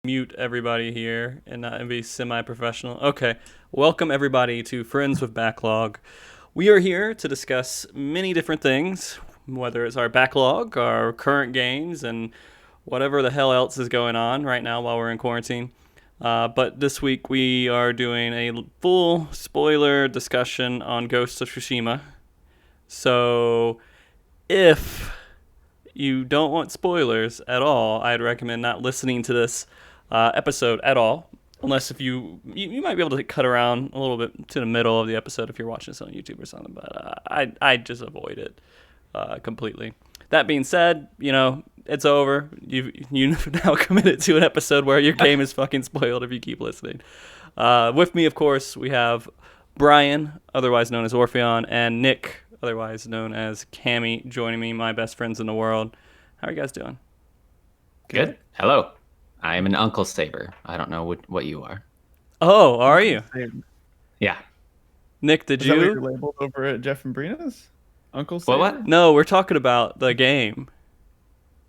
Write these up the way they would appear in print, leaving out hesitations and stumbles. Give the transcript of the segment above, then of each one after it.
Mute everybody here and not be semi-professional. Okay, welcome everybody to Friends with Backlog. We are here to discuss many different things, whether it's our backlog, our current games, and whatever the hell else is going on right now while we're in quarantine. But this week we are doing a full spoiler discussion on Ghost of Tsushima. So if you don't want spoilers at all, I'd recommend not listening to this episode at all, unless if you might be able to cut around a little bit to the middle of the episode if you're watching this on YouTube or something, but I'd just avoid it completely. That being said, it's over. You've now committed to an episode where your game is fucking spoiled if you keep listening. With me, of course, we have Brian, otherwise known as Orpheon, and Nick, otherwise known as Cammy, joining me, my best friends in the world. How are you guys doing? Good. Hello. I am an Uncle Saber. I don't know what you are. Oh, are you? Yeah. Nick, did Is you? that what you're labeled over at Jeff and Brina's? Uncle Saber? What? No, we're talking about the game.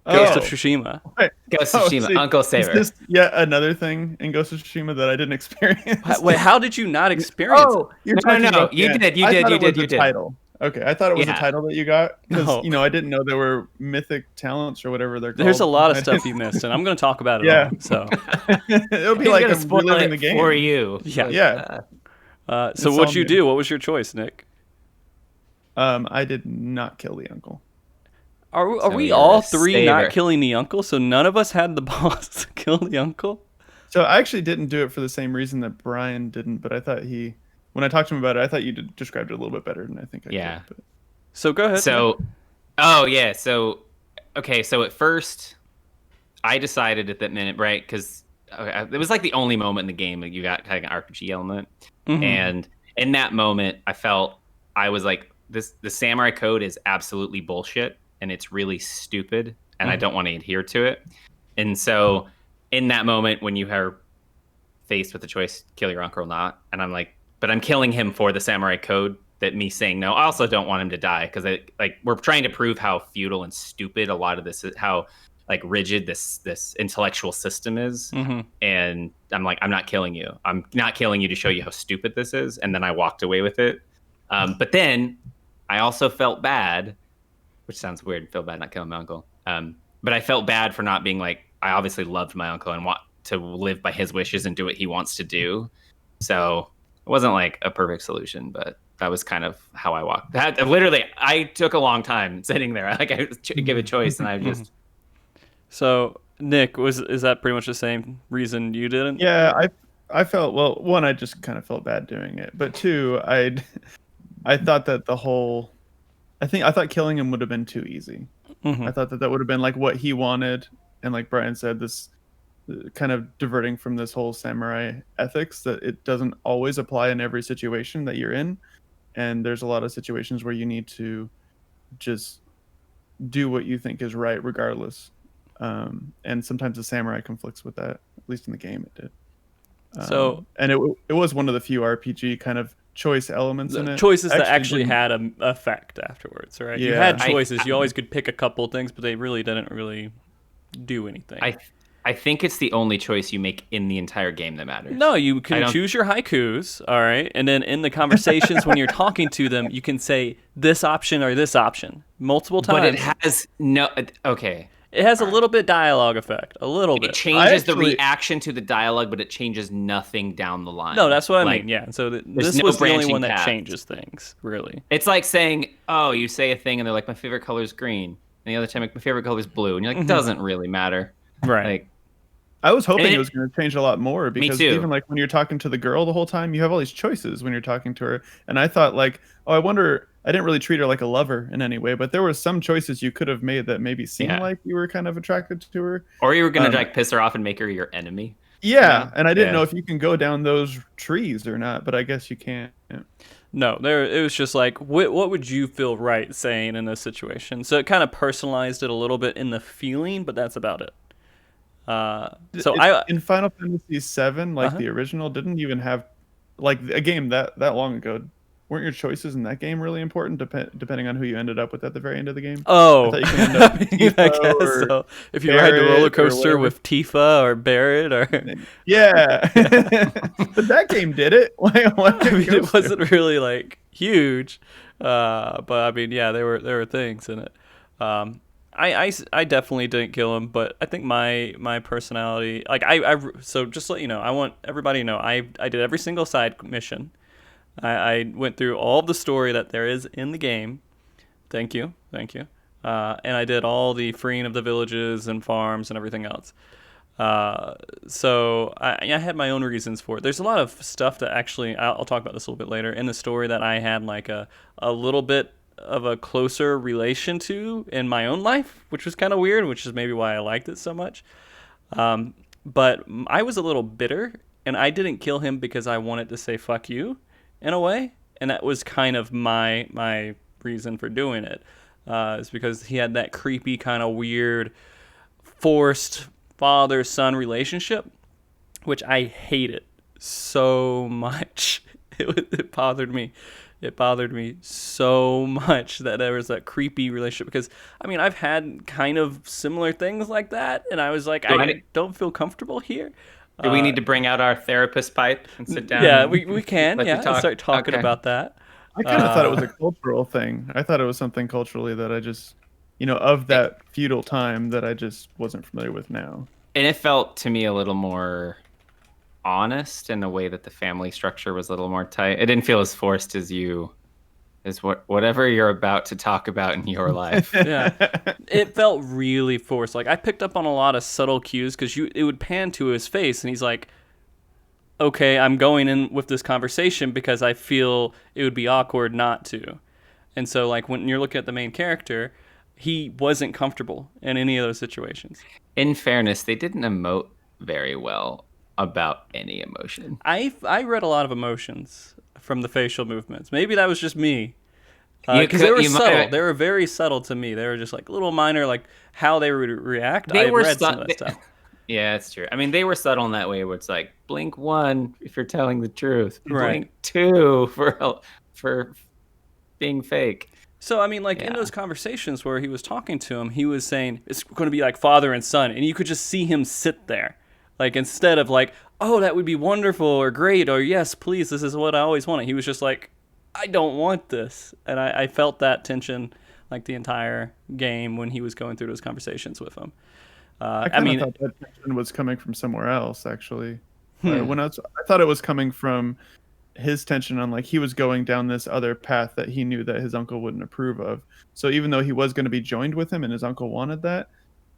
Ghost of Tsushima. Wait. Ghost of Tsushima, Uncle Saber. Is this yet another thing in Ghost of Tsushima that I didn't experience? Wait, how did you not experience it? You're No, talking about you the did, end. I thought it was you a did. Title. Okay, I thought it was a title that you got because I didn't know there were mythic talents or whatever they're called. There's a lot of stuff you missed, and I'm going to talk about it all. So it'll be like I'm reliving the game for you. Yeah. So what'd you do? What was your choice, Nick? I did not kill the uncle. Are we all three not killing the uncle? So none of us had the balls to kill the uncle? So I actually didn't do it for the same reason that Brian didn't, but I thought when I talked to him about it, I thought you described it a little bit better than I think I did. But... So go ahead. So at first I decided at that minute, right? Because it was like the only moment in the game that you got kind of an RPG element. Mm-hmm. And in that moment, I was like, the samurai code is absolutely bullshit and it's really stupid and I don't want to adhere to it. And so in that moment when you are faced with the choice, kill your uncle or not, and I'm like, but I'm killing him for the samurai code, that me saying no, I also don't want him to die because we're trying to prove how futile and stupid a lot of this is, how like rigid this intellectual system is. Mm-hmm. And I'm like, I'm not killing you. I'm not killing you to show you how stupid this is. And then I walked away with it. But then I also felt bad, which sounds weird, feel bad not killing my uncle. But I felt bad for not being like, I obviously loved my uncle and want to live by his wishes and do what he wants to do. So it wasn't like a perfect solution, but that was kind of how I walked. Literally, I took a long time sitting there. Like I give a choice, and I just. So Nick, is that pretty much the same reason you didn't? Yeah, I felt one, I just kind of felt bad doing it, but two, I thought that I thought killing him would have been too easy. Mm-hmm. I thought that would have been like what he wanted, and like Brian said, this kind of diverting from this whole samurai ethics that it doesn't always apply in every situation that you're in. And there's a lot of situations where you need to just do what you think is right regardless. And sometimes the samurai conflicts with that, at least in the game it did. And it was one of the few RPG kind of choice elements in it. Choices that actually had an effect afterwards, right? Yeah. You had choices. You always could pick a couple things, but they really didn't really do anything. I think it's the only choice you make in the entire game that matters. No, you can choose your haikus, all right? And then in the conversations when you're talking to them, you can say this option or this option multiple times. But it has no... Okay. It has a little bit dialogue effect, a little bit. It changes the reaction to the dialogue, but it changes nothing down the line. No, that's what I mean, yeah. So this was the only one that changes things, really. It's like saying, oh, you say a thing, and they're like, my favorite color is green. And the other time, like, my favorite color is blue. And you're like, it doesn't really matter. Right. Like, I was hoping it was going to change a lot more, because too. even like when you're talking to the girl the whole time, you have all these choices when you're talking to her. And I thought like, oh, I wonder, I didn't really treat her like a lover in any way, but there were some choices you could have made that maybe seemed like you were kind of attracted to her. Or you were going to like piss her off and make her your enemy. Yeah. You know? And I didn't know if you can go down those trees or not, but I guess you can't. No, it was just like, what would you feel right saying in this situation? So it kind of personalized it a little bit in the feeling, but that's about it. In Final Fantasy VII, like the original, didn't even have like a game that long ago. Weren't your choices in that game really important, depending on who you ended up with at the very end of the game? Oh, I thought you could end up with Tifa, I guess so. If you ride the roller coaster with Tifa or Barrett, or yeah, but that game did it. I mean, it wasn't really like huge, but I mean, yeah, there were things in it. I definitely didn't kill him, but I think my personality, like so just to let you know, I want everybody to know I did every single side mission. I went through all the story that there is in the game. Thank you. And I did all the freeing of the villages and farms and everything else. So I had my own reasons for it. There's a lot of stuff that actually, I'll talk about this a little bit later, in the story that I had like a little bit of a closer relation to in my own life, which was kind of weird, which is maybe why I liked it so much. But I was a little bitter, and I didn't kill him because I wanted to say fuck you, in a way, and that was kind of my reason for doing it. Is because he had that creepy kind of weird forced father-son relationship, which I hated so much. It bothered me. It bothered me so much that there was that creepy relationship, because I mean, I've had kind of similar things like that, and I was like, I don't feel comfortable here. Do we need to bring out our therapist pipe and sit down? Yeah, we can. And start talking about that. I kind of thought it was a cultural thing. I thought it was something culturally that I just, of that feudal time that I just wasn't familiar with now. And it felt to me a little more honest in the way that the family structure was a little more tight. It didn't feel as forced as whatever you're about to talk about in your life. Yeah, it felt really forced. Like, I picked up on a lot of subtle cues, because it would pan to his face, and he's like, okay, I'm going in with this conversation because I feel it would be awkward not to. And so, like, when you're looking at the main character, he wasn't comfortable in any of those situations. In fairness, they didn't emote very well about any emotion. I read a lot of emotions from the facial movements. Maybe that was just me. Because they were subtle. They were very subtle to me. They were just like little minor, like how they would react. I read some of that stuff. Yeah, it's true. I mean, they were subtle in that way where it's like, blink 1 if you're telling the truth. Right. Blink 2 for being fake. So, I mean, like, in those conversations where he was talking to him, he was saying, it's going to be like father and son. And you could just see him sit there. Like, instead of like, oh, that would be wonderful or great or yes, please, this is what I always wanted. He was just like, I don't want this. And I felt that tension like the entire game when he was going through those conversations with him. I thought that tension was coming from somewhere else, actually. I thought it was coming from his tension on, like, he was going down this other path that he knew that his uncle wouldn't approve of. So even though he was going to be joined with him and his uncle wanted that,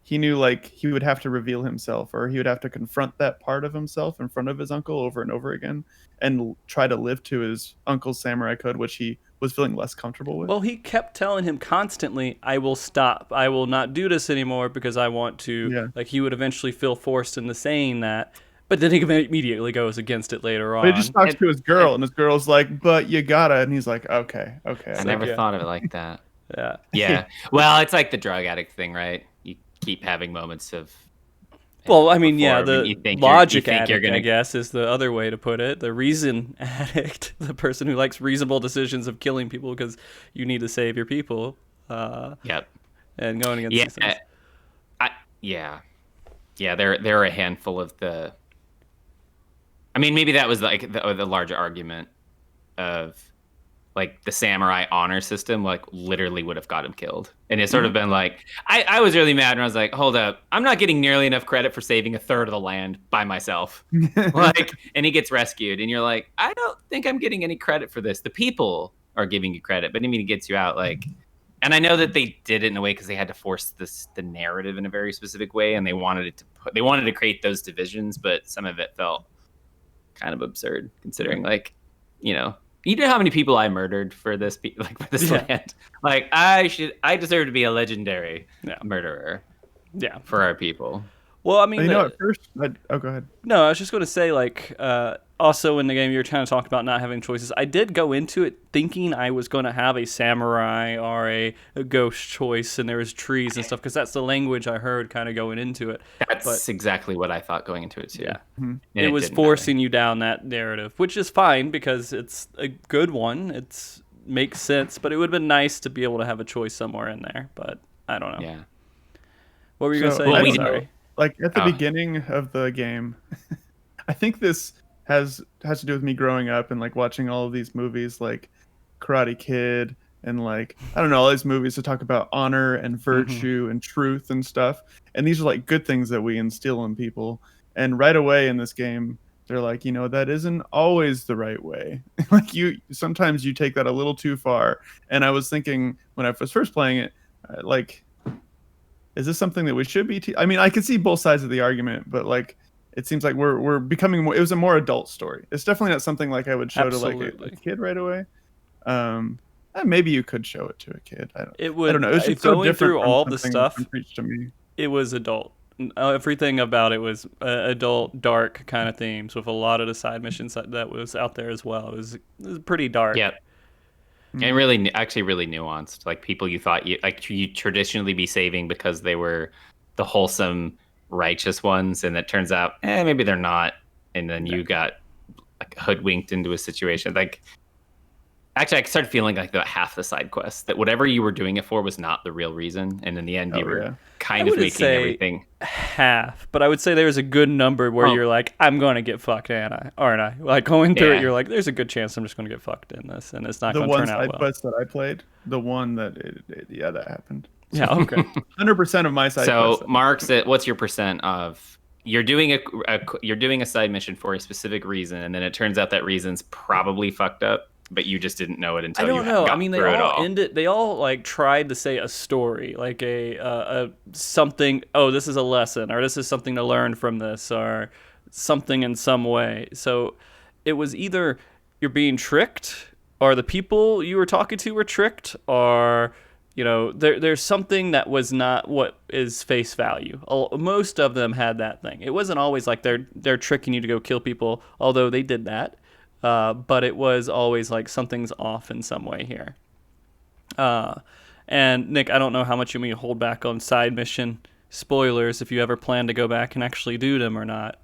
he knew, like, he would have to reveal himself, or he would have to confront that part of himself in front of his uncle over and over again and try to live to his uncle's samurai code, which he was feeling less comfortable with. Well, he kept telling him constantly, I will stop. I will not do this anymore because I want to. Like, he would eventually feel forced into saying that. But then he immediately goes against it later on. But he just talks to his girl, and his girl's like, but you gotta. And he's like, okay. I never thought of it like that. Yeah. Yeah. Well, it's like the drug addict thing, right? You keep having moments of... Well, I mean, the logic addict, I guess, is the other way to put it. The reason addict, the person who likes reasonable decisions of killing people because you need to save your people. Yep. And going against these things. Yeah, there are a handful of the... I mean, maybe that was like the larger argument of... like the samurai honor system, like literally would have got him killed. And it's sort of been like, I was really mad when I was like, hold up, I'm not getting nearly enough credit for saving a third of the land by myself. Like, and he gets rescued and you're like, I don't think I'm getting any credit for this. The people are giving you credit, but I mean, it gets you out. Like, And I know that they did it in a way because they had to force the narrative in a very specific way, and they wanted to create those divisions, but some of it felt kind of absurd considering, like, you know how many people I murdered for this land. Like, I deserve to be a legendary murderer. Yeah, for our people. Well, I mean, at first, go ahead. No, I was just going to say, like, also in the game, you were trying to talk about not having choices. I did go into it thinking I was going to have a samurai or a ghost choice, and there was trees and stuff, because that's the language I heard kind of going into it. That's exactly what I thought going into it, too. Yeah. Mm-hmm. It was forcing you down that narrative, which is fine, because it's a good one. It makes sense, but it would have been nice to be able to have a choice somewhere in there, but I don't know. Yeah. What were you going to say? Well, sorry. Like, at the beginning of the game, I think this has to do with me growing up and, like, watching all of these movies like Karate Kid and, like, I don't know, all these movies that talk about honor and virtue and truth and stuff. And these are, like, good things that we instill in people. And right away in this game, they're like, that isn't always the right way. Like, sometimes you take that a little too far. And I was thinking when I was first playing it, like, is this something that we should be? I mean, I can see both sides of the argument, but, like, it seems like we're becoming more. It was a more adult story. It's definitely not something like I would show to, like, a kid right away. Maybe you could show it to a kid. I don't know. It's just so different through all the stuff. Preached to me. It was adult. Everything about it was adult, dark kind of themes, with a lot of the side missions that was out there as well. It was pretty dark. Yeah. And really nuanced. Like, people you thought you traditionally be saving because they were the wholesome, righteous ones, and it turns out, maybe they're not. And then you got, like, hoodwinked into a situation. Like, actually, I started feeling like that half the side quests, that whatever you were doing it for was not the real reason, and in the end, you were kind of making everything half. But I would say there's a good number where you're like, I'm going to get fucked, aren't I? Like, going through it, you're like, there's a good chance I'm just going to get fucked in this, and it's not going to turn out well. The one side quest that I played, the one that that happened. Yeah, okay. 100% of my side. So, Mark, what's your percent of you're doing a side mission for a specific reason, and then it turns out that reason's probably fucked up, but you just didn't know it until you got through it all. I don't know. I mean, they all ended. They all, like, tried to say a story, like a something. Oh, this is a lesson, or this is something to learn from this, or something in some way. So it was either you're being tricked, or the people you were talking to were tricked, or there's something that was not what is face value. Most of them had that thing. It wasn't always like they're tricking you to go kill people, although they did that. But it was always like something's off in some way here. And Nick, I don't know how much you mean hold back on side mission spoilers, if you ever plan to go back and actually do them or not.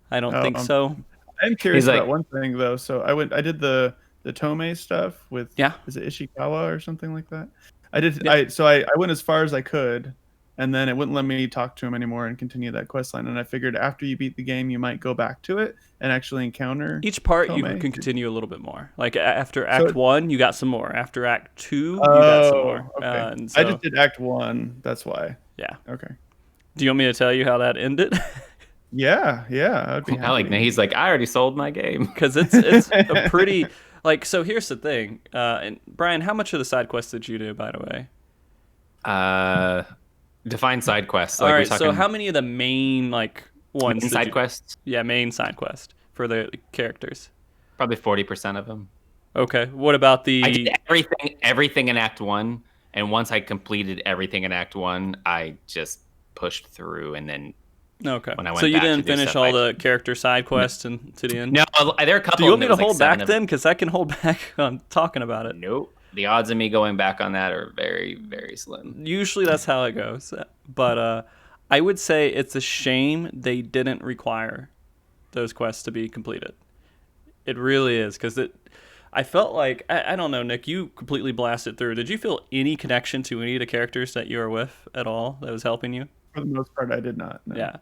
I don't think so. I'm curious about one thing though. So I did the Tomei stuff with, is it Ishikawa or something like that? I did. Yeah. I went as far as I could, and then it wouldn't let me talk to him anymore and continue that quest line. And I figured after you beat the game, you might go back to it and actually encounter each part. Tomei. You can continue a little bit more. Like, after Act 1, you got some more. After Act 2, you got some more. Okay. I just did Act 1. That's why. Yeah. Okay. Do you want me to tell you how that ended? Yeah. I'd be happy. He's like, I already sold my game, because it's a pretty. Like, so here's the thing, and Brian, how much of the side quests did you do, by the way? Define side quests. Like, all right, so how many of the main, like, ones? Main side quests? Yeah, main side quest for the characters. Probably 40% of them. Okay, what about the? I did everything in Act 1, and once I completed everything in Act 1, I just pushed through, and then. Okay. So you didn't finish all the character side quests and to the end? No, there are a couple. Do you want me to hold back then? Because I can hold back on talking about it. Nope. The odds of me going back on that are very, very slim. Usually that's how it goes. But I would say it's a shame they didn't require those quests to be completed. It really is, because I felt like, I don't know, Nick, you completely blasted through. Did you feel any connection to any of the characters that you were with at all that was helping you? For the most part, I did not. No. Yeah.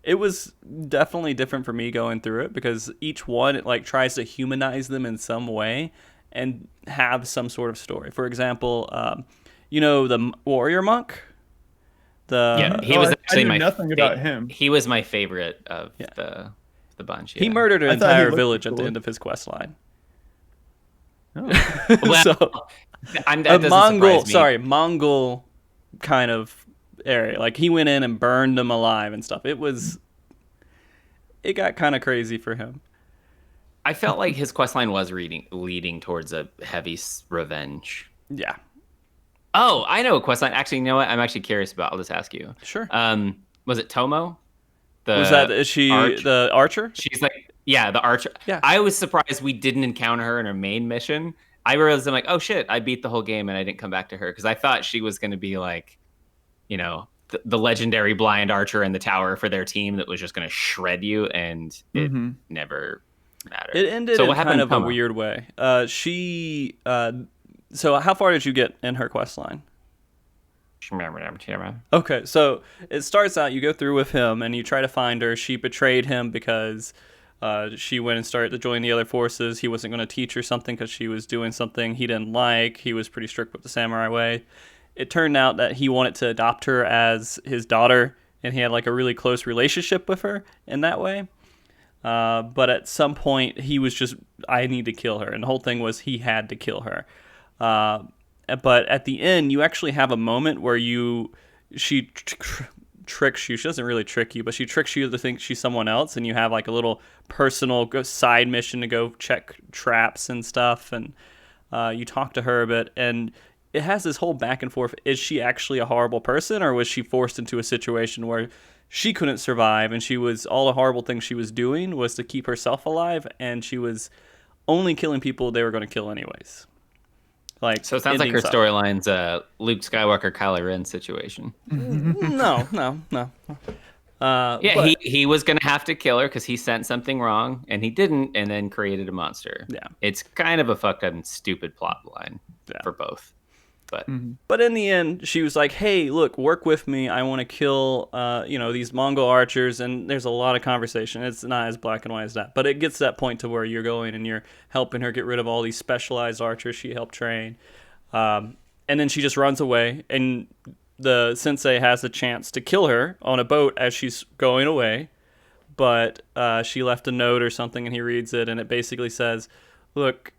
It was definitely different for me going through it, because each one, it, like, tries to humanize them in some way and have some sort of story. For example, the warrior monk. He was actually nothing about him. He was my favorite of the bunch. Yeah. He murdered an entire village at the end of his quest line. Oh. Well, That a doesn't Mongol, surprise me. Mongol kind of area. Like he went in and burned them alive and stuff. It got kind of crazy for him. I felt like his questline was leading towards a heavy revenge. Yeah. Oh, I know a questline. Actually, you know what? I'm actually curious about. I'll just ask you. Sure. Was it Tomo? Is she the archer? She's like, yeah, the archer. Yeah. I was surprised we didn't encounter her in her main mission. I realized I'm like, oh shit, I beat the whole game and I didn't come back to her because I thought she was going to be like, you know, the legendary blind archer in the tower for their team that was just going to shred you, and it never mattered. It ended so in what happened kind of Tomo? a weird way. So how far did you get in her quest line? Okay, so it starts out, you go through with him and you try to find her. She betrayed him because she went and started to join the other forces. He wasn't going to teach her something because she was doing something he didn't like. He was pretty strict with the samurai way. It turned out that he wanted to adopt her as his daughter, and he had like a really close relationship with her in that way. But at some point, he was just, I need to kill her. And the whole thing was he had to kill her. But at the end, you actually have a moment where she tricks you. She doesn't really trick you, but she tricks you to think she's someone else, and you have like a little personal side mission to go check traps and stuff, and you talk to her a bit, and it has this whole back and forth. Is she actually a horrible person, or was she forced into a situation where she couldn't survive, and all the horrible things she was doing was to keep herself alive, and she was only killing people they were going to kill anyways. Like, so it sounds like her storyline's a Luke Skywalker, Kylo Ren situation. No. Yeah, he was going to have to kill her because he sent something wrong, and he didn't, and then created a monster. Yeah. It's kind of a fucked up and stupid plot line for both. But in the end, she was like, hey, look, work with me. I want to kill these Mongol archers. And there's a lot of conversation. It's not as black and white as that. But it gets to that point to where you're going and you're helping her get rid of all these specialized archers she helped train. And then she just runs away. And the sensei has a chance to kill her on a boat as she's going away. But she left a note or something, and he reads it. And it basically says, look,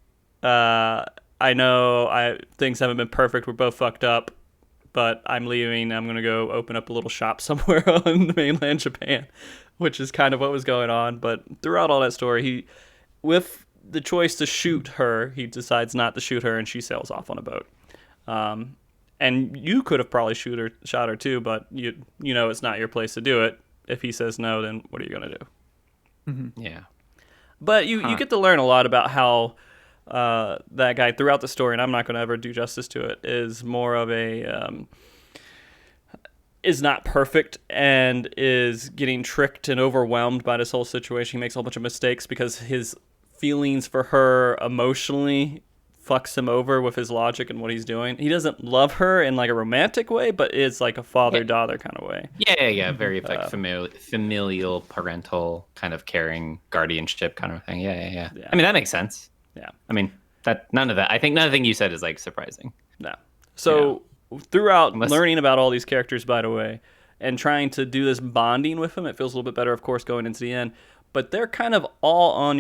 I know things haven't been perfect. We're both fucked up, but I'm leaving. I'm going to go open up a little shop somewhere on mainland Japan, which is kind of what was going on. But throughout all that story, with the choice to shoot her, he decides not to shoot her, and she sails off on a boat. And you could have probably shot her too, but you know it's not your place to do it. If he says no, then what are you going to do? Mm-hmm. Yeah. But you get to learn a lot about how that guy throughout the story, and I'm not going to ever do justice to it, is more of is not perfect and is getting tricked and overwhelmed by this whole situation. He makes a whole bunch of mistakes because his feelings for her emotionally fucks him over with his logic and what he's doing. He doesn't love her in like a romantic way, but it's like a father-daughter kind of way. Yeah. Very like familial, parental kind of caring guardianship kind of thing. Yeah. I mean, that makes sense. Yeah. I mean, none of that. I think nothing you said is like surprising. No. So throughout learning about all these characters, by the way, and trying to do this bonding with them, it feels a little bit better, of course, going into the end. But they're kind of all on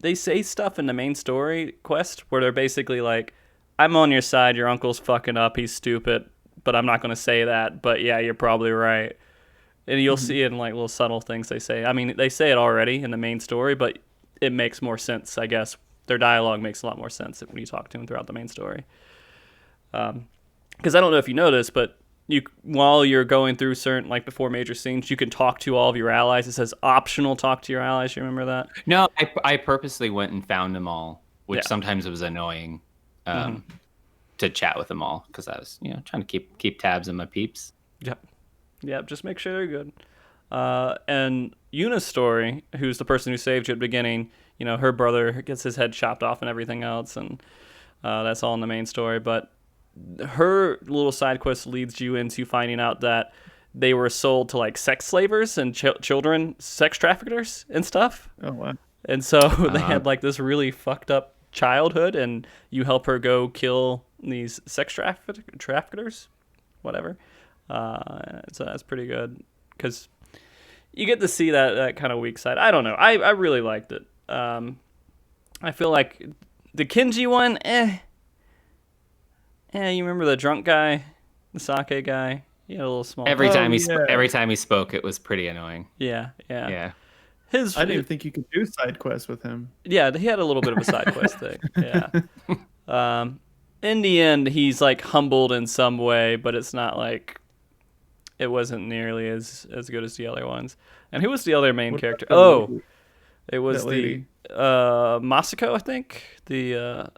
they say stuff in the main story quest where they're basically like, I'm on your side. Your uncle's fucking up. He's stupid, but I'm not going to say that. But yeah, you're probably right. And you'll see it in like little subtle things they say. I mean, they say it already in the main story, but it makes more sense, I guess. Their dialogue makes a lot more sense when you talk to them throughout the main story. Because I don't know if you know this, but while you're going through certain, like before major scenes, you can talk to all of your allies. It says optional talk to your allies. You remember that? No, I purposely went and found them all, which sometimes it was annoying to chat with them all because I was trying to keep tabs on my peeps. Yep. Just make sure they're good. And Yuna's story, who's the person who saved you at the beginning, her brother gets his head chopped off and everything else, and that's all in the main story. But her little side quest leads you into finding out that they were sold to like sex slavers and children, sex traffickers and stuff. Oh, wow. And so they had like this really fucked up childhood, and you help her go kill these sex traffickers, whatever. So that's pretty good because you get to see that kind of weak side. I don't know. I really liked it. I feel like the Kenji one, You remember the drunk guy, the sake guy? He had a little small. Every time he spoke, it was pretty annoying. Yeah. Yeah. I didn't even think you could do side quests with him. Yeah, he had a little bit of a side quest thing. Yeah. In the end, he's like humbled in some way, but it's not like it wasn't nearly as good as the other ones. And who was the other main character? Oh, it was the Masako, I think, the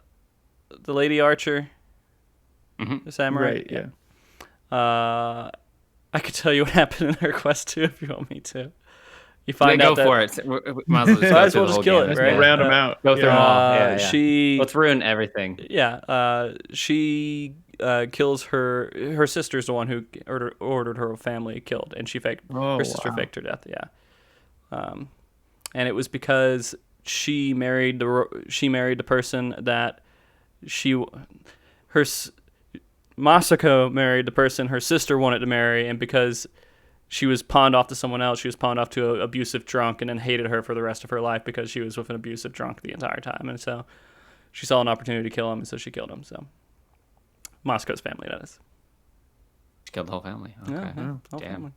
lady archer, the samurai. Right. Yeah. I could tell you what happened in her quest too if you want me to. You find out go for it. Might as well just kill it, right? Round them out. Go through them all. Yeah. Let's ruin everything. Yeah. She kills her sister's the one who ordered her family killed, and she faked her sister faked her death. Yeah. And it was because she married the person that Masako married the person her sister wanted to marry, and because she was pawned off to someone else, she was pawned off to an abusive drunk, and then hated her for the rest of her life because she was with an abusive drunk the entire time. And so she saw an opportunity to kill him, and so she killed him. So Masako's family, that is. She killed the whole family. Okay. Yeah, damn. Family.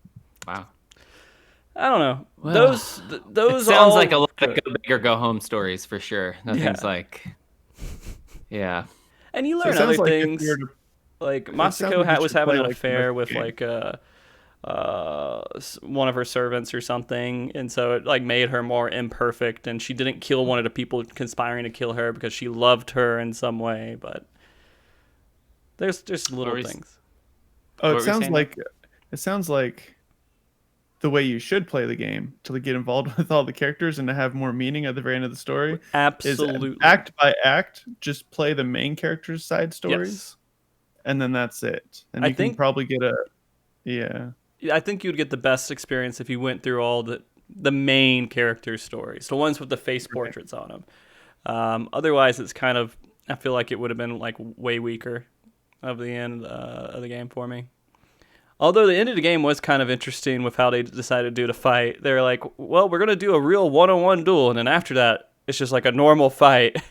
Wow. I don't know. Well, those sounds like a lot of go big or go home stories for sure. Nothing's And you learn other things. Like Masako was having an affair with like one of her servants or something, and so it like made her more imperfect, and she didn't kill one of the people conspiring to kill her because she loved her in some way. But there's little things. Oh, it sounds like the way you should play the game to get involved with all the characters and to have more meaning at the very end of the story. Absolutely. Is act by act, just play the main characters' side stories, and then that's it. And I think probably get I think you'd get the best experience if you went through all the main character stories, the ones with the face portraits on them. Otherwise, it's kind of, I feel like it would have been like way weaker of the end of the game for me. Although the end of the game was kind of interesting with how they decided to do the fight. They were like, well, we're going to do a real one-on-one duel, and then after that, it's just like a normal fight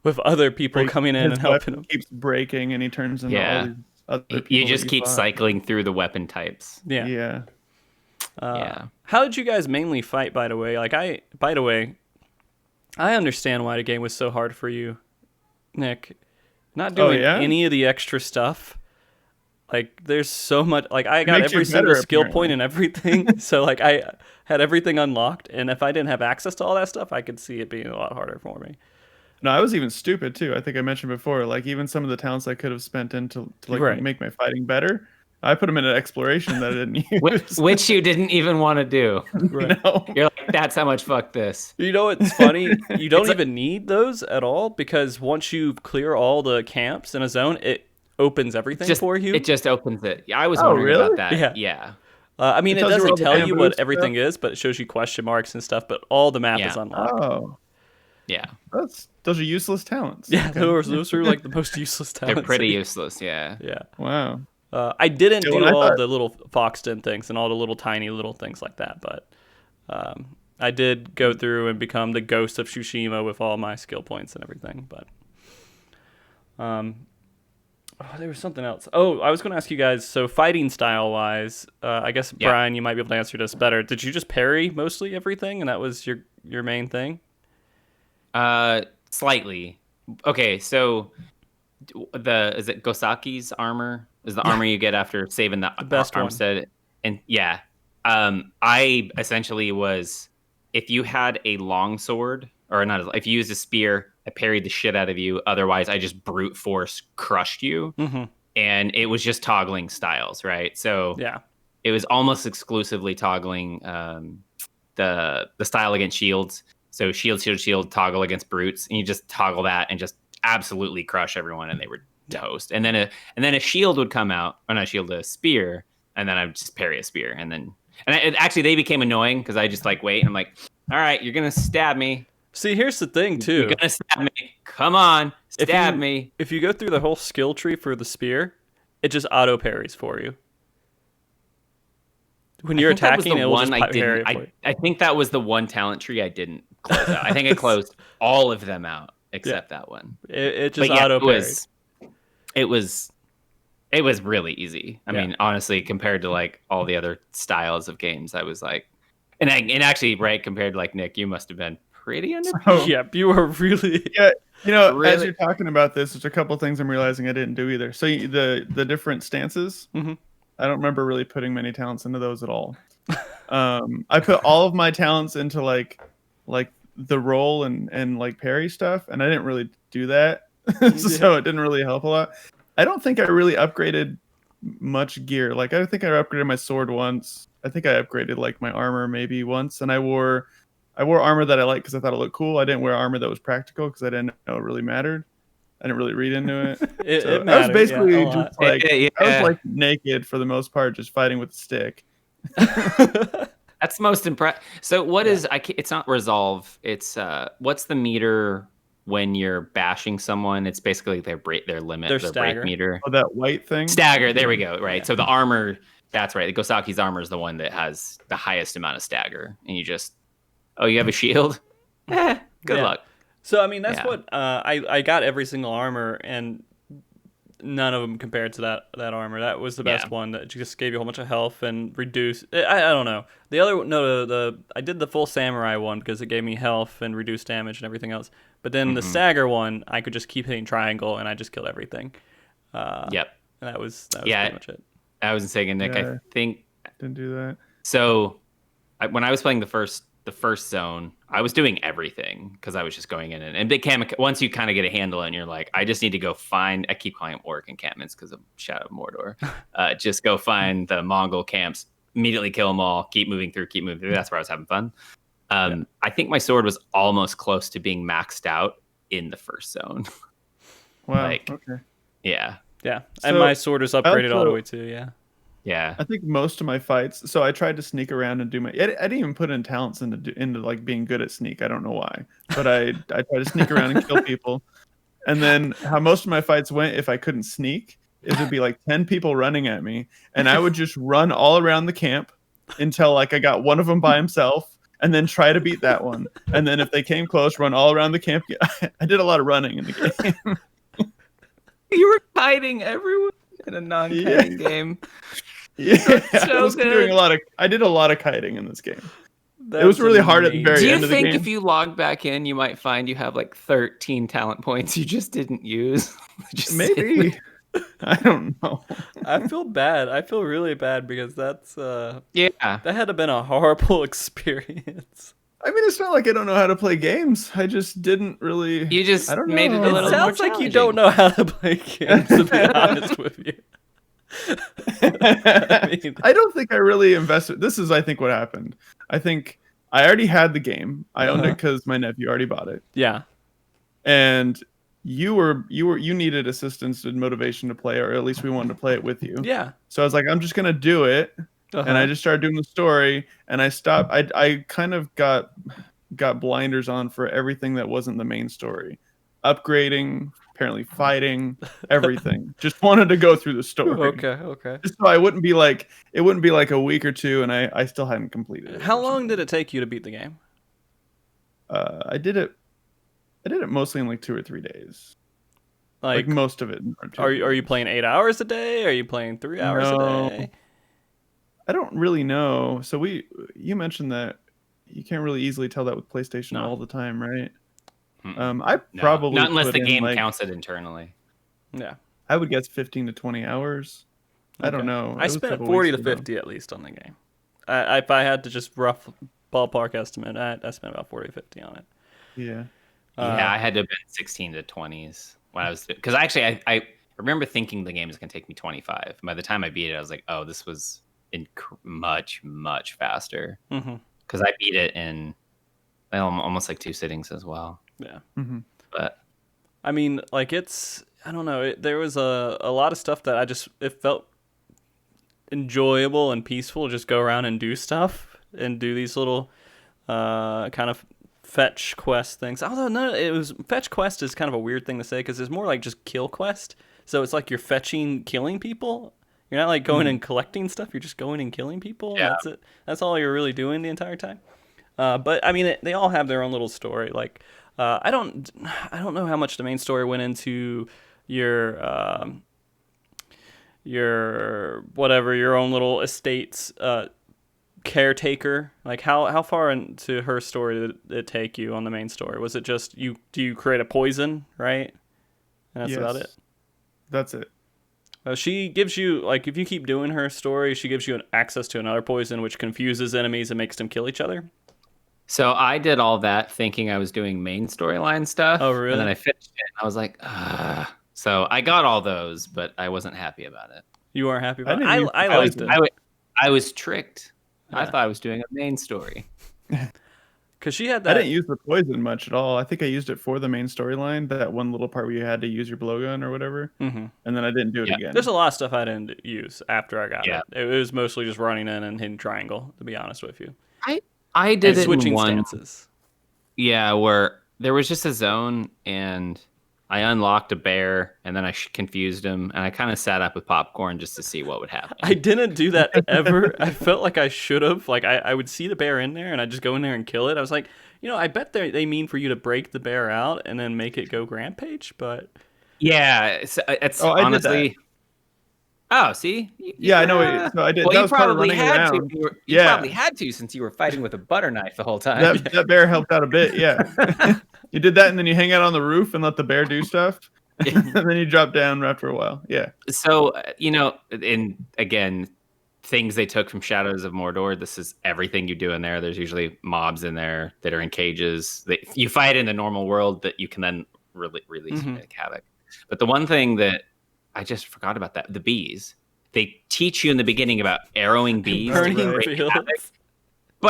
with other people coming in and helping him. Keeps breaking, and he turns into all these other people. You just keep cycling through the weapon types. Yeah. How did you guys mainly fight, by the way? I understand why the game was so hard for you, Nick. Not doing any of the extra stuff. Like, there's so much. Like, I got every single skill point and everything. So, like, I had everything unlocked. And if I didn't have access to all that stuff, I could see it being a lot harder for me. No, I was even stupid, too. I think I mentioned before. Like, even some of the talents I could have spent into make my fighting better, I put them in an exploration that I didn't use. Which you didn't even want to do. Right. No. You're like, that's how much fuck this. You know what's funny? You don't even need those at all, because once you clear all the camps in a zone, it opens everything for you. It just opens it. Yeah, I was wondering about that. Yeah. I mean, it doesn't tell you what everything is, but it shows you question marks and stuff, but all the map is unlocked. Oh. Yeah. Those are useless talents. Yeah, those are like the most useless talents. They're pretty useless, yeah. Yeah. Wow. I didn't do all the little Foxton things and all the little tiny little things like that, but I did go through and become the Ghost of Tsushima with all my skill points and everything, but there was something else. Oh, I was going to ask you guys, so fighting style-wise, I guess, Brian, you might be able to answer this better. Did you just parry mostly everything, and that was your main thing? Slightly. Okay, so is it Gosaki's armor? Is the armor you get after saving the best Armstead? And I essentially was, if you had a long sword, or not, if you used a spear, I parried the shit out of you. Otherwise, I just brute force crushed you. Mm-hmm. And it was just toggling styles, right? So it was almost exclusively toggling the style against shields. So shield, toggle against brutes, and you just toggle that and just absolutely crush everyone, and they were toast. And then a shield would come out, or not a shield, a spear, and then I would just parry a spear, and actually they became annoying because I just like wait, and I'm like, all right, you're gonna stab me. See, here's the thing too. You're gonna stab me. Come on, stab me. If you go through the whole skill tree for the spear, it just auto parries for you. When you're attacking, it will just parry for you. I think that was the one talent tree I didn't close out. I think I closed all of them out except that one. It just auto parries. It was It was really easy. I mean, honestly, compared to like all the other styles of games, I was like, and actually, right, compared to like Nick, you must have been pretty under. Yep, you were really. Yeah, as Really? you're talking about this, there's a couple of things I'm realizing I didn't do either. So the different stances, I don't remember really putting many talents into those at all. I put all of my talents into like the roll and like parry stuff, and I didn't really do that, so it didn't really help a lot. I don't think I really upgraded much gear. Like I think I upgraded my sword once. I think I upgraded like my armor maybe once, and I wore armor that I liked because I thought it looked cool. I didn't wear armor that was practical because I didn't know it really mattered. I didn't really read into it. It mattered, I was basically a just lot. like I was like naked for the most part, just fighting with a stick. That's most impressive. So what is it's not resolve. It's what's the meter when you're bashing someone? It's basically their limit, their break meter. Oh, that white thing? Stagger. There we go. Right. Yeah. So the armor, that's right. The Gosaki's armor is the one that has the highest amount of stagger. And you just, you have a shield? Good luck. So, I mean, that's what I got every single armor, and none of them compared to that armor. That was the best one that just gave you a whole bunch of health and reduced. I don't know. The other I did the full samurai one because it gave me health and reduced damage and everything else. But then the stagger one, I could just keep hitting triangle and I just killed everything. Yep. And that was pretty much it. I was saying, Nick, I think didn't do that. So when I was playing the first zone, I was doing everything because I was just going in and big camp. Once you kind of get a handle and you're like, I just need to go find. I keep calling them orc encampments because of Shadow of Mordor. Just go find the Mongol camps, immediately kill them all, keep moving through. That's where I was having fun. I think my sword was almost close to being maxed out in the first zone. Wow. Okay. Yeah. Yeah. So and my sword is upgraded all the way too. Yeah. Yeah. I think most of my fights. So I tried to sneak around and do I didn't even put in talents into like being good at sneak. I don't know why, but I tried to sneak around and kill people. And then how most of my fights went, if I couldn't sneak, it would be like 10 people running at me, and I would just run all around the camp until like I got one of them by himself, and then try to beat that one. And then if they came close, run all around the camp. I did a lot of running in the game. You were kiting everyone in a non-kiting game. Yeah, I did a lot of kiting in this game. It was really hard at the very end of the game. Do you think if you log back in, you might find you have like 13 talent points you just didn't use? Maybe. I don't know. I feel bad. I feel really bad because that's that had to have been a horrible experience. I mean, it's not like I don't know how to play games. I just didn't really. You just made it a little. It sounds like you don't know how to play games. To be honest with you. I don't think I really invested. This is, I think, what happened. I think I already had the game. I owned it because my nephew already bought it. Yeah. And you needed assistance and motivation to play, or at least we wanted to play it with you. Yeah. So I was like, I'm just gonna do it, and I just started doing the story, and I stopped. I kind of got blinders on for everything that wasn't the main story, upgrading. Apparently fighting, everything. Just wanted to go through the story. Okay. Just so it wouldn't be like a week or two and I still hadn't completed it. How long did it take you to beat the game? I did it mostly in like 2 or 3 days. Like most of it. Are you playing 8 hours a day? Are you playing 3 hours a day? I don't really know. So you mentioned that you can't really easily tell that with PlayStation all the time, right? Probably not unless the game counts it internally. Yeah, I would guess 15 to 20 hours. I don't know. I spent 40 to 50 at least on the game. If I had to just rough ballpark estimate, I spent about 40 to 50 on it. Yeah. I had to have been 16 to 20s when I was, because actually I remember thinking the game was going to take me 25. By the time I beat it, I was like, oh, this was much faster. Because I beat it in almost like 2 sittings as well. Yeah. But I mean, like I don't know. There was a lot of stuff that it felt enjoyable and peaceful to just go around and do stuff and do these little kind of fetch quest things. Although fetch quest is kind of a weird thing to say because it's more like just kill quest. So it's like you're killing people. You're not like going and collecting stuff. You're just going and killing people. Yeah. That's it. That's all you're really doing the entire time. But I mean, they all have their own little story. Like, I don't know how much the main story went into your your own little estate's caretaker. Like how far into her story did it take you on the main story? Was it just do you create a poison, right? And that's about it. That's it. She gives you, like, if you keep doing her story, she gives you access to another poison which confuses enemies and makes them kill each other. So I did all that thinking I was doing main storyline stuff. Oh, really? And then I finished it. And I was like, So I got all those, but I wasn't happy about it. You weren't happy about it? I liked it. I was tricked. Yeah. I thought I was doing a main story. Because she had that. I didn't use the poison much at all. I think I used it for the main storyline, that one little part where you had to use your blowgun or whatever. Mm-hmm. And then I didn't do it again. There's a lot of stuff I didn't use after I got it. It was mostly just running in and hitting triangle, to be honest with you. I did and it switching in one, stances. Yeah, where there was just a zone and I unlocked a bear and then I confused him and I kind of sat up with popcorn just to see what would happen. I didn't do that ever. I felt like I should have. Like I would see the bear in there and I'd just go in there and kill it. I was like, I bet they mean for you to break the bear out and then make it go rampage, but yeah, it's honestly. Oh, see? I know. So I did. Well, that you was part of probably running had around. to. You probably had to since you were fighting with a butter knife the whole time. That bear helped out a bit. Yeah, you did that, and then you hang out on the roof and let the bear do stuff, and then you drop down after a while. Yeah. So and again, things they took from Shadows of Mordor. This is everything you do in there. There's usually mobs in there that are in cages. You fight in the normal world that you can then release and make havoc. But the one thing that I just forgot about the bees. They teach you in the beginning about arrowing bees. But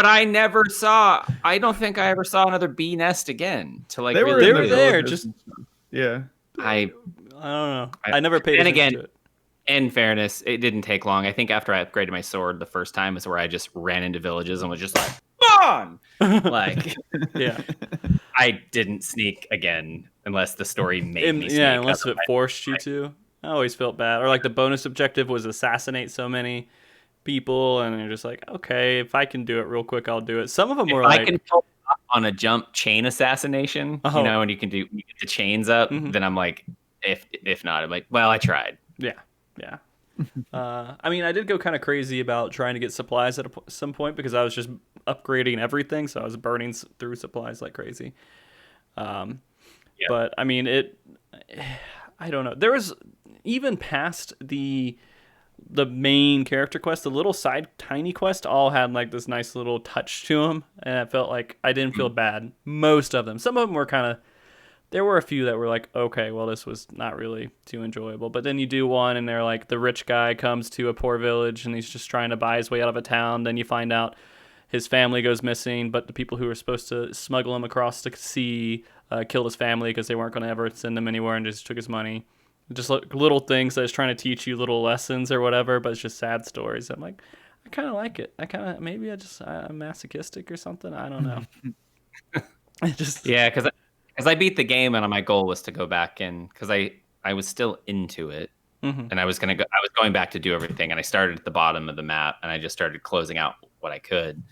I don't think I ever saw another bee nest again. They were there. Just yeah. I don't know. I never paid attention to it. In fairness, it didn't take long. I think after I upgraded my sword the first time is where I just ran into villages and was just like, on! Like, yeah. I didn't sneak again unless the story made me sneak. Yeah, unless it forced you to. I always felt bad. Or like the bonus objective was assassinate so many people, and you're just like, okay, if I can do it real quick, I'll do it. Some of them were like, I can pull up on a jump chain assassination, and you get the chains up. Then I'm like, if not, I'm like, well, I tried. Yeah. I mean, I did go kind of crazy about trying to get supplies at some point because I was just upgrading everything, so I was burning through supplies like crazy. But I mean, I don't know. There was even past the main character quest, the little side tiny quest all had like this nice little touch to them, and I felt like I didn't feel bad. Most of them. Some of them were kind of. There were a few that were like, okay, well, this was not really too enjoyable. But then you do one, and they're like, the rich guy comes to a poor village, and he's just trying to buy his way out of a town. Then you find out his family goes missing, but the people who were supposed to smuggle him across the sea killed his family because they weren't going to ever send him anywhere and just took his money. Just like little things that is trying to teach you little lessons or whatever, but it's just sad stories. I'm like, I kind of like it. Maybe I'm masochistic or something. I don't know. Because I beat the game and my goal was to go back in because I was still into it, and I was going back to do everything, and I started at the bottom of the map and I just started closing out what I could,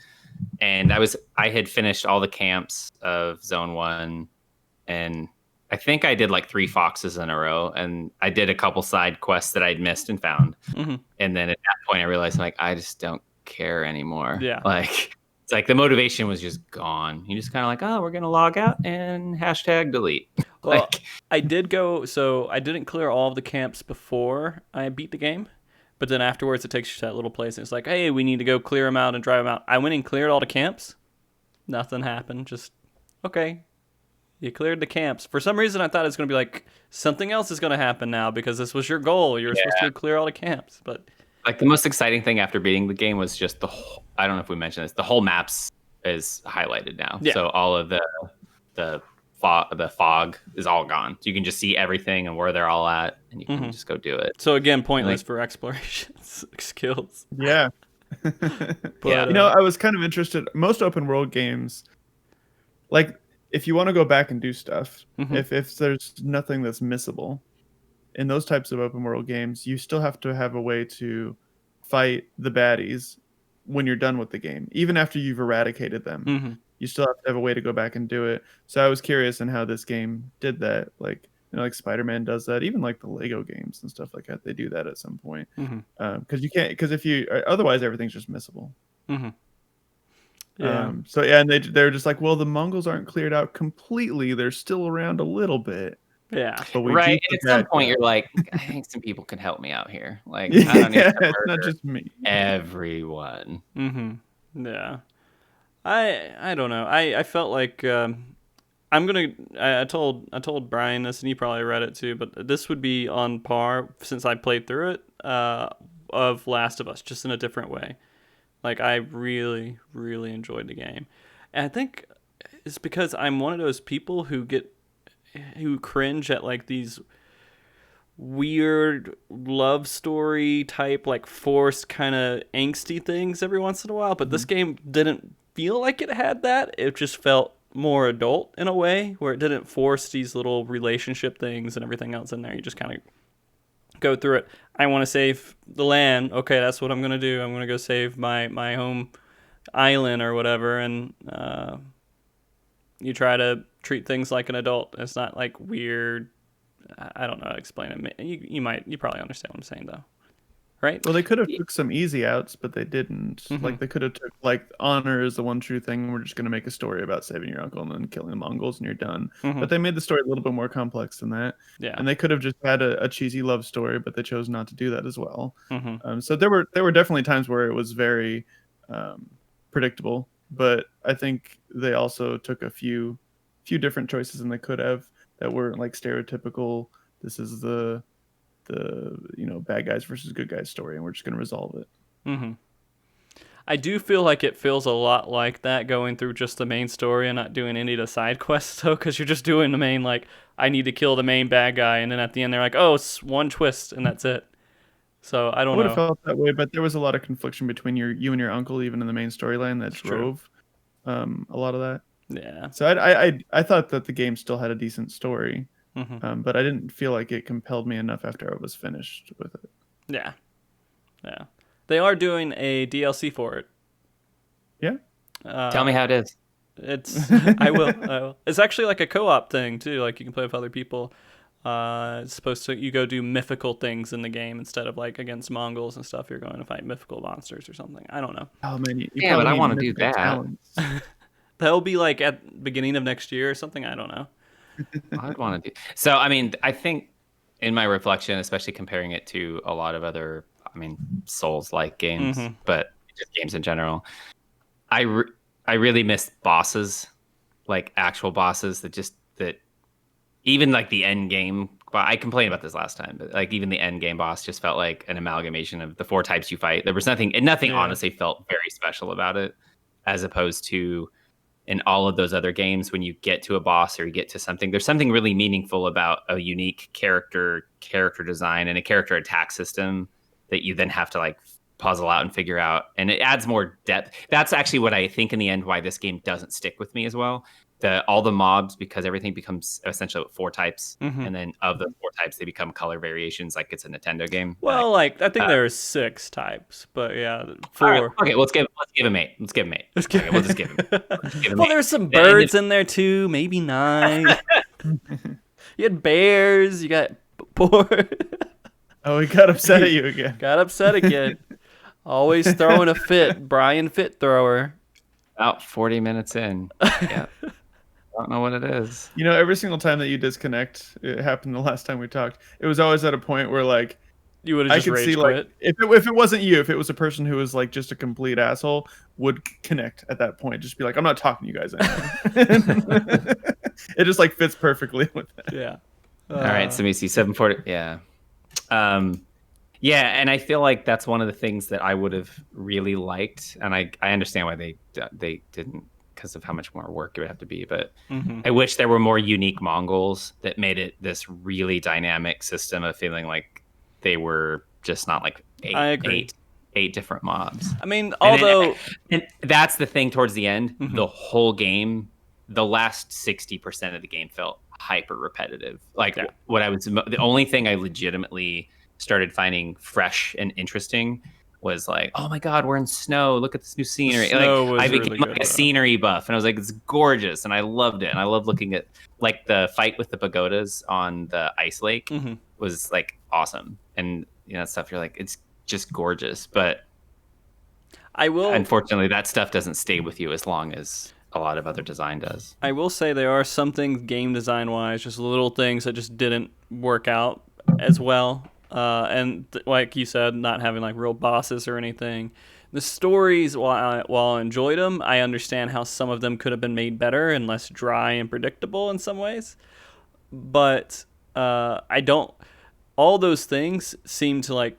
and I had finished all the camps of Zone 1, and I think I did like 3 foxes in a row, and I did a couple side quests that I'd missed and found. And then at that point I realized I just don't care anymore. Yeah. Like, it's like the motivation was just gone. You just kind of like, oh, we're going to log out and #delete. Well, I didn't clear all of the camps before I beat the game, but then afterwards it takes you to that little place and it's like, hey, we need to go clear them out and drive them out. I went and cleared all the camps. Nothing happened. Just, okay. You cleared the camps. For some reason, I thought it was going to be like something else is going to happen now because this was your goal. You were supposed to clear all the camps. But like the most exciting thing after beating the game was just I don't know if we mentioned this. The whole maps is highlighted now. Yeah. So all of the fog is all gone. So you can just see everything and where they're all at, and you can just go do it. So again, pointless for exploration skills. Yeah. But, I was kind of interested. Most open world games, like, if you want to go back and do stuff, if there's nothing that's missable, in those types of open world games, you still have to have a way to fight the baddies when you're done with the game. Even after you've eradicated them, you still have to have a way to go back and do it. So I was curious in how this game did that. Like, like Spider-Man does that. Even like the Lego games and stuff like that, they do that at some point. Because you can't, because if you otherwise everything's just missable. Yeah. So yeah, and they're just like, well, the Mongols aren't cleared out completely. They're still around a little bit. Yeah. But we Right. do And at some point, you're like, I think some people can help me out here. Like, I don't need to it's not just me. everyone. Yeah. I don't know. I felt like I'm gonna. I told Brian this, and he probably read it too. But this would be on par since I played through it of Last of Us, just in a different way. Like I really, really enjoyed the game, and I think it's because I'm one of those people who cringe at like these weird love story type, like forced kind of angsty things every once in a while. But this game didn't feel like it had that. It just felt more adult in a way where it didn't force these little relationship things and everything else in there. You just kind of go through it. I want to save the land. Okay, that's what I'm going to do. I'm going to go save my home island or whatever. And you try to treat things like an adult. It's not like weird. I don't know how to explain it. You probably understand what I'm saying though. Right? Well, they could have took some easy outs, but they didn't. Like they could have took like honor is the one true thing. We're just going to make a story about saving your uncle and then killing the Mongols and you're done. But they made the story a little bit more complex than that. Yeah. And they could have just had a cheesy love story, but they chose not to do that as well. So there were definitely times where it was very predictable, but I think they also took a few different choices than they could have that weren't like stereotypical. This is the bad guys versus good guys story, and we're just going to resolve it. I do feel like it feels a lot like that going through just the main story and not doing any of the side quests though, because you're just doing the main, like, I need to kill the main bad guy, and then at the end they're like, oh, it's one twist and that's it. So I don't know. I would have felt that way, but there was a lot of confliction between you and your uncle even in the main storyline that drove a lot of that. Yeah. So I thought that the game still had a decent story. But I didn't feel like it compelled me enough after I was finished with it. Yeah. They are doing a DLC for it. Yeah. Tell me how it is. It's I will. It's actually like a co-op thing too. Like you can play with other people. It's supposed to you go do mythical things in the game instead of like against Mongols and stuff. You're going to fight mythical monsters or something. I don't know. Oh man, yeah, but I want to do that. That'll be like at the beginning of next year or something. I don't know. I'd want to do. So, I mean, I think in my reflection, especially comparing it to a lot of other, Souls-like games, but just games in general, I really miss bosses, like actual bosses that even like the end game. Well, I complained about this last time, but like even the end game boss just felt like an amalgamation of the 4 types you fight. There was nothing honestly felt very special about it, as opposed to in all of those other games, when you get to a boss or you get to something, there's something really meaningful about a unique character design and a character attack system that you then have to like puzzle out and figure out. And it adds more depth. That's actually what I think in the end why this game doesn't stick with me as well. All the mobs, because everything becomes essentially 4 types, and then of the 4 types they become color variations, like it's a Nintendo game. Well, like I think there are 6 types, but yeah, 4. Right, okay, let's give him 8. We'll just give him. Well, there's some birds in there too, maybe 9. You had bears. You got poor. Oh, he got upset at you again. Got upset again. Always throwing a fit, Brian Fit Thrower. About 40 minutes in. Yeah. I don't know what it is. Every single time that you disconnect, it happened the last time we talked. It was always at a point where like you would have just rage quit. Like if it wasn't you, if it was a person who was like just a complete asshole, would connect at that point. Just be like, I'm not talking to you guys anymore. It just like fits perfectly with that. Yeah. All right, so let me see 740. Yeah. Yeah, and I feel like that's one of the things that I would have really liked, and I understand why they didn't, because of how much more work it would have to be. But I wish there were more unique Mongols that made it this really dynamic system of feeling like they were just not like eight different mobs. I mean, although and that's the thing towards the end, the whole game, the last 60% of the game felt hyper repetitive. Like the only thing I legitimately started finding fresh and interesting was like, oh my god, we're in snow. Look at this new scenery. Snow was I really became good, like a though. scenery buff, and I was like, it's gorgeous, and I loved it. And I love looking at like the fight with the pagodas on the ice lake was like awesome, and that stuff. You're like, it's just gorgeous, but unfortunately, that stuff doesn't stay with you as long as a lot of other design does. I will say there are some things game design wise, just little things that just didn't work out as well. And like you said, not having like real bosses or anything. The stories, while I enjoyed them, I understand how some of them could have been made better and less dry and predictable in some ways. But I don't. All those things seem to like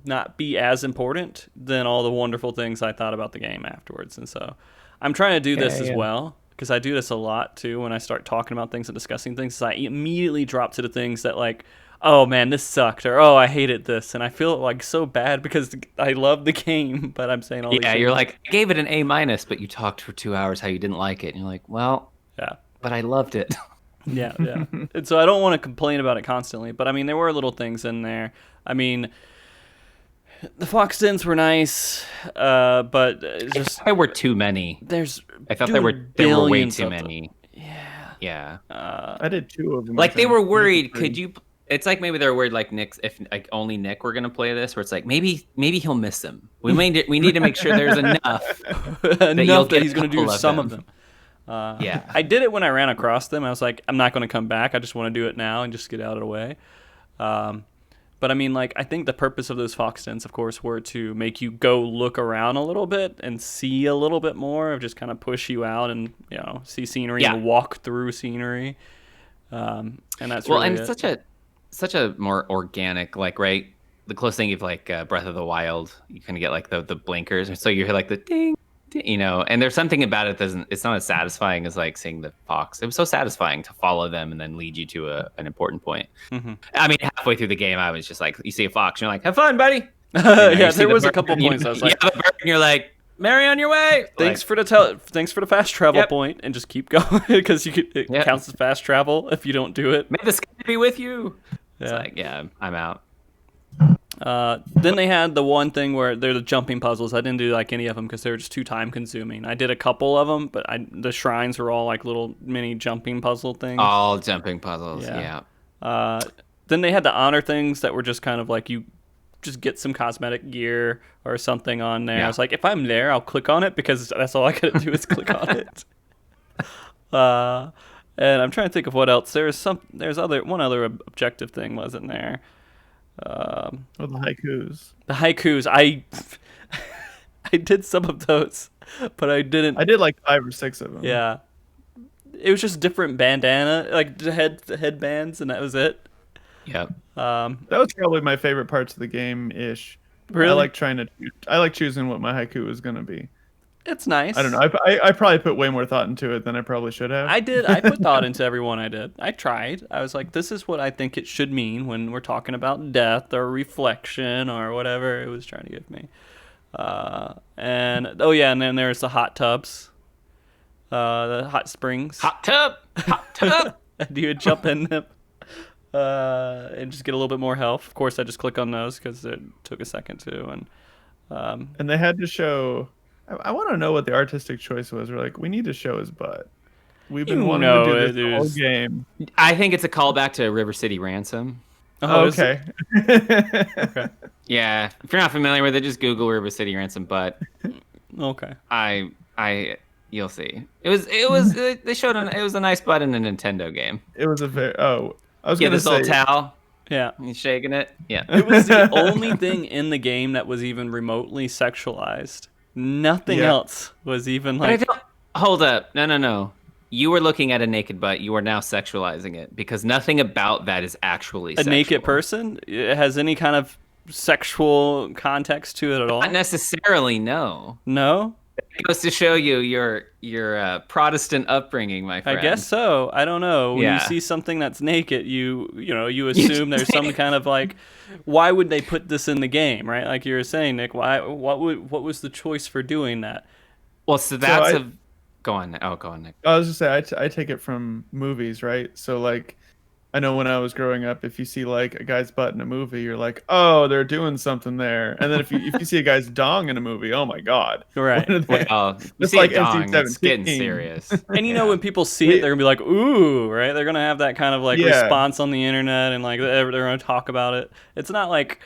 not be as important than all the wonderful things I thought about the game afterwards. And so I'm trying to do this as well, because I do this a lot too when I start talking about things and discussing things. So I immediately drop to the things that like, oh man, this sucked, or oh, I hated this, and I feel like so bad because I love the game, but I'm saying all these things. You're like, I gave it an A-, but you talked for 2 hours how you didn't like it, and you're like, well, yeah, but I loved it. Yeah. And so I don't want to complain about it constantly, but I mean, there were little things in there. I mean, the fox dens were nice, but just there were too many. I thought there were way too many. Yeah. I did 2 of them. Like they were worried. Could you? It's like maybe they're worried. Like if like only Nick were gonna play this, where it's like maybe he'll miss them. We need to make sure there's enough that he's gonna do some of them. Yeah. I did it when I ran across them. I was like, I'm not going to come back. I just want to do it now and just get out of the way. But I mean, like, I think the purpose of those fox dens, of course, were to make you go look around a little bit and see a little bit more, of just kind of push you out and, see scenery and walk through scenery. And that's really and it's such a more organic, like, right? The close thing of like Breath of the Wild, you kind of get like the blinkers. So you hear like the ding, and there's something about it it's not as satisfying as like seeing the fox. It was so satisfying to follow them and then lead you to an important point. I mean, halfway through the game, I was just like, you see a fox, and you're like, have fun, buddy. Yeah, there was a couple points I was like, the bird, and you're like, marry on your way. Thanks for the fast travel point, and just keep going, because it counts as fast travel if you don't do it. May the sky be with you. It's like, I'm out. Then they had the one thing where they're the jumping puzzles. I didn't do like any of them because they were just too time consuming. I did a couple of them, but the shrines were all like little mini jumping puzzle things. All jumping puzzles, yeah. Then they had the honor things that were just kind of like you just get some cosmetic gear or something on there. I was like, if I'm there, I'll click on it, because that's all I could do is click on it. And I'm trying to think of what else. There's one other objective thing wasn't there. The haikus. The haikus. I did some of those, but I didn't. I did like 5 or 6 of them. Yeah, it was just different bandana, like the headbands, and that was it. Yep. That was probably my favorite parts of the game ish. Really? I like choosing what my haiku was gonna be. It's nice. I don't know. I probably put way more thought into it than I probably should have. I did. I put thought into every one I did. I tried. I was like, this is what I think it should mean when we're talking about death or reflection or whatever it was trying to give me. And then there's the hot tubs. The hot springs. Hot tub. Do you jump in them and just get a little bit more health? Of course, I just click on those because it took a second to. And they had to show. I want to know what the artistic choice was. We're like, we need to show his butt. We've been wanting to do this the whole game. I think it's a callback to River City Ransom. Oh, okay. Okay. Yeah, if you're not familiar with it, just Google River City Ransom butt. Okay. You'll see. They showed it was a nice butt in a Nintendo game. It was a very I was gonna this say, old towel. Yeah. He's shaking it. Yeah. It was the only thing in the game that was even remotely sexualized. Nothing else was even like. Hold up. No. You were looking at a naked butt. You are now sexualizing it, because nothing about that is actually sexual. Naked person? It has any kind of sexual context to it at all? Not necessarily, no. No? It goes to show you your Protestant upbringing, my friend. I guess so. I don't know. When you see something that's naked, you assume there's some kind of like, why would they put this in the game, right? Like you were saying, Nick. What was the choice for doing that? Well, go on. Oh, go on, Nick. I was just saying, I take it from movies, right? So like, I know when I was growing up, if you see like a guy's butt in a movie, you're like, oh, they're doing something there. And then if you see a guy's dong in a movie, oh my god, Right. what are they? Well, you It's see like a dong, it's getting NC-17. serious. And you know, when people see it, they're gonna be like, "Ooh!" Right? They're gonna have that kind of like Yeah. response on the internet, and like they're gonna talk about it. It's not like,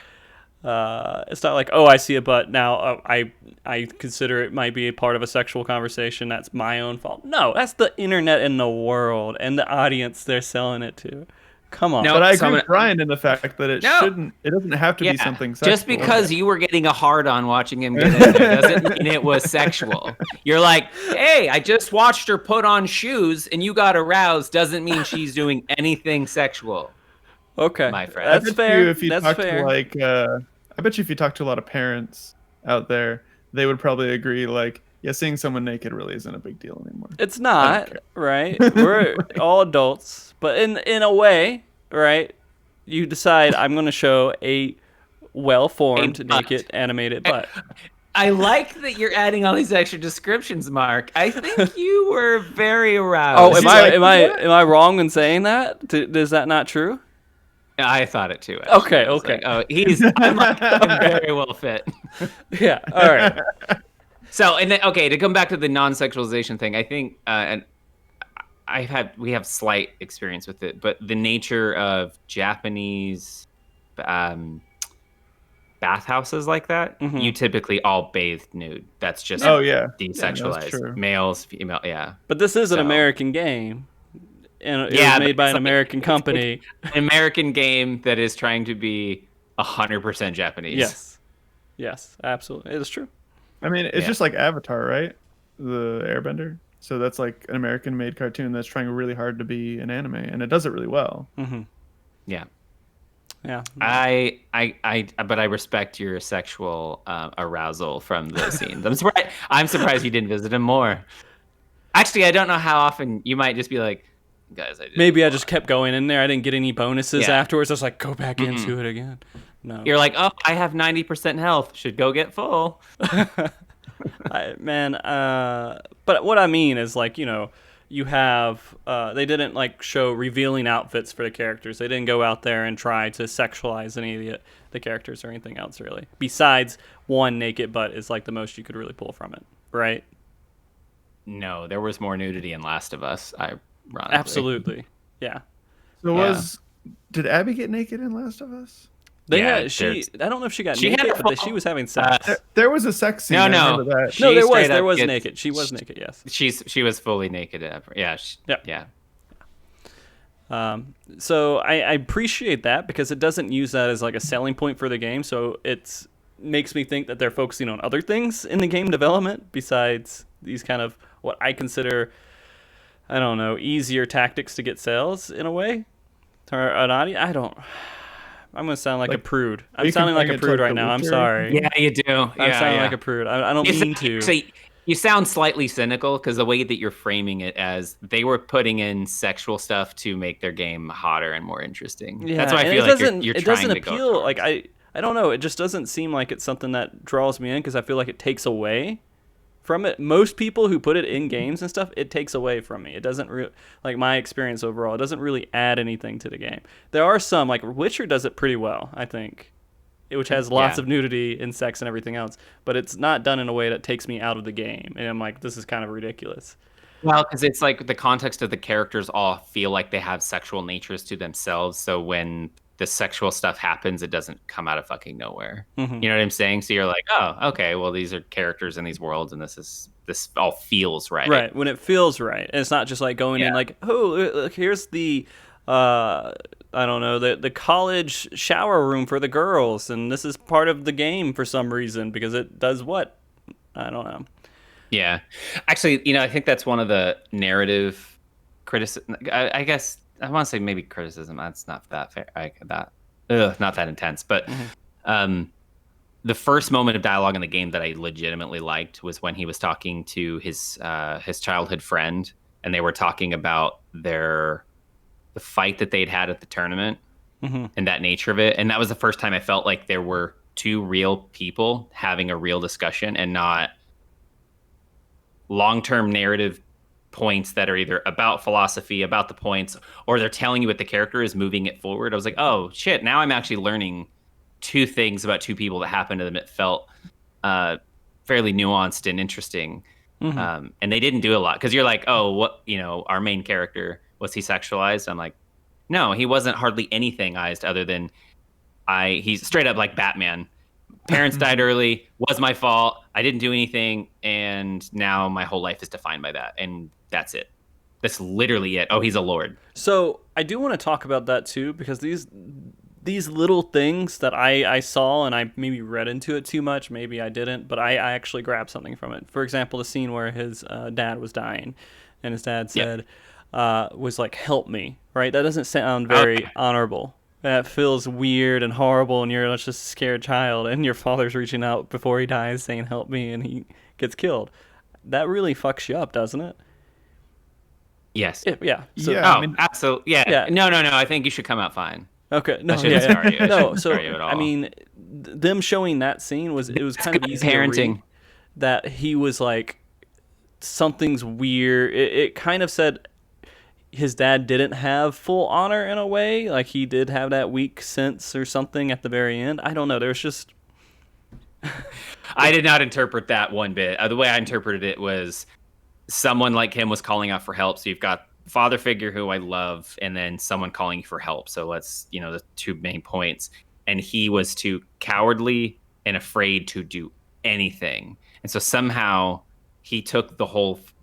oh, I see a butt now. I consider it might be a part of a sexual conversation. That's my own fault. No, that's the internet and the world and the audience they're selling it to. Come on. No, But I agree someone- with Brian in the fact that it doesn't have to Yeah, be something sexual. just because you were getting a hard on watching him get in there doesn't mean it was sexual. You're like, hey, I just watched her put on shoes and you got aroused doesn't mean she's doing anything sexual. Okay, My friend. that's fair. If you That's talk fair. to like, I bet you if you talk to a lot of parents out there, they would probably agree. Like, yeah, seeing someone naked really isn't a big deal anymore. It's not, right? We're all adults, but in a way, right? You decide I'm going to show a well-formed, A butt. naked, animated butt. I like that you're adding all these extra descriptions, Mark. I think you were very aroused. Oh, What? am I wrong in saying that? Is that not true? I thought it too. Actually. Okay, I was okay. like, I'm very well fit. Yeah. All right. So, and then, okay, to come back to the non-sexualization thing, I think, and we have slight experience with it, but the nature of Japanese bathhouses like that, you typically all bathed nude. That's just Oh yeah, desexualized. that's true. Males, female, yeah. But this is an So- American game, and it Yeah, was made but by it's an like- American company. An American game that is trying to be 100% Japanese. Yes, absolutely. It is true. I mean, it's Yeah. just like Avatar, right? The Airbender. So that's like an American-made cartoon that's trying really hard to be an anime, and it does it really well. Yeah. Yeah. But I respect your sexual arousal from those scenes. I'm surprised you didn't visit him more. Actually, I don't know how often you might just be like, guys, I did. Maybe I just kept going in there. I didn't get any bonuses Yeah. afterwards. I was like, go back into it again. No. You're like, oh, I have 90% health. Should go get full. But what I mean is, like, you know, you have they didn't like show revealing outfits for the characters. They didn't go out there and try to sexualize any of the characters or anything else, really. Besides one naked butt is like the most you could really pull from it, right? No, there was more nudity in Last of Us. Ironically. Absolutely, yeah. So did Abby get naked in Last of Us? I there's- don't know if she got She had naked, a but full- she was having sex. There was a sex scene. No, I no. remember that. No, She there straight up was gets- naked. She was naked, yes. She was fully naked. Yeah. Yep. Yeah. So I appreciate that because it doesn't use that as like a selling point for the game. So it makes me think that they're focusing on other things in the game development besides these kind of what I consider, I don't know, easier tactics to get sales in a way. Or an audience. I'm going to sound like a prude. I'm sounding like a prude right now. I'm sorry. Yeah, you do. I'm sounding like a prude. I don't mean to. You sound slightly cynical because the way that you're framing it as they were putting in sexual stuff to make their game hotter and more interesting. Yeah, That's why I and feel it like doesn't, you're it trying doesn't to appeal. go Like I don't know. It just doesn't seem like it's something that draws me in because I feel like it takes away from it. Most people who put it in games and stuff, it takes away from me. It doesn't like my experience overall. It doesn't really add anything to the game. There are some like Witcher does it pretty well, I think, which has lots of nudity and sex and everything else, but it's not done in a way that takes me out of the game. And I'm like, this is kind of ridiculous. Well, because it's like the context of the characters all feel like they have sexual natures to themselves. So when the sexual stuff happens, it doesn't come out of fucking nowhere. You know what I'm saying? So you're like, oh, okay, well, these are characters in these worlds, and this all feels right. Right, when it feels right. And it's not just like going in like, oh, look, here's the I don't know, the college shower room for the girls, and this is part of the game for some reason because it does what? I don't know. Yeah. Actually, I think that's one of the narrative criticism. I guess I want to say maybe criticism. That's not that fair. Not that intense. But the first moment of dialogue in the game that I legitimately liked was when he was talking to his childhood friend, and they were talking about the fight that they'd had at the tournament and that nature of it. And that was the first time I felt like there were two real people having a real discussion and not long-term narrative points that are either about philosophy, about the points, or they're telling you what the character is, moving it forward. I was like, oh shit, now I'm actually learning two things about two people that happened to them. It felt fairly nuanced and interesting. And they didn't do a lot, because you're like, oh, what, our main character, was he sexualized? I'm like, no, he wasn't hardly anythingized other than he's straight up like Batman. Parents died early, was my fault. I didn't do anything, and now my whole life is defined by that, and that's it. That's literally it. Oh, he's a lord. So I do want to talk about that too, because these little things that I saw, and I maybe read into it too much, maybe I didn't, but I actually grabbed something from it. For example, the scene where his dad was dying, and his dad said, was like, help me, right? That doesn't sound very honorable. That feels weird and horrible, and you're just a scared child, and your father's reaching out before he dies saying, help me, and he gets killed. That really fucks you up, doesn't it? Yes. Yeah. So, yeah. Absolutely. Yeah. No. I think you should come out fine. Okay. No. No. So I mean, them showing that scene was kind of easy parenting. To read, that he was like, something's weird. It kind of said his dad didn't have full honor in a way, like he did have that weak sense or something at the very end. I don't know. There's just I did not interpret that one bit. The way I interpreted it was someone like him was calling out for help. So you've got father figure who I love, and then someone calling you for help. So let's, the two main points. And he was too cowardly and afraid to do anything. And so somehow he took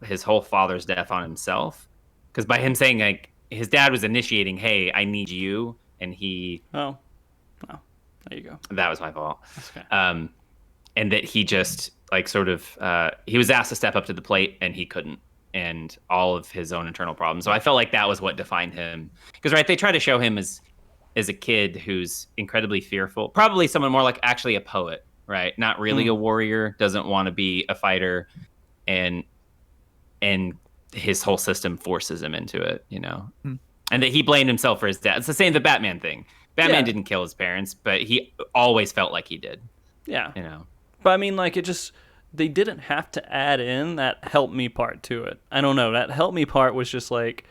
his whole father's death on himself. Because by him saying, like, his dad was initiating, hey, I need you. And he... Oh. Well, there you go. That was my fault. Okay. And that he just, like, sort of... he was asked to step up to the plate, and he couldn't. And all of his own internal problems. So I felt like that was what defined him. Because, right, they try to show him as a kid who's incredibly fearful. Probably someone more like actually a poet, right? Not really a warrior, doesn't want to be a fighter. And his whole system forces him into it, and that he blamed himself for his dad. It's the same, the Batman thing. Batman didn't kill his parents, but he always felt like he did. Yeah. But I mean, like, they didn't have to add in that help me part to it. I don't know. That help me part was just like,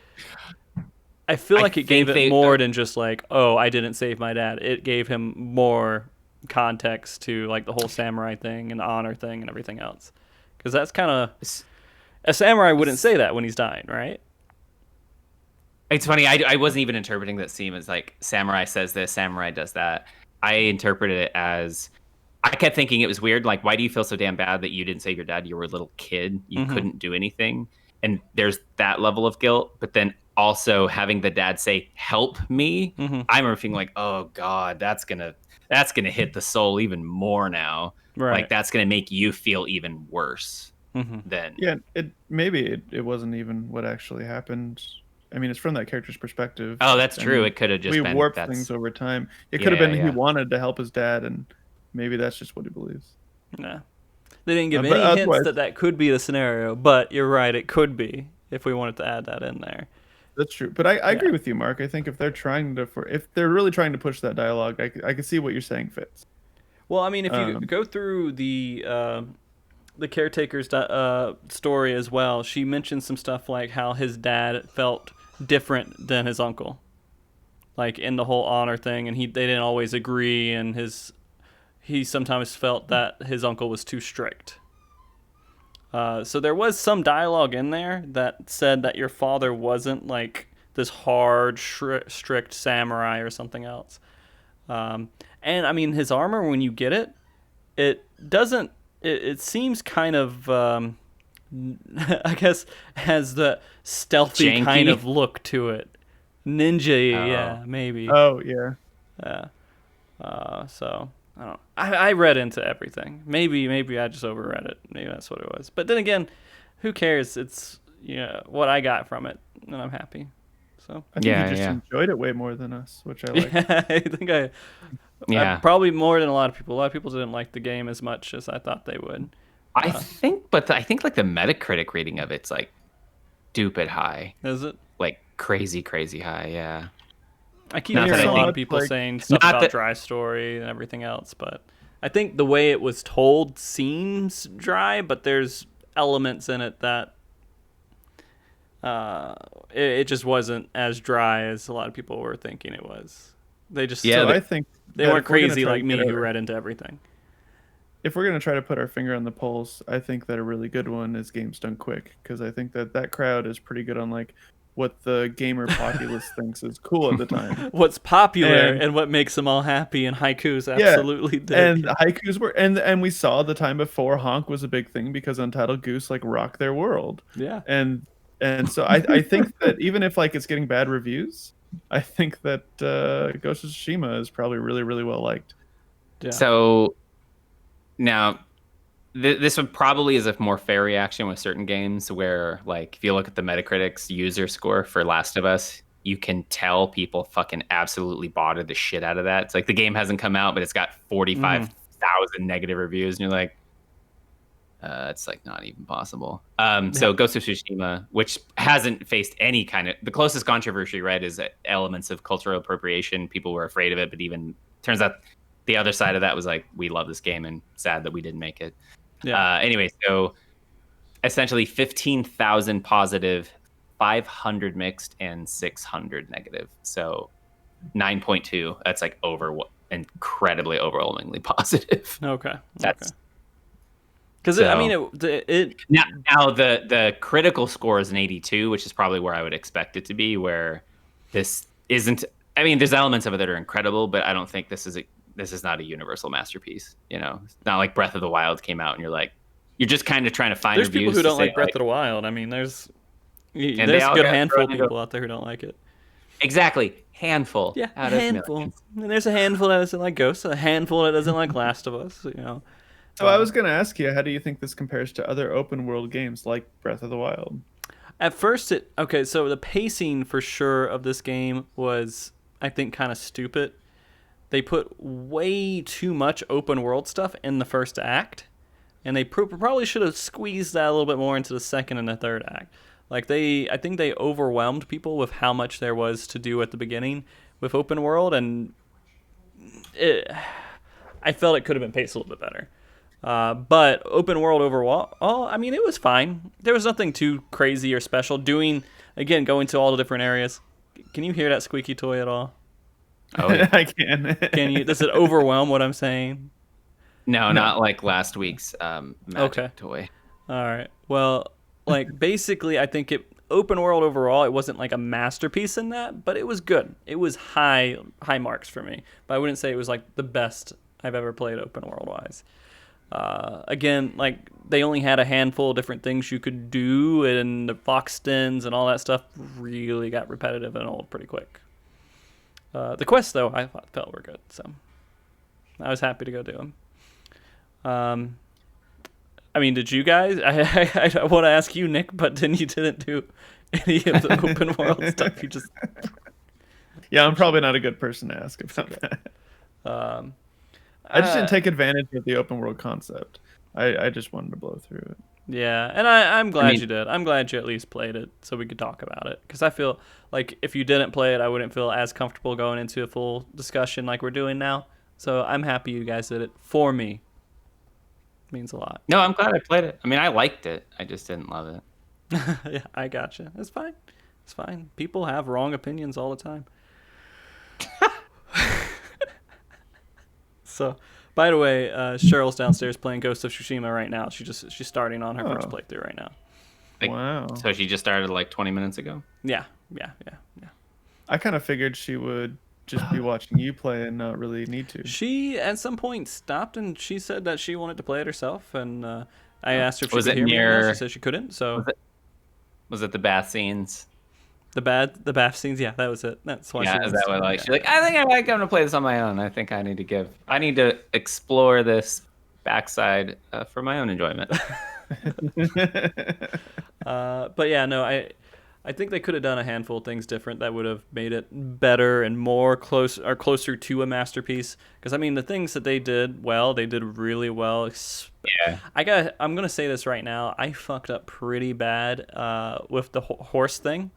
I feel like it gave it more than just like, oh, I didn't save my dad. It gave him more context to like the whole samurai thing and the honor thing and everything else. Because that's kind of... A samurai wouldn't say that when he's dying, right? It's funny. I wasn't even interpreting that scene as like samurai says this, samurai does that. I interpreted it as, I kept thinking it was weird. Like, why do you feel so damn bad that you didn't save your dad? You were a little kid. You couldn't do anything. And there's that level of guilt. But then also having the dad say, help me. I remember feeling like, oh God, that's gonna hit the soul even more now. Right. Like, that's gonna make you feel even worse. Then it wasn't even what actually happened. I mean, it's from that character's perspective. Oh, that's true. It could have just been... We warped things over time. It could have been he wanted to help his dad, and maybe that's just what he believes. Nah. They didn't give any hints that could be the scenario, but you're right, it could be, if we wanted to add that in there. That's true. But I agree with you, Mark. I think if they're really trying to push that dialogue, I can see what you're saying fits. Well, I mean, if you go through the caretaker's story as well, she mentioned some stuff like how his dad felt different than his uncle, like in the whole honor thing, and they didn't always agree, and he sometimes felt that his uncle was too strict. So there was some dialogue in there that said that your father wasn't like this hard, strict samurai or something else. And I mean, his armor, when you get it, it doesn't. It seems kind of, I guess, has the stealthy janky kind of look to it. Ninja, maybe. Oh, yeah. Yeah. So, I don't know. I read into everything. Maybe I just overread it. Maybe that's what it was. But then again, who cares? It's, what I got from it, and I'm happy. So I think you just enjoyed it way more than us, which I like. Yeah, I think I probably more than a lot of people. A lot of people didn't like the game as much as I thought they would. I think like the Metacritic rating of it's like stupid high. Is it? Like crazy high, yeah. I keep hearing a lot of people saying stuff about dry story and everything else, but I think the way it was told seems dry, but there's elements in it that it just wasn't as dry as a lot of people were thinking it was. They just Yeah, So I think they that weren't if we're gonna crazy try to like me put who our- read into everything. if we're gonna try to put our finger on the pulse, I think that a really good one is games done quick, because I think that that crowd is pretty good on like what the gamer populace thinks is cool at the time. What's popular And and what makes them all happy, and haikus yeah, absolutely dig. and the haikus were, and we saw the time before honk was a big thing because Untitled Goose like rocked their world. Yeah. And so I think that even if like it's getting bad reviews, I think that Ghost of Tsushima is probably really really well liked. Yeah. So now, this would probably is a more fair reaction with certain games where, like, if you look at the Metacritic's user score for Last of Us, you can tell people fucking absolutely botted the shit out of that. It's like the game hasn't come out, but it's got 45,000 negative reviews, and you're like, it's like not even possible. So Ghost of Tsushima, which hasn't faced any kind of, the closest controversy, right, is elements of cultural appropriation. People were afraid of it, but even turns out the other side of that was like, we love this game and sad that we didn't make it. Yeah. Anyway, so essentially 15,000 positive, 500 mixed, and 600 negative. So 9.2. That's like incredibly overwhelmingly positive. Okay. That's because so, I mean it now the critical score is an 82, which is probably where I would expect it to be. Where this isn't. I mean, there's elements of it that are incredible, but I don't think this is not a universal masterpiece. You know, it's not like Breath of the Wild came out and you're just kind of trying to find. There's reviews people who to don't say, like Breath of the Wild. I mean, there's they a all good got handful of thrown into- people out there who don't like it. Exactly, handful. Yeah, out a of handful. millions. And there's a handful that doesn't like Ghost, a handful that doesn't like Last of Us. You know. So I was gonna ask you, how do you think this compares to other open world games like Breath of the Wild? At first, so the pacing for sure of this game was, I think, kind of stupid. They put way too much open world stuff in the first act, and they probably should have squeezed that a little bit more into the second and the third act. Like I think they overwhelmed people with how much there was to do at the beginning with open world, and I felt it could have been paced a little bit better. But open world overall, I mean, it was fine. There was nothing too crazy or special. Going to all the different areas. Can you hear that squeaky toy at all? Oh, yeah. I can. Can you? Does it overwhelm what I'm saying? No, not like last week's magic toy. All right. Well, like basically, I think open world overall, it wasn't like a masterpiece in that, but it was good. It was high marks for me, but I wouldn't say it was like the best I've ever played open world wise. Again, like they only had a handful of different things you could do, and the fox dens and all that stuff really got repetitive and old pretty quick. The quests, though, I felt were good, so I was happy to go do them. I mean, did you guys? I want to ask you, Nick, but then you didn't do any of the open world stuff. You just Yeah, I'm probably not a good person to ask about that. I just didn't take advantage of the open world concept. I just wanted to blow through it. Yeah, and I'm glad you did. I'm glad you at least played it so we could talk about it. Because I feel like if you didn't play it, I wouldn't feel as comfortable going into a full discussion like we're doing now. So I'm happy you guys did it for me. It means a lot. No, I'm glad I played it. I mean, I liked it. I just didn't love it. Yeah, I gotcha. It's fine. It's fine. People have wrong opinions all the time. So, by the way, Cheryl's downstairs playing Ghost of Tsushima right now. She's starting on her first playthrough right now. Like, Wow. So she just started like 20 minutes ago? Yeah. I kind of figured she would just be watching you play and not really need to. She at some point stopped and she said that she wanted to play it herself, and I asked her if she Was could it hear me. near- And she said she couldn't. So Was it the bath scenes? the bath scenes, yeah, that was it. That's why. Yeah, she is wants that what to- like yeah. she's like, I think I might come to play this on my own. I think I need to explore this backside for my own enjoyment. But yeah, no, I think they could have done a handful of things different that would have made it better and more closer to a masterpiece. Because I mean, the things that they did well, they did really well. Yeah. I'm gonna say this right now. I fucked up pretty bad with the horse thing,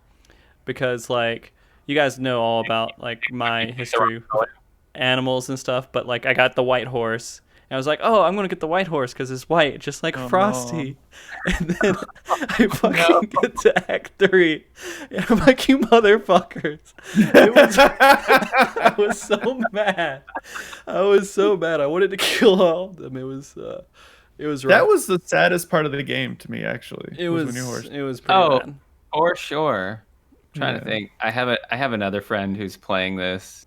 because like you guys know all about like my history with animals and stuff. But like I got the white horse, I was like, oh, I'm going to get the white horse because it's white, just like Frosty. No. And then I fucking get to Act 3. And I'm like, you motherfuckers. I was so mad. I was so mad. I wanted to kill all of them. It was rough. That was the saddest part of the game to me, actually. It was pretty bad. For sure. I'm trying to think. I have another friend who's playing this.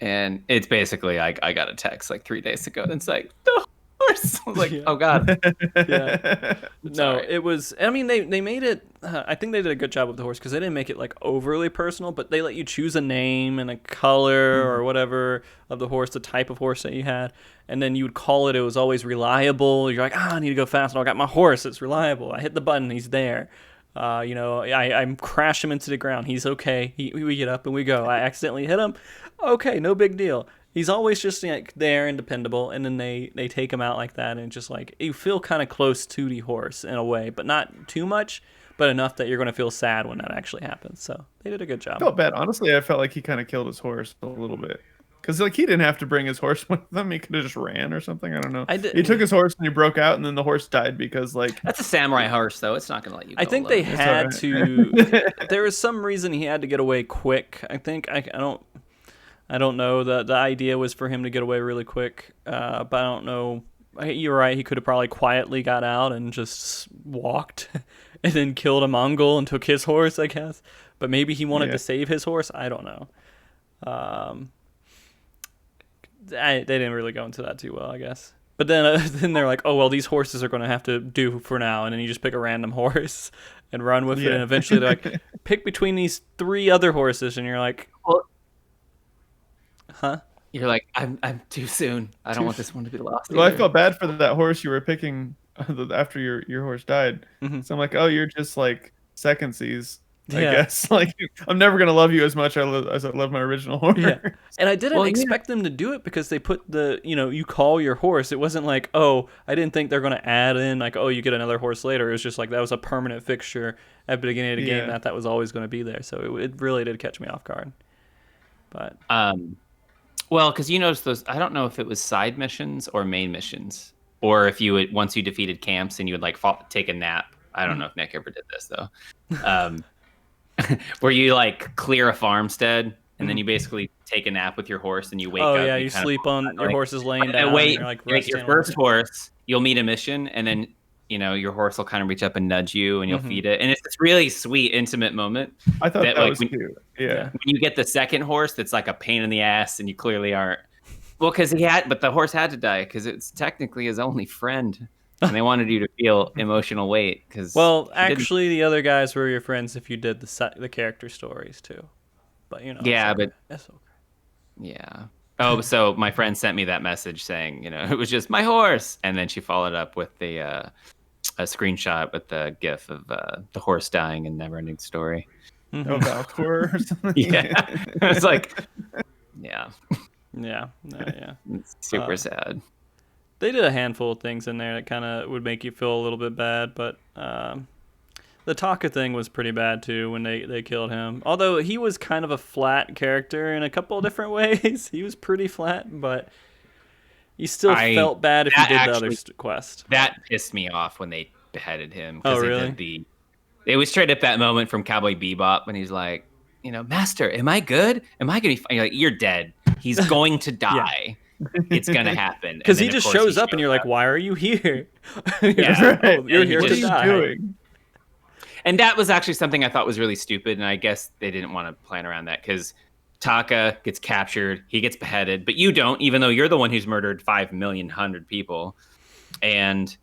And it's basically I got a text like 3 days ago, and it's like the horse. I was like, oh god. Yeah. No, it was. I mean, they made it. I think they did a good job with the horse because they didn't make it like overly personal, but they let you choose a name and a color or whatever of the horse, the type of horse that you had, and then you would call it. It was always reliable. You're like, I need to go fast. I got my horse. It's reliable. I hit the button. He's there. I crash him into the ground. He's okay. We get up and we go. I accidentally hit him. Okay, no big deal. He's always just like there and dependable, and then they take him out like that, and just like you feel kind of close to the horse in a way, but not too much, but enough that you're going to feel sad when that actually happens. So they did a good job. I felt bad. Honestly, I felt like he kind of killed his horse a little bit. Because like he didn't have to bring his horse with him. He could have just ran or something. I don't know. He took his horse and he broke out, and then the horse died because like... That's a samurai horse, though. It's not going to let you go I think alone. they had to... There was some reason he had to get away quick. I think... I don't know. The idea was for him to get away really quick, but I don't know. You're right. He could have probably quietly got out and just walked and then killed a Mongol and took his horse, I guess. But maybe he wanted to save his horse. I don't know. They didn't really go into that too well, I guess. But then they're like, oh, well, these horses are going to have to do for now. And then you just pick a random horse and run with it. And eventually they're like, pick between these 3 other horses. And you're like... Huh? You're like, I'm too soon. I don't want this one to be lost. Well, I felt bad for that horse you were picking after your horse died. Mm-hmm. So I'm like, oh, you're just like secondsies, I guess. Like, I'm never gonna love you as much as I love my original horse. Yeah. And I didn't expect them to do it because they put you call your horse. It wasn't like, oh, I didn't think they're gonna add in like, oh, you get another horse later. It was just like that was a permanent fixture at the beginning of the game that was always going to be there. So it really did catch me off guard. But well, because you noticed those, I don't know if it was side missions or main missions, or if you would, once you defeated camps and you would like take a nap. I don't know if Nick ever did this though, where you like clear a farmstead and then you basically take a nap with your horse and you wake up. Oh yeah, you sleep on your horse is laying down. Wait, you're like your first horse, you'll meet a mission, and then your horse will kind of reach up and nudge you, and you'll feed it, and it's this really sweet, intimate moment. I thought that was cute. Yeah. When you get the second horse, that's like a pain in the ass, and you clearly aren't. Well, because but the horse had to die because it's technically his only friend, and they wanted you to feel emotional weight. Actually, the other guys were your friends if you did the character stories too, but but that's okay. Yeah. Oh, so my friend sent me that message saying, it was just my horse, and then she followed up with a screenshot with the gif of the horse dying in Neverending Story. Oh, Valcor or something. Yeah, it's like, yeah, it's super sad. They did a handful of things in there that kind of would make you feel a little bit bad, but the Taka thing was pretty bad too when they killed him. Although he was kind of a flat character in a couple of different ways. He was pretty flat, but you still felt bad if you did the other quest. That pissed me off when they beheaded him. Oh, really? It was straight up that moment from Cowboy Bebop when he's like, Master, am I good? Am I going to be fine? You're like, you're dead. He's going to die. It's going to happen. Because he just shows up and you're like, why are you here? Yeah. Oh, you're here to die. Doing? And that was actually something I thought was really stupid, and I guess they didn't want to plan around that, because Taka gets captured, he gets beheaded, but you don't, even though you're the one who's murdered 5,000,000 people, and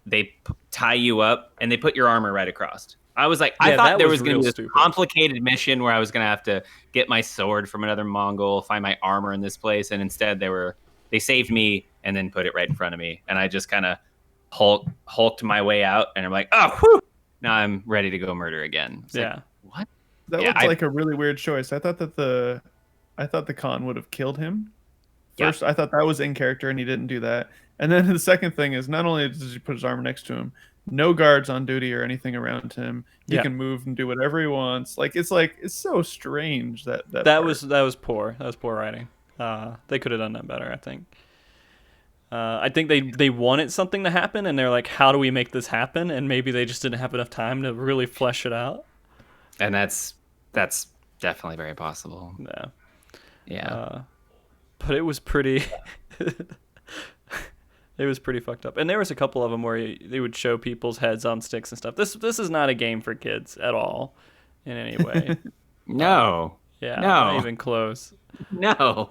they tie you up, and they put your armor right across. I was like, I thought there was going to be this complicated mission where I was going to have to get my sword from another Mongol, find my armor in this place, and instead they saved me and then put it right in front of me, and I just kind of hulked my way out, and I'm like, oh, whew! Now I'm ready to go murder again. Yeah. Like, what? That was like a really weird choice. I thought the Khan would have killed him. First, I thought that was in character, and he didn't do that. And then the second thing is, not only does he put his armor next to him, no guards on duty or anything around him. He can move and do whatever he wants. It's so strange that was poor. That was poor writing. They could have done that better, I think. I think they wanted something to happen, and they're like, how do we make this happen? And maybe they just didn't have enough time to really flesh it out. And that's definitely very possible. Yeah. Yeah. But it was pretty. It was pretty fucked up, and there was a couple of them where they would show people's heads on sticks and stuff. This is not a game for kids at all, in any way. No. Yeah, No. not even close. No.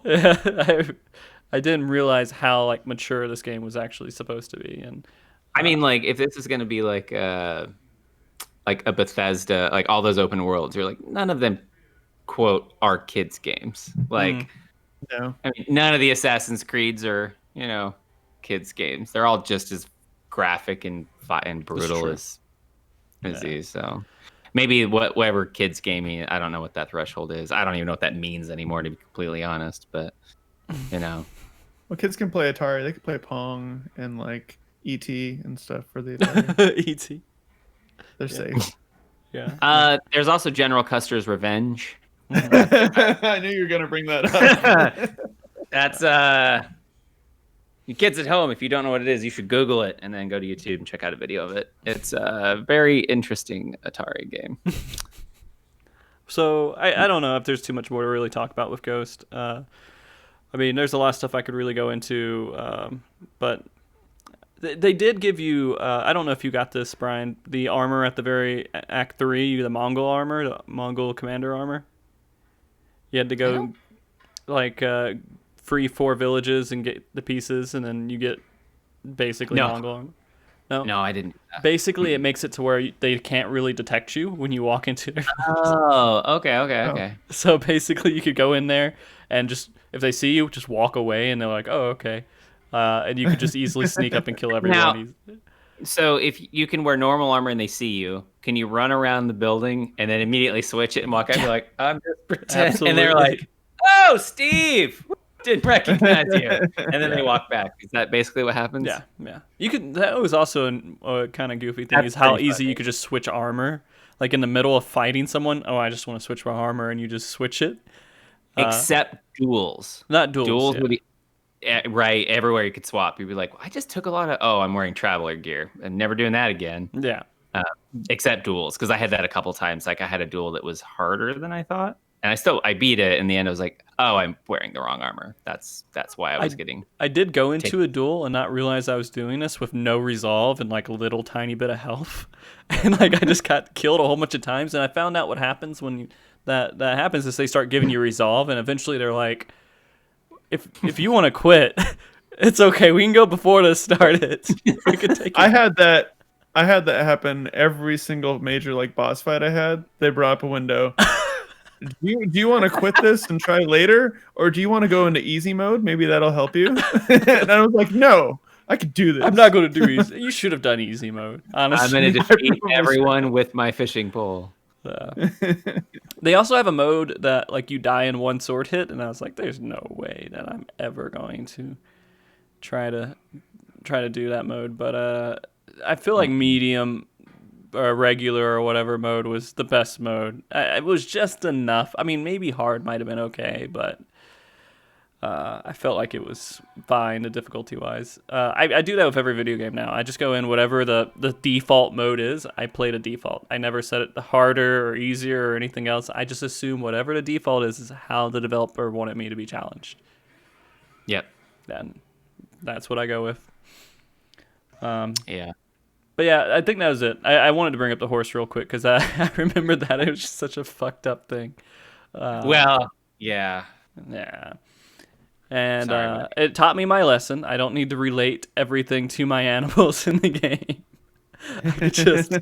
I didn't realize how like mature this game was actually supposed to be, and I mean, like, if this is going to be like a Bethesda, like all those open worlds, you're like, none of them, quote, are kids games. Like, No. I mean, none of the Assassin's Creeds are, kids games. They're all just as graphic and brutal as these. So maybe whatever kids gaming, I don't know what that threshold is. I don't even know what that means anymore, to be completely honest. But well, kids can play Atari. They can play Pong and like ET and stuff for the Atari. ET. They're safe. Yeah. There's also General Custer's Revenge. I knew you were gonna bring that up. That's you kids at home, if you don't know what it is, you should Google it and then go to YouTube and check out a video of it. It's a very interesting Atari game. So I don't know if there's too much more to really talk about with Ghost. I mean, there's a lot of stuff I could really go into, but they did give you. I don't know if you got this, Brian. The armor at the very Act 3, the Mongol armor, the Mongol commander armor. You had to go like free 4 villages and get the pieces, and then you get basically Mongol armor. No, I didn't. Basically, it makes it to where they can't really detect you when you walk into their. Oh, okay. So basically, you could go in there and just, if they see you, just walk away, and they're like, "Oh, okay," and you could just easily sneak up and kill everyone. So if you can wear normal armor and they see you, can you run around the building and then immediately switch it and walk out? You're like, I'm just pretending, Absolutely. and they're like, "Oh, Steve, didn't recognize you," and then they walk back. Is that basically what happens? Yeah. You could. That was also a kind of goofy thing. That's is how pretty easy funny. you could just switch armor, like in the middle of fighting someone. Oh, I just want to switch my armor, and you just switch it. Except duels. Not duels. Duels would be right everywhere you could swap. You'd be like, I just took a lot of. Oh, I'm wearing traveler gear. I'm never doing that again. Yeah. Except duels, because I had that a couple times. Like I had a duel that was harder than I thought, and I beat it. In the end, I was like, oh, I'm wearing the wrong armor. That's why I was getting. I did go into a duel and not realize I was doing this with no resolve and like a little tiny bit of health, and like I just got killed a whole bunch of times. And I found out what happens when that happens is they start giving you resolve, and eventually they're like, if you want to quit, it's okay. We can go before this started. We can take. I had that happen every single major like boss fight I had. They brought up a window. Do you want to quit this and try later, or do you want to go into easy mode? Maybe that'll help you. And I was like, no, I could do this. I'm not going to do easy. You should have done easy mode. Honestly, I'm going to defeat everyone with my fishing pole. They also have a mode that like you die in one sword hit, and I was like, there's no way that I'm ever going to try to do that mode. But I feel like medium or regular or whatever mode was the best mode. It was just enough. I mean, maybe hard might have been okay, but I felt like it was fine, the difficulty wise. I do that with every video game now. I just go in whatever the default mode is. I play the default. I never set it harder or easier or anything else. I just assume whatever the default is how the developer wanted me to be challenged. Yep. And that's what I go with. Yeah. But yeah, I think that was it. I wanted to bring up the horse real quick because I remembered that it was just such a fucked up thing. Well, yeah. Yeah. And it taught me my lesson. I don't need to relate everything to my animals in the game. It just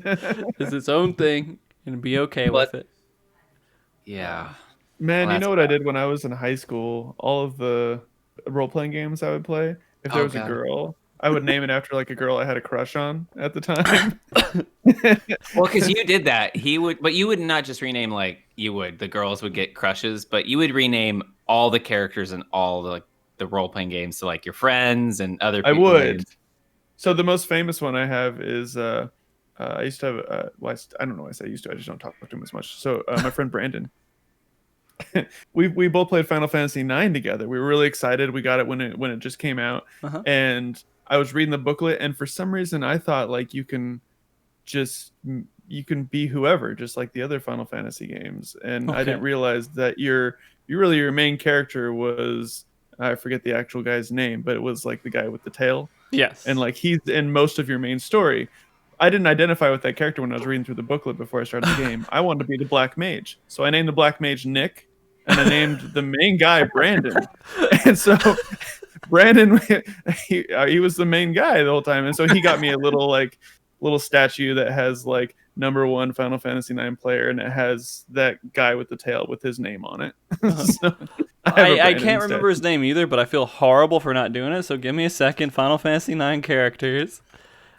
is its own thing and be okay with it. Yeah. Man, you know what I did when I was in high school? All of the role-playing games I would play, if there was a girl, I would name it after like a girl I had a crush on at the time. Well, because you did that. But you would not just rename like you would. The girls would get crushes, but you would rename all the characters in all the role-playing games to like your friends and other people. I would. So the most famous one I have is I used to have I don't know why I say used to. I just don't talk to him as much. So my friend Brandon. we both played Final Fantasy 9 together. We were really excited. We got it when it just came out, Uh-huh. and I was reading the booklet, and for some reason I thought like just you can be whoever, just like the other Final Fantasy games, and I Okay. didn't realize that your main character was, I forget the actual guy's name, but it was like the guy with the tail, Yes. and like he's in most of your main story. I didn't identify with that character when I was reading through the booklet before I started the game. I wanted to be the Black Mage, so I named the Black Mage Nick, and I named the main guy Brandon. And so Brandon, he was the main guy the whole time, and so he got me a little statue that has like #1 Final Fantasy 9 player, and it has that guy with the tail with his name on it. So I can't remember his name either, but I feel horrible for not doing it. So give me a second. Final Fantasy 9 characters.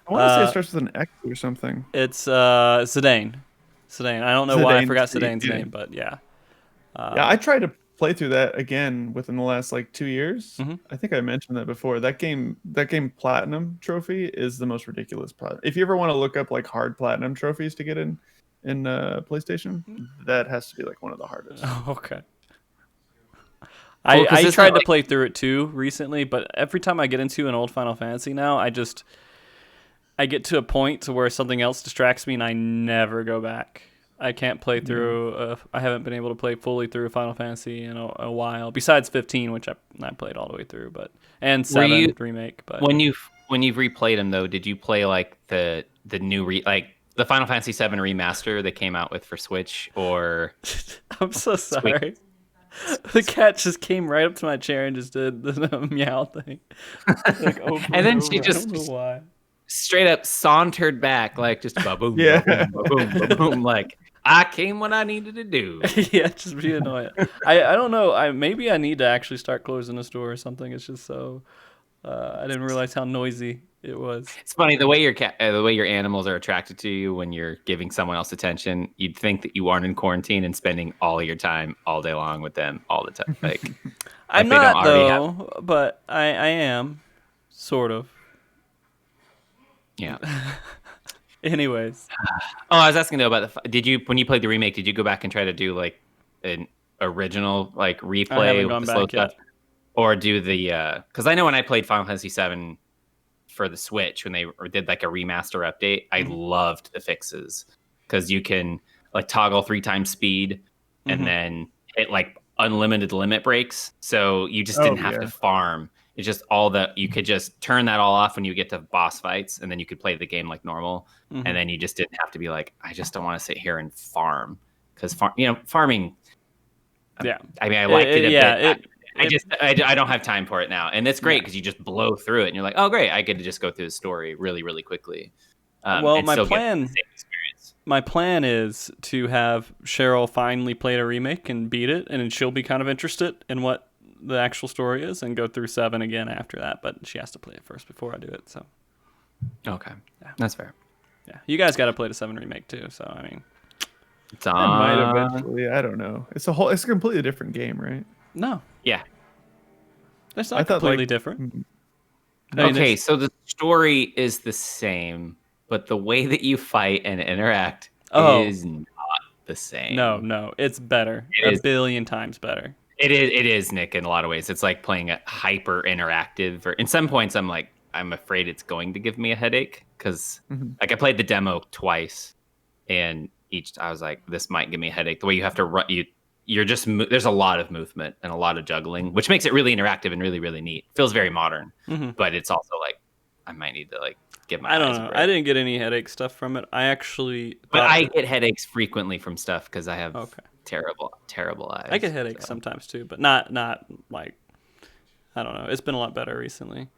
I want to say it starts with an X or something. It's Zidane. Zidane. I don't know why I Zidane, forgot Zidane's yeah. name, but yeah. Yeah, I tried to play through that again within the last like 2 years. Mhm. I think I mentioned that before. That game platinum trophy is the most ridiculous. If you ever want to look up like hard platinum trophies to get in PlayStation, that has to be like one of the hardest. Okay. Well, 'cause I isn't tried it to like- play through it too recently, but every time I get into an old Final Fantasy now, I get to a point to where something else distracts me and I never go back. I can't play through. I haven't been able to play fully through Final Fantasy in a while. Besides 15, which I played all the way through, and 7 remake. But when you've replayed them though, did you play like the new like the Final Fantasy 7 remaster that came out with for Switch, or I'm so sorry. The cat just came right up to my chair and just did the meow thing. Like, over and then over. she I just don't know why. straight up sauntered back like just ba-boom, Yeah. ba-boom, ba-boom, ba-boom, like I came when I needed to do. Yeah, just be annoying. I don't know. Maybe I need to actually start closing this door or something. It's just so. I didn't realize how noisy it was. It's funny the way the way your animals are attracted to you when you're giving someone else attention. You'd think that you aren't in quarantine and spending all of your time all day long with them all the time. Like I'm they don't not already though, but I am, sort of. Yeah. Anyways, Oh, I was asking though about when you played the remake, did you go back and try to do like an original like replay I haven't with gone the slow back yet. stuff, or do the because I know when I played Final Fantasy 7 for the Switch when they did like a remaster update, I loved the fixes because you can like toggle 3 times speed and then hit like unlimited limit breaks, so you just didn't have to farm. It's just all that you could just turn that all off when you get to boss fights, and then you could play the game like normal. And then you just didn't have to be like, I just don't want to sit here and farm because farming. yeah. I mean, I liked it a bit. I don't have time for it now, and it's great because you just blow through it, and you're like, oh great, I get to just go through the story really, really quickly. Well, and my still get plan- the same experience. My plan is to have Cheryl finally play a remake and beat it, and then she'll be kind of interested in what the actual story is, and go through 7 again after that. But she has to play it first before I do it. So Okay, that's fair. yeah, you guys got to play the 7 remake too. So I mean, It's I might on. eventually. I don't know. It's a completely different game, right? no, Yeah. that's I not thought, completely like- different. Okay, so the story is the same, but the way that you fight and interact is not the same. No, it's better. It is. A billion times better. It is, Nick, in a lot of ways. It's like playing a hyper interactive. In some points, I'm afraid it's going to give me a headache because like I played the demo twice, and I was like, this might give me a headache. The way you have to run, you're just there's a lot of movement and a lot of juggling, which makes it really interactive and really, really neat. Feels very modern, but it's also like I might need to like get my. I don't eyes know. a break. I didn't get any headache stuff from it. I actually. But I get headaches frequently from stuff because I have terrible eyes. I get headaches sometimes too, but not like, I don't know. It's been a lot better recently.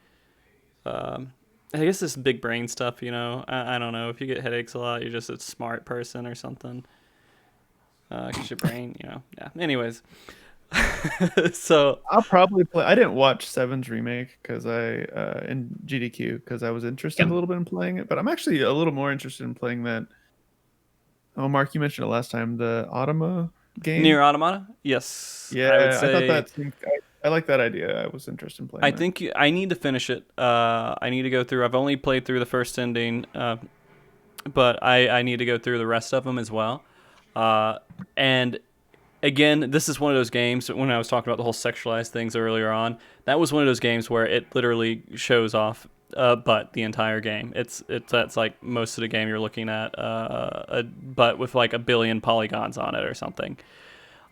I guess this big brain stuff, you know. I don't know. If you get headaches a lot, you're just a smart person or something. Because your brain, you know. Yeah. Anyways. So I'll probably play. I didn't watch 7's remake because in GDQ because I was interested a little bit in playing it, but I'm actually a little more interested in playing that. Oh, Mark, you mentioned it last time. The Automa game. Nier Automata? Yes. Yeah, I would say, thought that. I like that idea. I was interested in playing. I think I need to finish it. I need to go through. I've only played through the first ending, but I need to go through the rest of them as well. And again, this is one of those games, when I was talking about the whole sexualized things earlier on, that was one of those games where it literally shows off butt the entire game. That's like most of the game you're looking at a butt with like a billion polygons on it or something.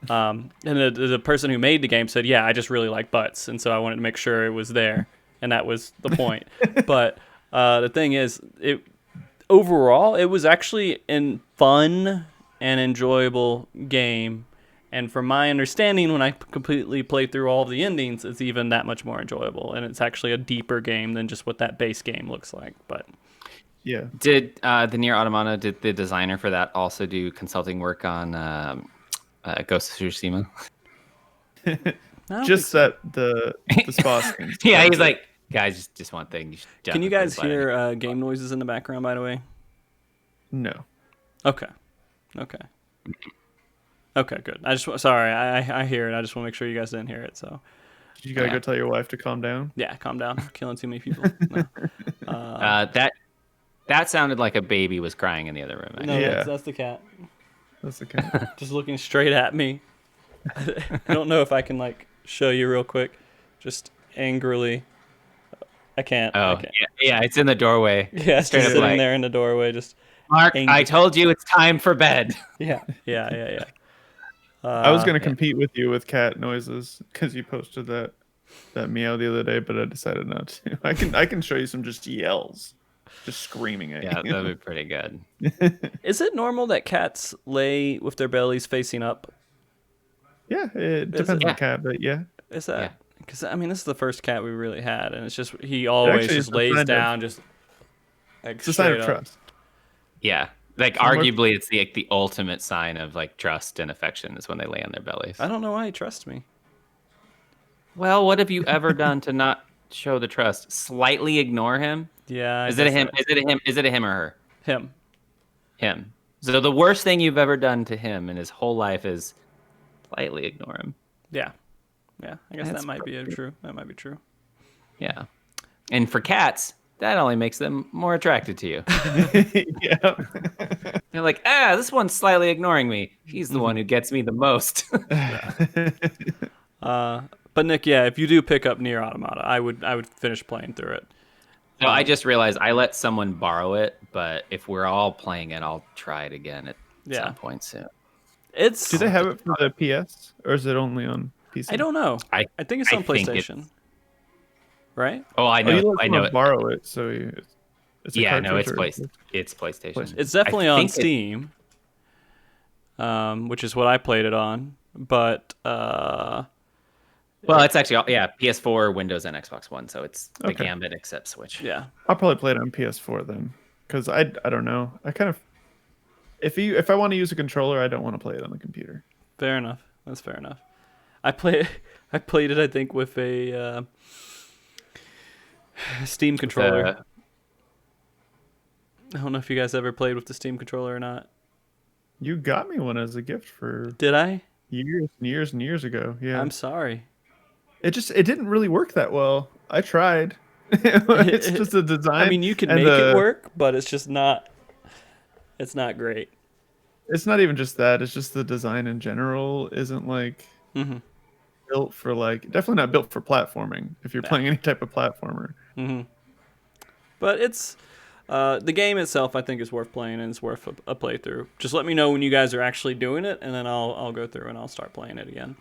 And the person who made the game said, yeah, I just really like butts, and so I wanted to make sure it was there, and that was the point. But the thing is, overall, it was actually a fun and enjoyable game. And from my understanding, when I completely played through all of the endings, it's even that much more enjoyable. And it's actually a deeper game than just what that base game looks like. But yeah. Did the Nier Automata, did the designer for that also do consulting work on Ghost of Tsushima? Just that the spa screens. Yeah, he's like, guys, just one thing. Can you guys hear game noises in the background, by the way? No. Okay, good. Sorry, I hear it. I just want to make sure you guys didn't hear it. So you gotta go tell your wife to calm down. Yeah, calm down. Killing too many people. No. That sounded like a baby was crying in the other room. No, Yeah. that's the cat. That's the cat. Just looking straight at me. I don't know if I can like show you real quick. Just angrily. I can't. Oh, I can't. Yeah, it's in the doorway. Yeah, it's just sitting there in the doorway, just. Mark, angry. I told you it's time for bed. Yeah. I was gonna compete with you with cat noises because you posted that meow the other day, but I decided not to. I can show you some just yells, just screaming at you. Yeah, that'd be pretty good. Is it normal that cats lay with their bellies facing up? Yeah, it depends on the cat, but yeah. Is that? Because I mean, this is the first cat we really had, and it's just he always just lays down, just. Like, it's a sign of trust. Yeah. Like, arguably, it's the ultimate sign of, like, trust and affection is when they lay on their bellies. I don't know why he trusts me. Well, what have you ever done to not show the trust? Slightly ignore him? Yeah. Is it a him? Is it a him or her? Him. Him. So the worst thing you've ever done to him in his whole life is slightly ignore him. Yeah. I guess that might be true. That might be true. Yeah. And for cats, that only makes them more attracted to you. Yeah. They're like, this one's slightly ignoring me. He's the one who gets me the most. But Nick, yeah, if you do pick up Nier Automata, I would finish playing through it. No, I just realized I let someone borrow it, but if we're all playing it, I'll try it again at some point soon. Do they have it for the PS, or is it only on PC? I don't know. I think it's on PlayStation. Right? Oh, I know. I know. Borrow it, so it's a it's PlayStation. It's definitely on Steam, which is what I played it on. But well, it's actually PS4, Windows, and Xbox One, so it's the gambit except Switch. Yeah, I'll probably play it on PS4 then, because I don't know. I kind of if I want to use a controller, I don't want to play it on the computer. Fair enough. That's fair enough. I played it, I think, with a Steam controller. I don't know if you guys ever played with the Steam controller or not. You got me one as a gift for. Did I? Years ago. Yeah. I'm sorry. It didn't really work that well. I tried. It's just a design. I mean, you can make it work, but it's just not. It's not great. It's not even just that. It's just the design in general isn't like built for definitely not built for platforming. If you're playing any type of platformer. Mm-hmm. But it's the game itself. I think is worth playing and it's worth a playthrough. Just let me know when you guys are actually doing it, and then I'll go through and I'll start playing it again.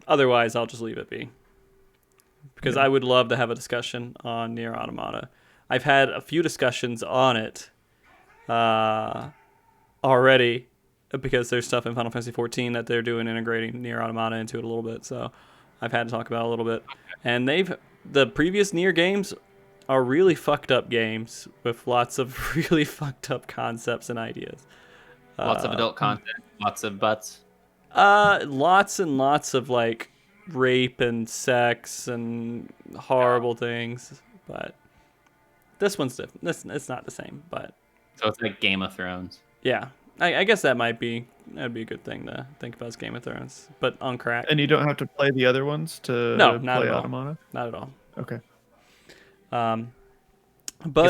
Otherwise, I'll just leave it be. Because I would love to have a discussion on Nier Automata. I've had a few discussions on it already, because there's stuff in Final Fantasy XIV that they're doing, integrating Nier Automata into it a little bit. So I've had to talk about it a little bit. And the previous Nier games are really fucked up games with lots of really fucked up concepts and ideas. Lots of adult content, lots of butts. Lots and lots of like rape and sex and horrible things. But this one's different. It's not the same, but so it's like Game of Thrones. Yeah, I guess that'd be a good thing to think about as Game of Thrones, but on crack. And you don't have to play the other ones to play Automata? Not at all. Okay. But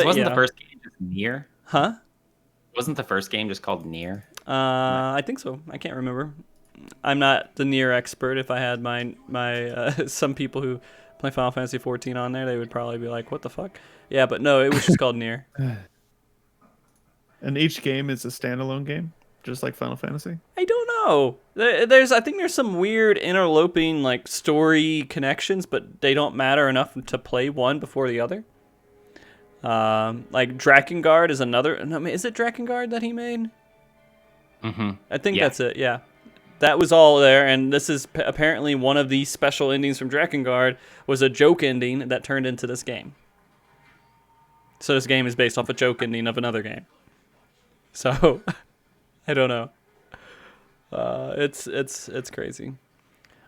wasn't the first game just Nier? Huh? Wasn't the first game just called Nier? I think so. I can't remember. I'm not the Nier expert. If I had my some people who play Final Fantasy 14 on there, they would probably be like, "What the fuck?" Yeah, but no, it was just called Nier. And each game is a standalone game, just like Final Fantasy. I don't know. I think there's some weird interloping like story connections, but they don't matter enough to play one before the other. Like Drakengard is another. No, is it Drakengard that he made? Mm-hmm. I think that's it. Yeah, that was all there, and this is apparently one of the special endings from Drakengard was a joke ending that turned into this game. So this game is based off a joke ending of another game. So I don't know. It's crazy.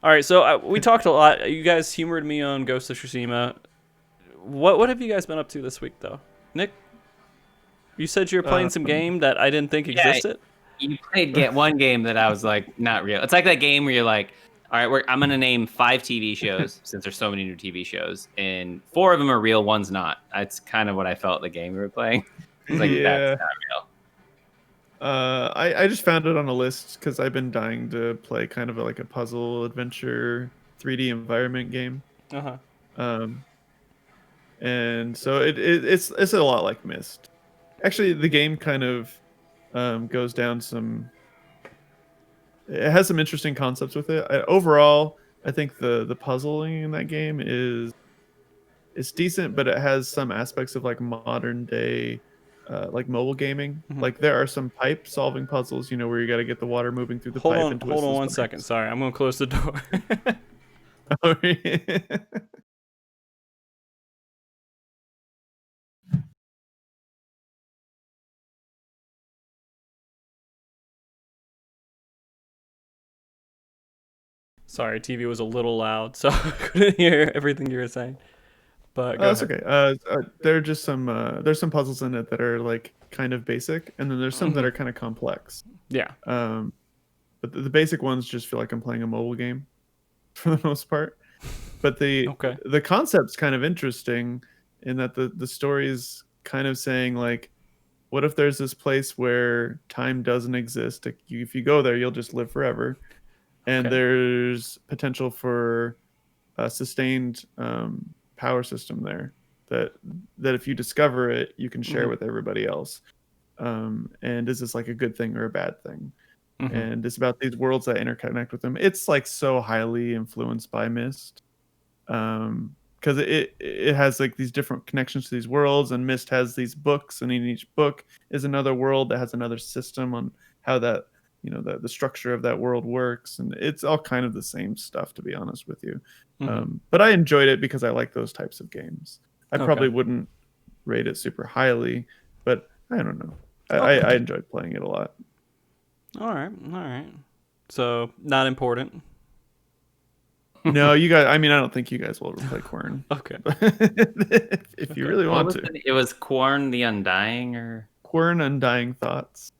All right, so we talked a lot. You guys humored me on Ghost of Tsushima. What have you guys been up to this week, though? Nick, you said you were playing some game that I didn't think existed. You played one game that I was like, not real. It's like that game where you're like, all right, I'm gonna name 5 TV shows since there's so many new TV shows, and 4 of them are real, one's not. That's kind of what I felt the game we were playing. It's like that's not real. I just found it on a list because I've been dying to play kind of like a puzzle adventure 3D environment game. And so it's a lot like Myst. Actually, the game kind of goes down some. It has some interesting concepts with it. Overall, I think the puzzling in that game is decent, but it has some aspects of like modern day. Like mobile gaming, like there are some pipe solving puzzles, where you got to get the water moving through the pipe. Hold on 1 second. Sorry, I'm gonna close the door. Sorry, TV was a little loud, so I couldn't hear everything you were saying. But that's okay. There are just there's some puzzles in it that are like kind of basic, and then there's some that are kind of complex. Yeah. But the basic ones just feel like I'm playing a mobile game for the most part. But the concept's kind of interesting in that the story is kind of saying like, what if there's this place where time doesn't exist? If you go there, you'll just live forever, and there's potential for a sustained power system there that if you discover it, you can share with everybody else. And is this like a good thing or a bad thing? And it's about these worlds that interconnect with them. It's like so highly influenced by Myst, because it has like these different connections to these worlds, and Myst has these books, and in each book is another world that has another system on how that the structure of that world works, and it's all kind of the same stuff, to be honest with you. But I enjoyed it because I like those types of games. I probably wouldn't rate it super highly, but I don't know. I enjoyed playing it a lot. All right. So not important. No, you guys. I mean, I don't think you guys will ever play Quern. Okay. if you really want to. It was Quern the Undying, or Quern Undying Thoughts.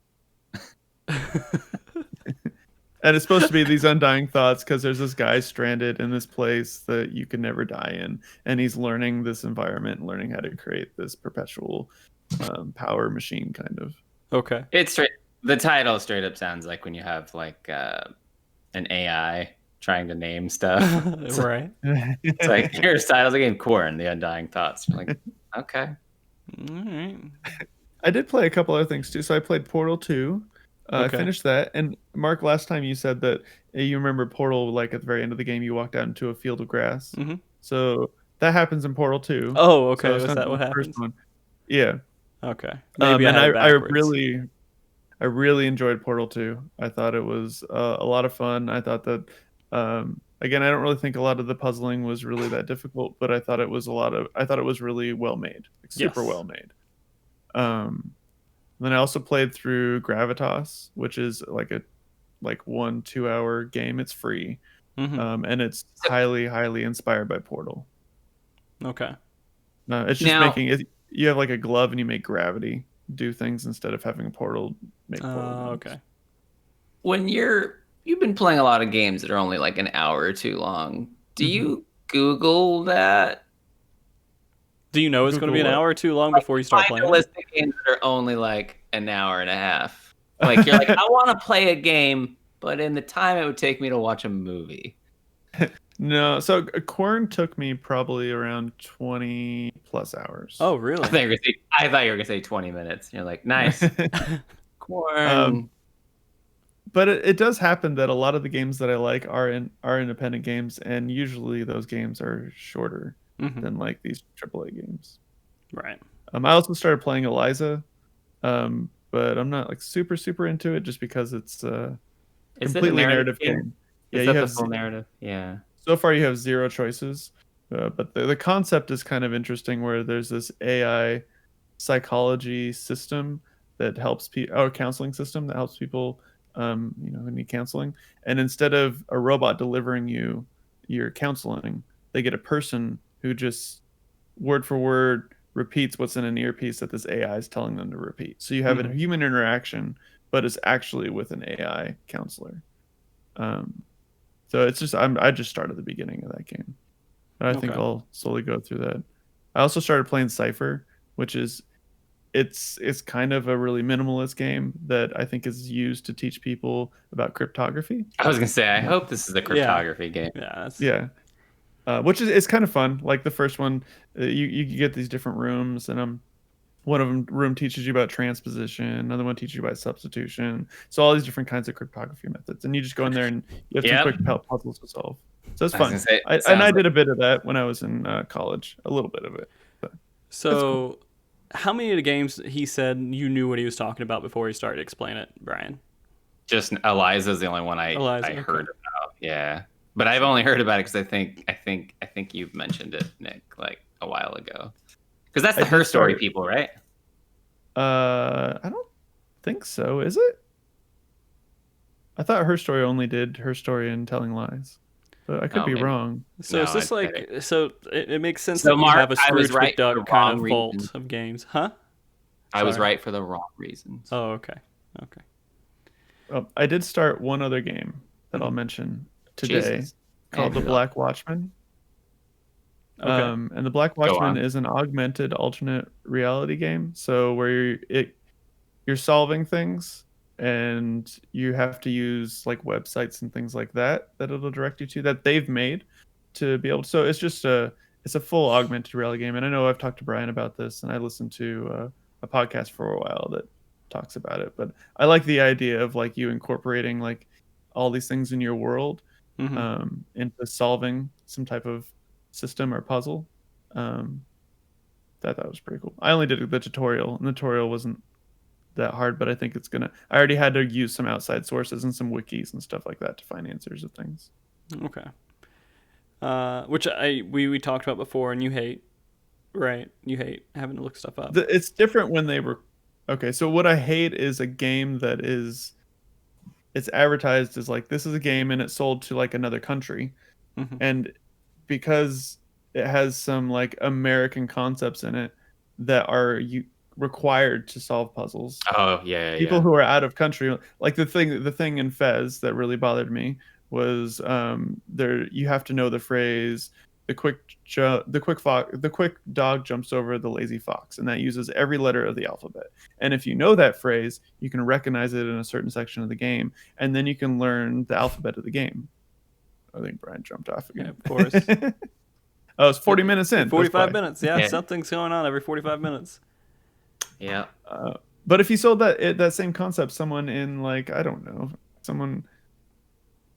And it's supposed to be these undying thoughts because there's this guy stranded in this place that you can never die in, and he's learning this environment, learning how to create this perpetual power machine, kind of. Okay. The title straight up sounds like when you have like an AI trying to name stuff. Right. It's like, here's title of the game, Quern, the Undying Thoughts. You're like, okay. All right. I did play a couple other things too. So I played Portal 2. I finished that. And Mark, last time you said that you remember Portal, like at the very end of the game, you walked out into a field of grass. So that happens in Portal 2. Oh, okay. So Was that what happened? First one. Yeah. Okay. Maybe and I really enjoyed Portal 2. I thought it was a lot of fun. I thought that again, I don't really think a lot of the puzzling was really that difficult, but I thought it was really well made, super well made. Then I also played through Gravitas, which is like a 1-2 hour game. It's free, and it's highly inspired by Portal. Okay. It's just making it. You have like a glove and you make gravity do things instead of having a portal make portal. Okay. When you've been playing a lot of games that are only like an hour or two long, do you Google that? Do you know it's going to be an hour or two long before you start playing? Find a list of games that are only like an hour and a half. Like you're like, I want to play a game, but in the time it would take me to watch a movie. No, so Quern took me probably around 20 plus hours. Oh, really? I thought you were gonna say 20 minutes. You're like, nice. Corn. But it does happen that a lot of the games that I like are independent games, and usually those games are shorter than like these AAA games. Right. I also started playing Eliza, but I'm not like super into it just because it's completely narrative game. Yeah, you have the full narrative. Yeah. So far, you have 0 choices, but the concept is kind of interesting. Where there's this AI psychology system that helps people, or counseling system that helps people, who need counseling. And instead of a robot delivering you your counseling, they get a person who just word for word repeats what's in an earpiece that this AI is telling them to repeat. So you have a human interaction, but it's actually with an AI counselor. So it's just I just started the beginning of that game. I think I'll slowly go through that. I also started playing Cypher, which is it's kind of a really minimalist game that I think is used to teach people about cryptography. I was gonna say, I hope this is a cryptography game. Yeah. Which is it's kind of fun. Like the first one, you get these different rooms, and one of them room teaches you about transposition, another one teaches you about substitution. So all these different kinds of cryptography methods, and you just go in there and you have some quick puzzles to solve. So it's fun. I did a bit of that when I was in college, a little bit of it. So, cool. How many of the games he said you knew what he was talking about before he started to explain it, Brian? Just Eliza's the only one I heard about. Yeah, but I've only heard about it because I think you've mentioned it, Nick, like a while ago. Because that's the Her Story people, right? I don't think so. Is it? I thought Her Story only did Her Story and Telling Lies, but I could be wrong. So is this it makes sense that you have a Scrooge McDuck kind of vault of games, huh? I was right for the wrong reasons. Oh, okay. I did start one other game that I'll mention today called The Black Watchman. And the Black Watchman is an augmented alternate reality game. So where you're solving things, and you have to use like websites and things like that it'll direct you to that they've made to be able to. So it's just it's a full augmented reality game. And I know I've talked to Brian about this, and I listened to a podcast for a while that talks about it. But I like the idea of like you incorporating like all these things in your world into solving some type of system or puzzle. That was pretty cool. I only did the tutorial, and the tutorial wasn't that hard, but I think I already had to use some outside sources and some wikis and stuff like that to find answers of things. Okay. Which we talked about before, and you hate, right? You hate having to look stuff up. It's different when they were okay. So what I hate is a game that it's advertised as like this is a game, and it's sold to like another country, and because it has some like American concepts in it that are required to solve puzzles. Oh yeah, people who are out of country, like the thing in Fez that really bothered me was there you have to know the phrase the quick dog jumps over the lazy fox, and that uses every letter of the alphabet. And if you know that phrase, you can recognize it in a certain section of the game, and then you can learn the alphabet of the game. I think Brian jumped off again. Yeah, of course. Oh, it's 40 minutes in. 45 minutes. Yeah, something's going on every 45 minutes. Yeah. But if you sold that same concept, someone in like, I don't know, someone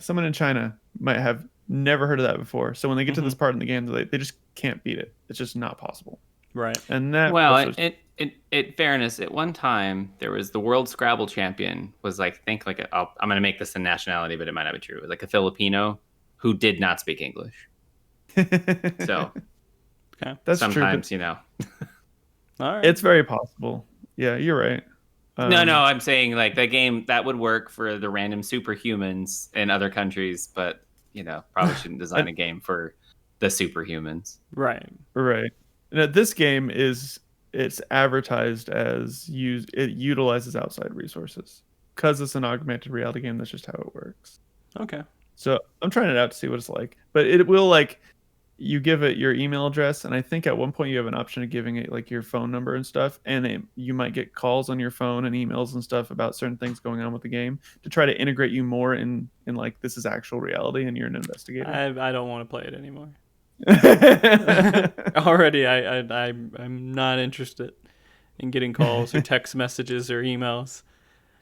in China might have never heard of that before. So when they get to this part in the game, they just can't beat it. It's just not possible. Right. And that in fairness, at one time there was the world Scrabble champion was like I'm going to make this a nationality, but it might not be true. It was like a Filipino who did not speak English. So that's sometimes true, All right. It's very possible. Yeah, you're right. No, I'm saying like that game that would work for the random superhumans in other countries, but probably shouldn't design a game for the superhumans. Right. Now, this game it's advertised as it utilizes outside resources because it's an augmented reality game. That's just how it works. Okay. So I'm trying it out to see what it's like, but it will like you give it your email address, and I think at one point you have an option of giving it like your phone number and stuff, and you might get calls on your phone and emails and stuff about certain things going on with the game to try to integrate you more in like this is actual reality and you're an investigator. I don't want to play it anymore. Already, I'm not interested in getting calls or text messages or emails.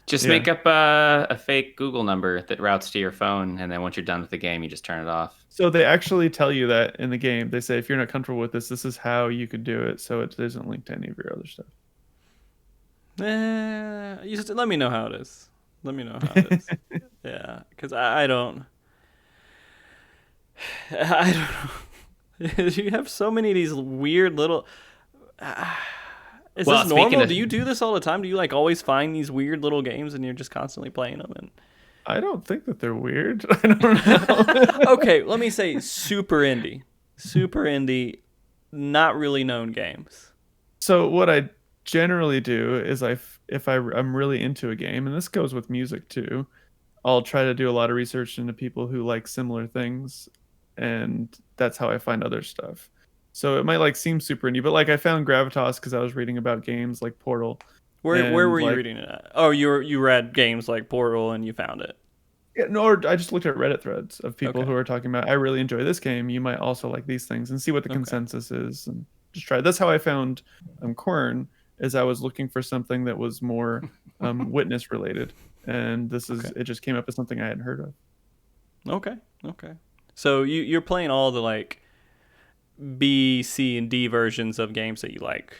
Just make up a fake Google number that routes to your phone, and then once you're done with the game, you just turn it off. So they actually tell you that in the game. They say if you're not comfortable with this is how you could do it, so it isn't linked to any of your other stuff. You just let me know how it is. Let me know how it is. Yeah, because I don't know. You have so many of these weird little. Is this normal? Do you do this all the time? Do you like always find these weird little games and you're just constantly playing them? And I don't think that they're weird. I don't know. Okay, let me say super indie, not really known games. So what I generally do is if I'm really into a game, and this goes with music too, I'll try to do a lot of research into people who like similar things, and that's how I find other stuff. So it might like seem super indie, but like I found Gravitas because I was reading about games like Portal. Where were you reading it at? Oh, you read games like Portal and you found it. Yeah, no, I just looked at Reddit threads of people who are talking about, I really enjoy this game. You might also like these things, and see what the consensus is, and just try. That's how I found Quern, is I was looking for something that was more witness related, and this is it just came up as something I hadn't heard of. Okay. So you're playing all the like B, C, and D versions of games that you like.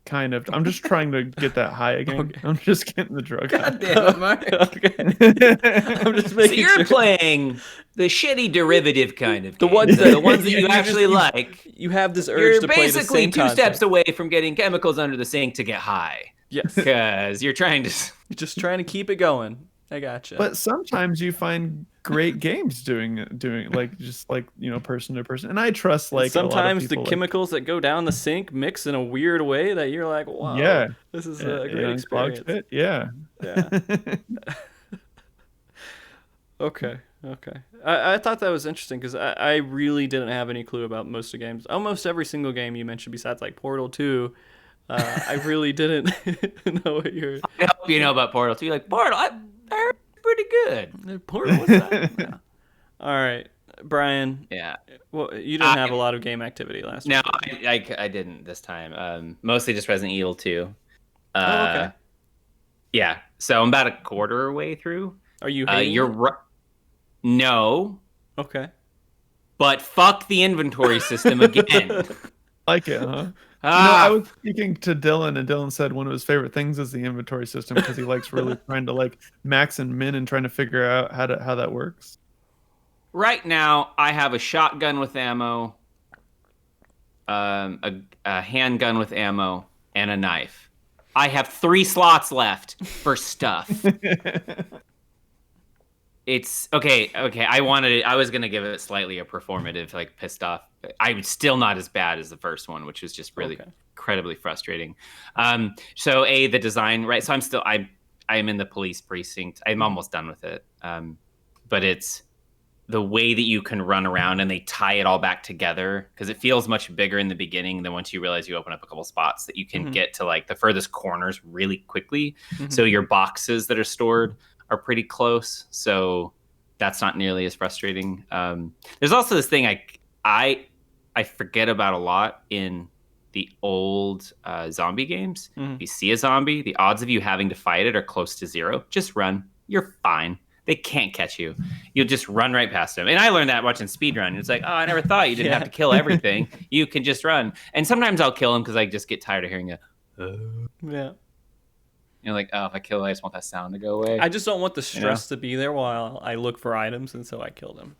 Kind of. I'm just trying to get that high again. Okay. I'm just getting the drug. God damn it, Mark. Okay. I'm just making so you're playing the shitty derivative kind of games. The ones that you actually like. You have this urge to play the same You're basically 2 content. steps away from getting chemicals under the sink to get high. Yes. Because you're just trying to keep it going. I gotcha. But sometimes you find great games doing like just like, you know, person to person, and I trust like sometimes a lot of the chemicals that go down the sink mix in a weird way that you're like, wow, this is a great experience. Yeah. Okay. I thought that was interesting because I really didn't have any clue about most of the games. Almost every single game you mentioned besides like Portal 2, I really didn't know what you're. I hope you know about Portal 2. You're like, Portal, they're pretty good. Portal, what's that? Yeah. All right, Brian. Yeah. Well, you didn't have a lot of game activity last week. No, I didn't this time. Mostly just Resident Evil 2. Okay. Yeah. So I'm about a quarter way through. Are you? You're right. No. Okay. But fuck the inventory system again. Like it, huh? I was speaking to Dylan, and Dylan said one of his favorite things is the inventory system because he likes really trying to like max and min and trying to figure out how that works. Right now, I have a shotgun with ammo, a handgun with ammo, and a knife. I have 3 slots left for stuff. It's okay. I was gonna give it slightly a performative, like pissed off. I'm still not as bad as the first one, which was just really incredibly frustrating. So the design, right? So I'm in the police precinct. I'm almost done with it. But it's the way that you can run around and they tie it all back together, because it feels much bigger in the beginning than once you realize you open up a couple spots that you can get to like the furthest corners really quickly. So your boxes that are stored are pretty close, so that's not nearly as frustrating. There's also this thing I forget about a lot in the old zombie games. If you see a zombie, the odds of you having to fight it are close to 0. Just run. You're fine. They can't catch you. You'll just run right past them. And I learned that watching speedrun. It's like, oh, I never thought you didn't have to kill everything. You can just run. And sometimes I'll kill them because I just get tired of hearing it. Yeah. You're like, oh, if I kill it, I just want that sound to go away. I just don't want the stress to be there while I look for items, and so I kill them.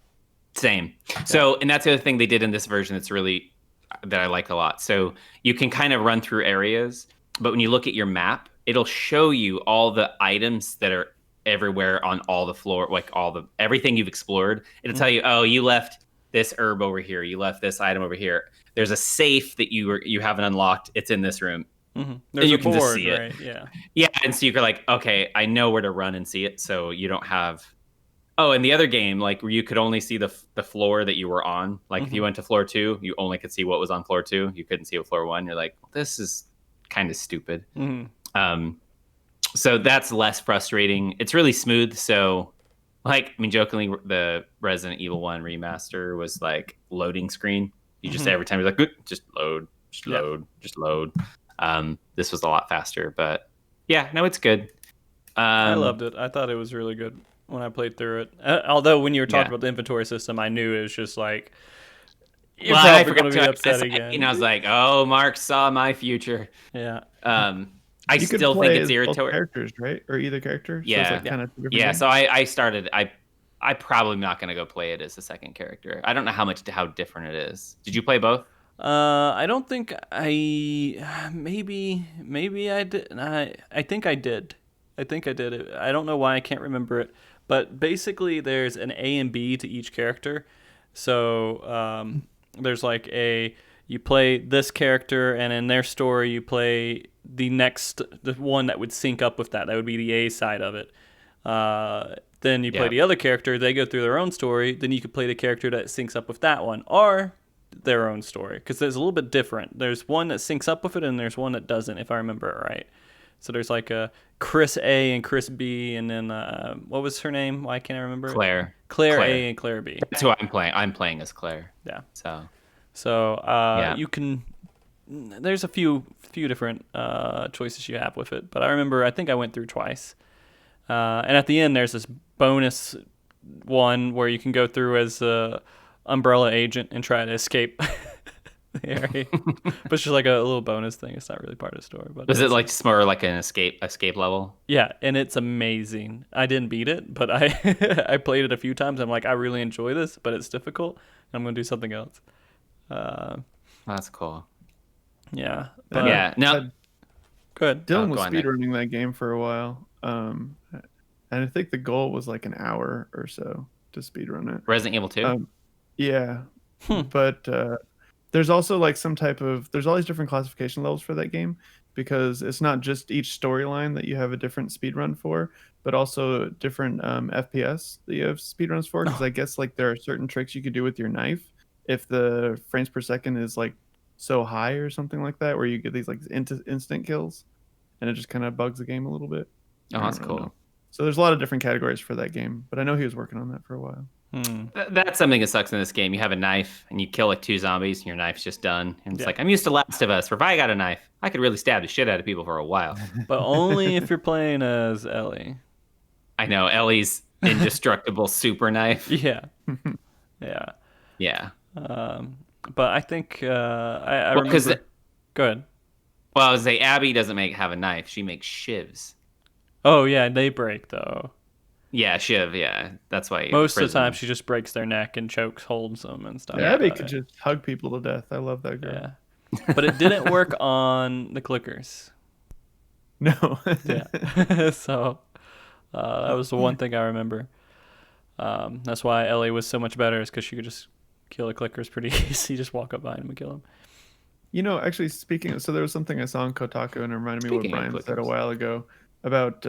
Same. So, and that's the other thing they did in this version that I like a lot. So you can kind of run through areas, but when you look at your map, it'll show you all the items that are everywhere on all the floor, like everything you've explored. It'll tell you, oh, you left this herb over here. You left this item over here. There's a safe that you haven't unlocked. It's in this room. There's you a can board, just see right? it. Yeah, and so you're like, okay, I know where to run and see it, so you don't have. Oh, and the other game, like where you could only see the floor that you were on. Like if you went to floor 2, you only could see what was on floor 2. You couldn't see what floor 1. You're like, this is kind of stupid. So that's less frustrating. It's really smooth. So, like, I mean, jokingly, the Resident Evil 1 remaster was like loading screen. You just every time you're like, good, just load, just load, just load. This was a lot faster, but yeah, no, it's good. I loved it. I thought it was really good when I played through it. Although when you were talking about the inventory system, I knew it was just like, you're probably going to be upset again. And I was like, oh, Mark saw my future. Yeah. I still think it's irritating. Characters, right? Or either character. Yeah. So it's like kind of yeah. So I started. I probably not going to go play it as the second character. I don't know how different it is. Did you play both? I don't think maybe I did. I think I did. I think I did it. I don't know why I can't remember it. But basically, there's an A and B to each character. So there's like you play this character, and in their story, you play the one that would sync up with that. That would be the A side of it. Then you play the other character. They go through their own story. Then you could play the character that syncs up with that one, or their own story, because there's a little bit different. There's one that syncs up with it, and there's one that doesn't, if I remember it right. So there's like a Chris A and Chris B, and then what was her name? Why can't I remember? Claire. Claire A and Claire B. That's who I'm playing. I'm playing as Claire. Yeah. So you can. There's a few different choices you have with it, but I think I went through twice. And at the end, there's this bonus one where you can go through as a Umbrella agent and try to escape the area. But it's just like a little bonus thing. It's not really part of the story. But is it like more like an escape level? Yeah, and it's amazing. I didn't beat it, but I played it a few times. I'm like, I really enjoy this, but it's difficult. I'm going to do something else. That's cool. Yeah. But, yeah. No. Good. Dylan was speedrunning that game for a while. And I think the goal was like an hour or so to speedrun it. Resident Evil 2? Yeah. But there's also like there's all these different classification levels for that game, because it's not just each storyline that you have a different speedrun for, but also different FPS that you have speedruns for. Because I guess like there are certain tricks you could do with your knife if the frames per second is like so high or something like that, where you get these like instant kills, and it just kind of bugs the game a little bit. Oh, that's cool. Know. So there's a lot of different categories for that game, but I know he was working on that for a while. That's something that sucks in this game. You have a knife and you kill like 2 zombies and your knife's just done. And it's like, I'm used to Last of Us, where if I got a knife, I could really stab the shit out of people for a while. But only if you're playing as Ellie. I know, Ellie's indestructible super knife. Yeah. Yeah. Yeah. But I think I remember. Go ahead. Well, I was say Abby doesn't have a knife. She makes shivs. Oh yeah, they break though. Yeah, shiv. Yeah, that's why. Most of the time, she just breaks their neck and holds them and stuff. Yeah, Abby could just hug people to death. I love that girl. Yeah, but it didn't work on the clickers. No. Yeah. So that was the one thing I remember. That's why Ellie was so much better, is because she could just kill the clickers pretty easy. Just walk up behind them and kill them. You know, actually, so there was something I saw on Kotaku, and it reminded me of what Brian said a while ago about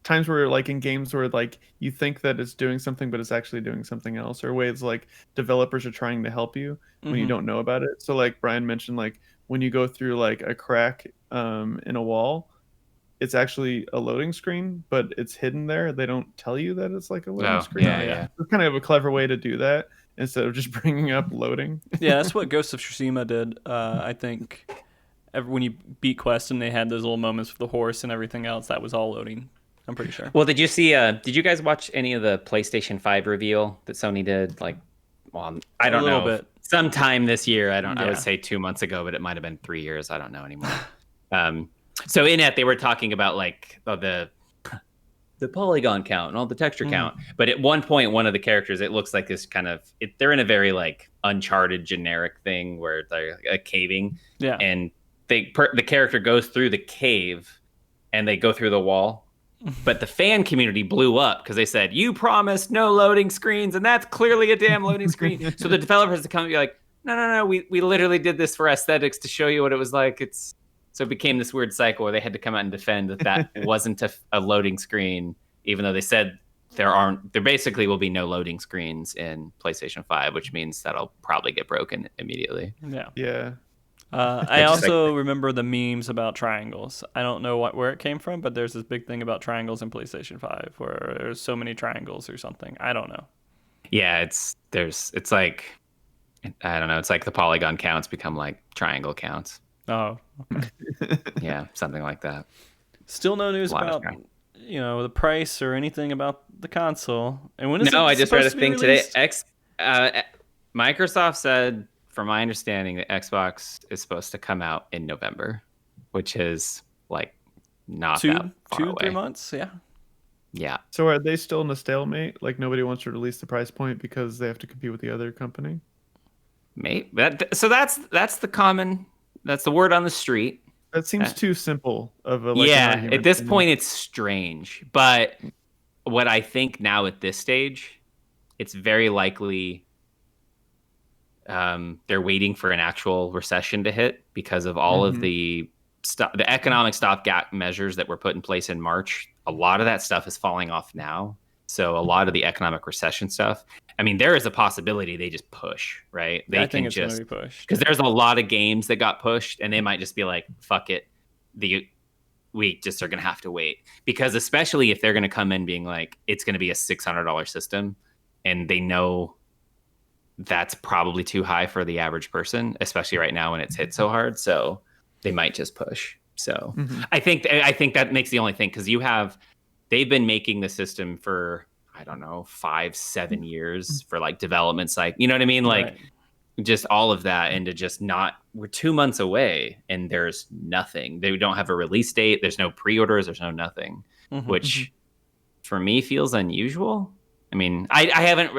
times where, like, in games where, like, you think that it's doing something, but it's actually doing something else, or ways, like, developers are trying to help you when you don't know about it. So, like, Brian mentioned, like, when you go through, like, a crack in a wall, it's actually a loading screen, but it's hidden there. They don't tell you that it's, like, a loading screen. Yeah. It's kind of a clever way to do that, instead of just bringing up loading. Yeah, that's what Ghost of Tsushima did. I think when you beat quests and they had those little moments with the horse and everything else, that was all loading. I'm pretty sure. Well, did you guys watch any of the PlayStation 5 reveal that Sony did? Like, well, I don't know. Bit. Sometime this year. I would say 2 months ago, but it might have been 3 years. I don't know anymore. So in it, they were talking about like the polygon count and all the texture count. But at one point, one of the characters, it looks like this kind of they're in a very like Uncharted generic thing where they're caving. Yeah. And the character goes through the cave and they go through the wall. But the fan community blew up because they said, you promised no loading screens, and that's clearly a damn loading screen. So the developers had come and be like, no, we literally did this for aesthetics to show you what it was like. So it became this weird cycle where they had to come out and defend that wasn't a loading screen, even though they said there basically will be no loading screens in PlayStation 5, which means that'll probably get broken immediately. Yeah. I also remember the memes about triangles. I don't know where it came from, but there's this big thing about triangles in PlayStation 5 where there's so many triangles or something. I don't know. Yeah, it's like, I don't know, it's like the polygon counts become like triangle counts. Oh, okay. Yeah, something like that. Still no news about the price or anything about the console. And when is I just read a supposed to be thing today. released? Microsoft said, from my understanding, that Xbox is supposed to come out in November, which is like not that far away. 3 months, yeah. Yeah. So are they still in a stalemate? Like nobody wants to release the price point because they have to compete with the other company? Maybe so. That's the word on the street. That seems too simple of a yeah. an argument. At this point, it's strange. But what I think now at this stage, it's very likely they're waiting for an actual recession to hit because of all of the economic stopgap measures that were put in place in March. A lot of that stuff is falling off now. So a lot of the economic recession stuff, I mean, there is a possibility they just push, right? They think it's going to be pushed. Because there's a lot of games that got pushed and they might just be like, fuck it. We just are going to have to wait. Because especially if they're going to come in being like, it's going to be a $600 system and they know that's probably too high for the average person, especially right now when it's hit so hard. So they might just push. So I think that makes the only thing, because they've been making the system for, I don't know, 5-7 years for like development cycle. You know what I mean? Like just all of that, and to just we're 2 months away and there's nothing. They don't have a release date. There's no pre-orders. There's no nothing, which for me feels unusual. I mean, I haven't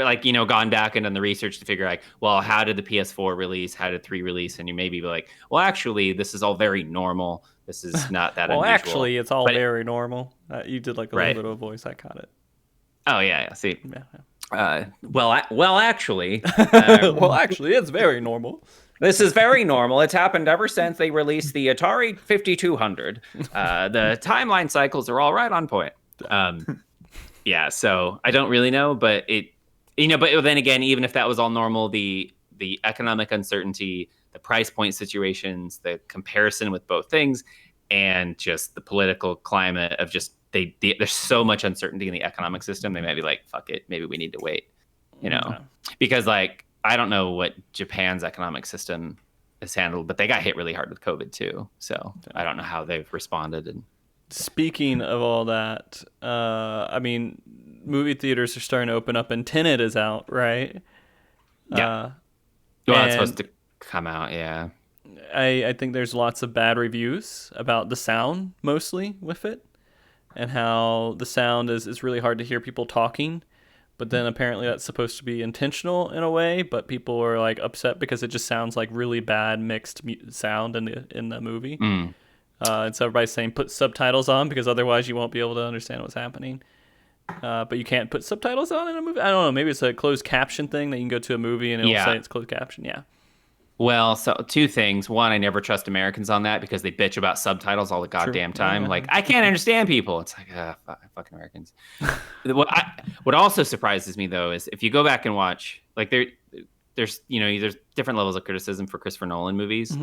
gone back and done the research to figure like, well, how did the PS4 release? How did 3 release? And you maybe be like, well, actually, this is all very normal. This is not that unusual. Well, actually, it's all very normal. You did like a little bit of a voice. I caught it. Oh, yeah. See. Yeah. Well, actually. Well, actually, it's very normal. This is very normal. It's happened ever since they released the Atari 5200. The timeline cycles are all right on point. Yeah, so I don't really know, but but then again, even if that was all normal, the economic uncertainty, the price point situations, the comparison with both things, and just the political climate of just there's so much uncertainty in the economic system, they might be like, fuck it, maybe we need to wait, because like I don't know what Japan's economic system is handled, but they got hit really hard with COVID too, so I don't know how they've responded. And speaking of all that, I mean, movie theaters are starting to open up, and Tenet is out, right? Yeah. Well, it's supposed to come out, yeah. I think there's lots of bad reviews about the sound, mostly, with it, and how the sound is really hard to hear people talking. But then apparently that's supposed to be intentional in a way, but people are like upset because it just sounds like really bad mixed sound in the movie. And so everybody's saying put subtitles on because otherwise you won't be able to understand what's happening. But you can't put subtitles on in a movie? I don't know. Maybe it's a closed caption thing that you can go to a movie and it'll say it's closed caption. Yeah. Well, so 2 things. One, I never trust Americans on that because they bitch about subtitles all the goddamn time. Like, I can't understand people. It's like, fucking Americans. What also surprises me, though, is if you go back and watch, like, there's different levels of criticism for Christopher Nolan movies.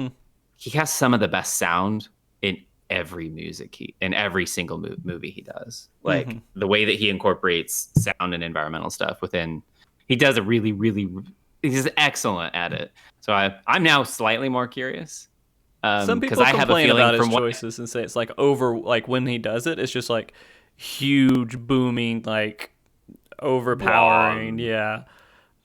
He has some of the best sound in every single movie he does. Like, the way that he incorporates sound and environmental stuff he does a really, really, he's excellent at it. So I'm now slightly more curious. Some people complain about his choices and say it's like when he does it, it's just like huge booming, like overpowering,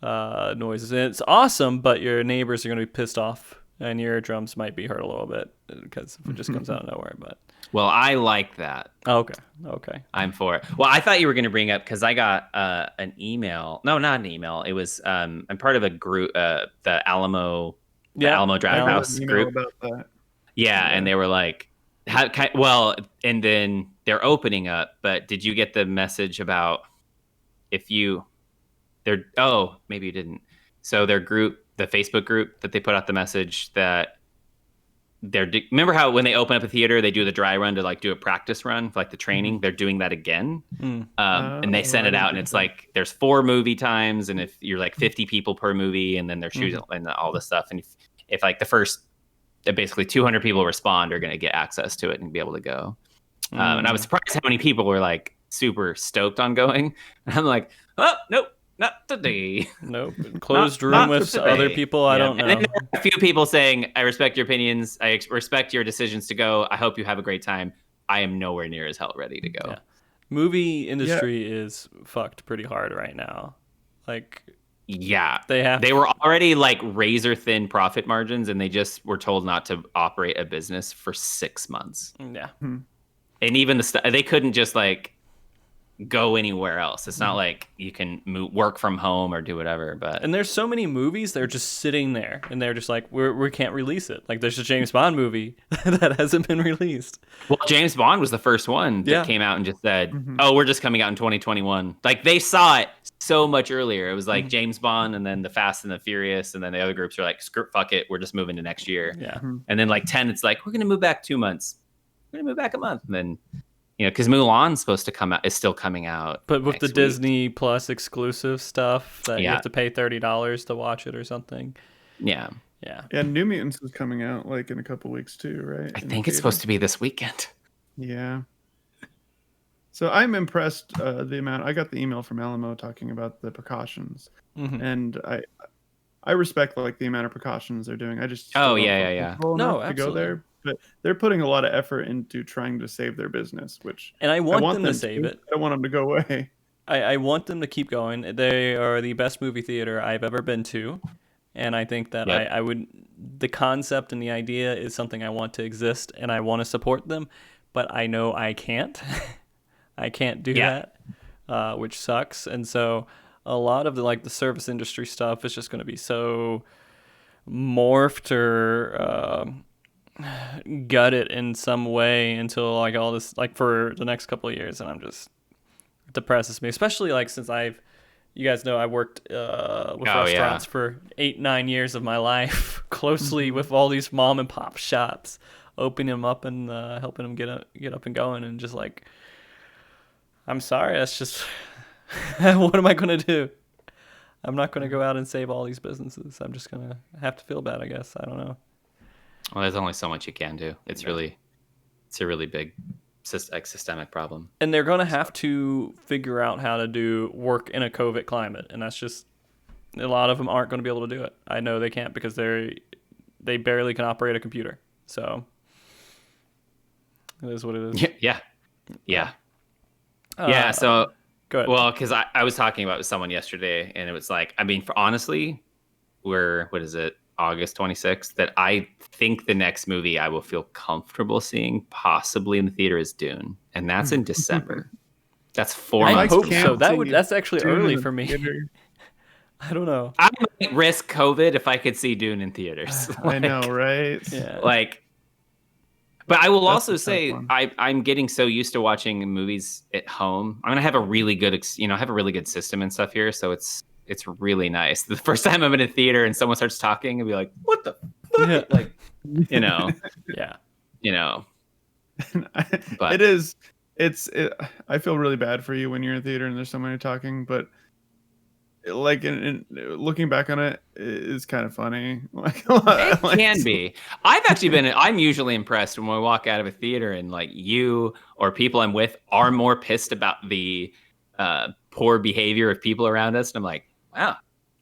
noises. And it's awesome, but your neighbors are going to be pissed off and your drums might be hurt a little bit because it just comes out of nowhere. But well, I like that. Okay. I'm for it. Well, I thought you were going to bring up, because I got an email. No, not an email. It was I'm part of a group, the Alamo Draft House group. About that. Yeah, and they were like, and then they're opening up. But did you get the message about maybe you didn't. So their group, the Facebook group that they put out the message that remember how when they open up a theater, they do the dry run to like do a practice run for like the training. They're doing that again, and they send it out, and it's like there's 4 movie times, and if you're like 50 people per movie, and then they're shooting and all this stuff, and if like the first basically 200 people respond, are going to get access to it and be able to go. And I was surprised how many people were like super stoked on going. And I'm like, oh nope. Not today. Nope. Closed room with other people. I don't know. And then there are a few people saying, I respect your opinions. I respect your decisions to go. I hope you have a great time. I am nowhere near as hell ready to go. Yeah. Movie industry is fucked pretty hard right now. Like, yeah, they were already like razor thin profit margins, and they just were told not to operate a business for 6 months. Yeah. And even they couldn't just like go anywhere else. It's not like you can work from home or do whatever. And there's so many movies they're just sitting there, and they're just like, we can't release it. Like there's a James Bond movie that hasn't been released. Well, James Bond was the first one that came out and just said, "Oh, we're just coming out in 2021." Like they saw it so much earlier. It was like James Bond, and then the Fast and the Furious, and then the other groups are like, "Screw, fuck it, we're just moving to next year." Yeah. And then like 10, it's like we're gonna move back 2 months. We're gonna move back a month, and then. Because Mulan's supposed to come out, is still coming out. But with the Disney Plus exclusive stuff that you have to pay $30 to watch it or something. Yeah. Yeah, New Mutants is coming out like in a couple weeks too, right? I think it's supposed to be this weekend. Yeah. So I'm impressed the amount. I got the email from Alamo talking about the precautions, and I respect like the amount of precautions they're doing. I just No, absolutely. to go there. But they're putting a lot of effort into trying to save their business, and I want them to save it. I don't want them to go away. I want them to keep going. They are the best movie theater I've ever been to, and I think that I would. The concept and the idea is something I want to exist, and I want to support them, but I know I can't. I can't do that, which sucks. And so a lot of the service industry stuff is just going to be so morphed or gut it in some way until like all this for the next couple of years, and it depresses me, especially since you guys know I worked with restaurants for 8-9 years of my life closely with all these mom and pop shops, opening them up and helping them get up and going, and just like, I'm sorry, that's just what am I gonna do? I'm not gonna go out and save all these businesses. I'm just gonna have to feel bad, I guess. I don't know. Well, there's only so much you can do. It's a really big systemic problem. And they're going to have to figure out how to do work in a COVID climate. And that's just, a lot of them aren't going to be able to do it. I know they can't because they barely can operate a computer. So it is what it is. Yeah. So go ahead. Well, because I was talking about it with someone yesterday, and it was like, I mean, honestly, what is it? August 26th, that I think the next movie I will feel comfortable seeing possibly in the theater is Dune, and that's in December. That's 4 months. I hope so. That's actually Dune early for me. I don't know. I might risk COVID if I could see Dune in theaters. I know, right? Yeah. But I will also say I'm getting so used to watching movies at home. I'm gonna have a really good, system and stuff here, so it's really nice. The first time I'm in a theater and someone starts talking and be like, "What the fuck?" Yeah. Yeah. But I feel really bad for you when you're in theater and there's someone talking, but in looking back on it, it's kind of funny. It can be. I'm usually impressed when we walk out of a theater and you or people I'm with are more pissed about the poor behavior of people around us, and I'm like, wow,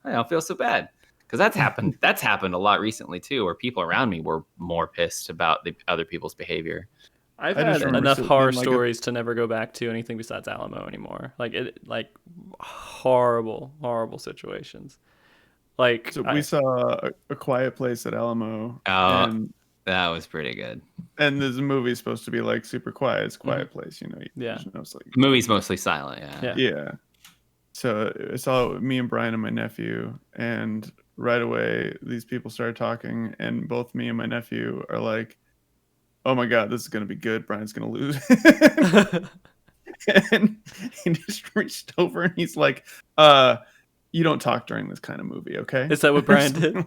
I don't feel so bad, because that's happened a lot recently too, where people around me were more pissed about the other people's behavior. I've had enough horror stories to never go back to anything besides Alamo anymore. Horrible situations. So we saw a Quiet Place at Alamo. And that was pretty good. And this movie is supposed to be super quiet. It's Quiet Place, Yeah. The movie's mostly silent. Yeah. So I saw me and Brian and my nephew, and right away these people started talking, and both me and my nephew are like, "Oh my God, this is gonna be good. Brian's gonna lose." And he just reached over and he's like, "You don't talk during this kind of movie, okay?" Is that what Brian did?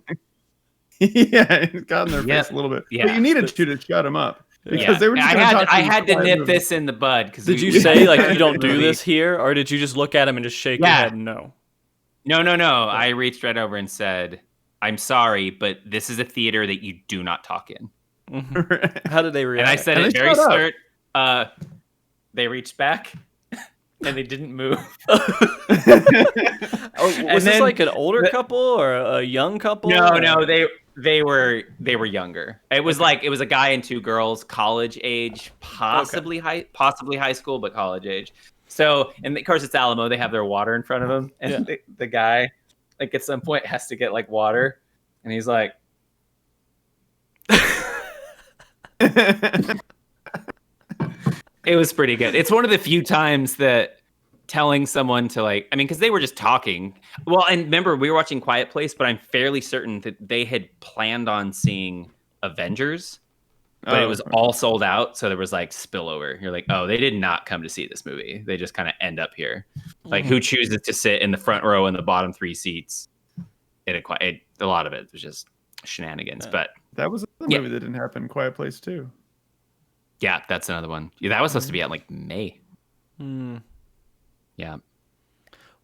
Yeah, it got in their face a little bit. Yeah. But you needed to shut them up because they were just I going to talk. I had to nip this in the bud. Did you say like you don't do this here, or did you just look at him and just shake your head and no? No. I reached right over and said, "I'm sorry, but this is a theater that you do not talk in." Mm-hmm. How did they react? And I said it very stern. They reached back. And they didn't move. Was this like an older couple or a young couple? No, they were younger. It was a guy and two girls, college age, possibly high school, but college age. So, and of course it's Alamo. They have their water in front of them, and the guy, like at some point, has to get like water, and he's like. It was pretty good. It's one of the few times that telling someone to because they were just talking. Well, and remember, we were watching Quiet Place, but I'm fairly certain that they had planned on seeing Avengers, but it was all sold out. So there was like spillover. You're like, oh, they did not come to see this movie. They just kind of end up here. Like who chooses to sit in the front row in the bottom three seats? A lot of it was just shenanigans, but that was a movie that didn't happen. Quiet Place too. Yeah, that's another one. Yeah, that was supposed to be at like May. Yeah.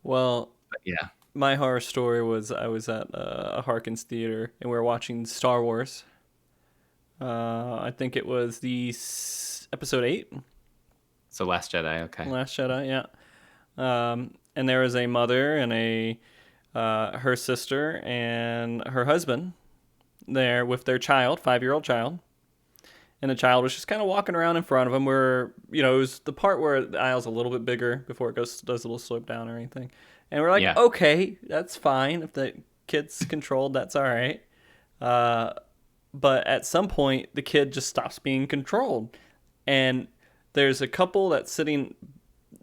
Well, but yeah. My horror story was I was at a Harkins theater and we were watching Star Wars. I think it was the episode 8. So Last Jedi, okay. Last Jedi, yeah. And there was a mother and her sister and her husband there with their child, 5-year-old child. And the child was just kind of walking around in front of him where, it was the part where the aisle's a little bit bigger before it does a little slope down or anything. And we're like, okay, that's fine. If the kid's controlled, that's all right. But at some point, the kid just stops being controlled. And there's a couple that's sitting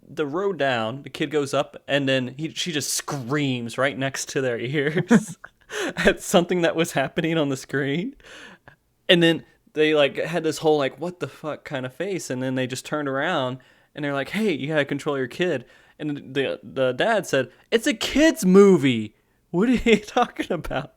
the row down. The kid goes up, and then she just screams right next to their ears at something that was happening on the screen. And then they had this whole what the fuck kind of face, and then they just turned around and they're like, hey, you gotta control your kid. And the dad said, it's a kid's movie, what are you talking about?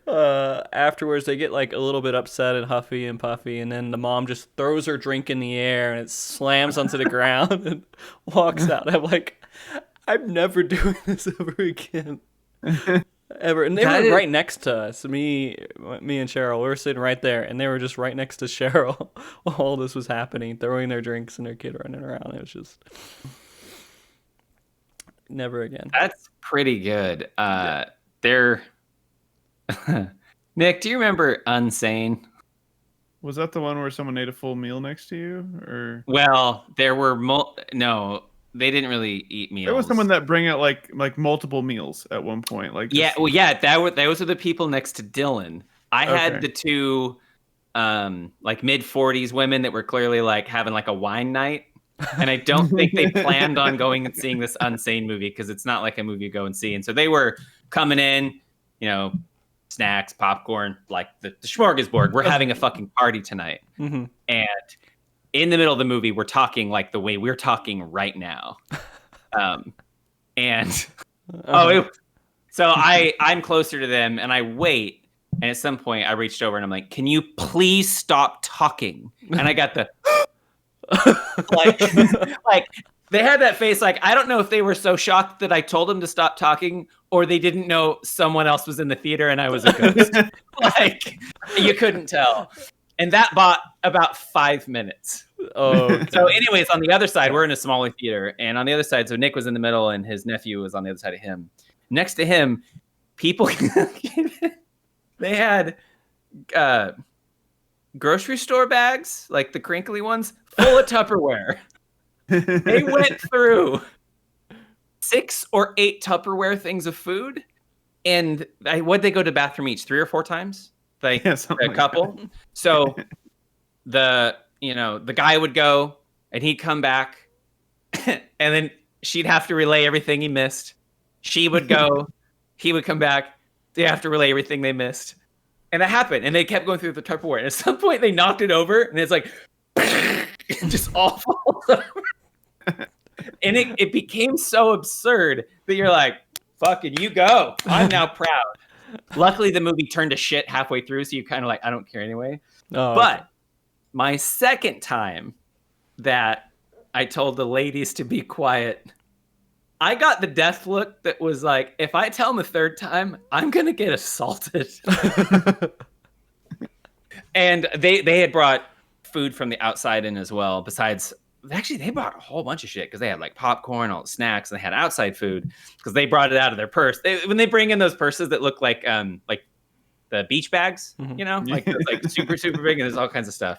Afterwards they get a little bit upset and huffy and puffy, and then the mom just throws her drink in the air and it slams onto the ground and walks out. I'm like, I'm never doing this ever again. Ever. And they were right next to us. Me and Cheryl, we were sitting right there, and they were just right next to Cheryl while all this was happening, throwing their drinks and their kid running around. It was just never again. That's pretty good. They're Nick, do you remember Unsane? Was that the one where someone ate a full meal next to you, or? Well, there were no. They didn't really eat meals. There was someone that bring out like multiple meals at one point. Those are the people next to Dylan. I had the two mid-40s women that were clearly having a wine night. And I don't think they planned on going and seeing this Unsane movie because it's not like a movie you go and see. And so they were coming in, snacks, popcorn, the smorgasbord. We're having a fucking party tonight. Mm-hmm. And in the middle of the movie, we're talking the way we're talking right now. So I'm closer to them and I wait. And at some point I reached over and I'm like, can you please stop talking? And I got the, they had that face. I don't know if they were so shocked that I told them to stop talking or they didn't know someone else was in the theater and I was a ghost. You couldn't tell. And that bought about 5 minutes. Oh. Okay. So anyways, on the other side, we're in a smaller theater. And on the other side, so Nick was in the middle and his nephew was on the other side of him. Next to him, people, they had grocery store bags, the crinkly ones, full of Tupperware. They went through 6 or 8 Tupperware things of food. And what'd they go to the bathroom each? 3 or 4 times? A couple. So the guy would go and he'd come back and then she'd have to relay everything he missed. She would go, he would come back. They have to relay everything they missed. And that happened. And they kept going through the Tupperware. And at some point they knocked it over and it's just all falls over. And it became so absurd that you're like, fucking you go. I'm now proud. Luckily, the movie turned to shit halfway through, so you kind of like, I don't care anyway. Oh, But okay. my second time that I told the ladies to be quiet, I got the death look that was like, if I tell them a third time, I'm gonna get assaulted. And they had brought food from the outside in as well. Besides, actually, they brought a whole bunch of shit because they had like popcorn, all the snacks, and they had outside food because they brought it out of their purse. When they bring in those purses that look like the beach bags, Mhm. you know, like super super big, and there's all kinds of stuff.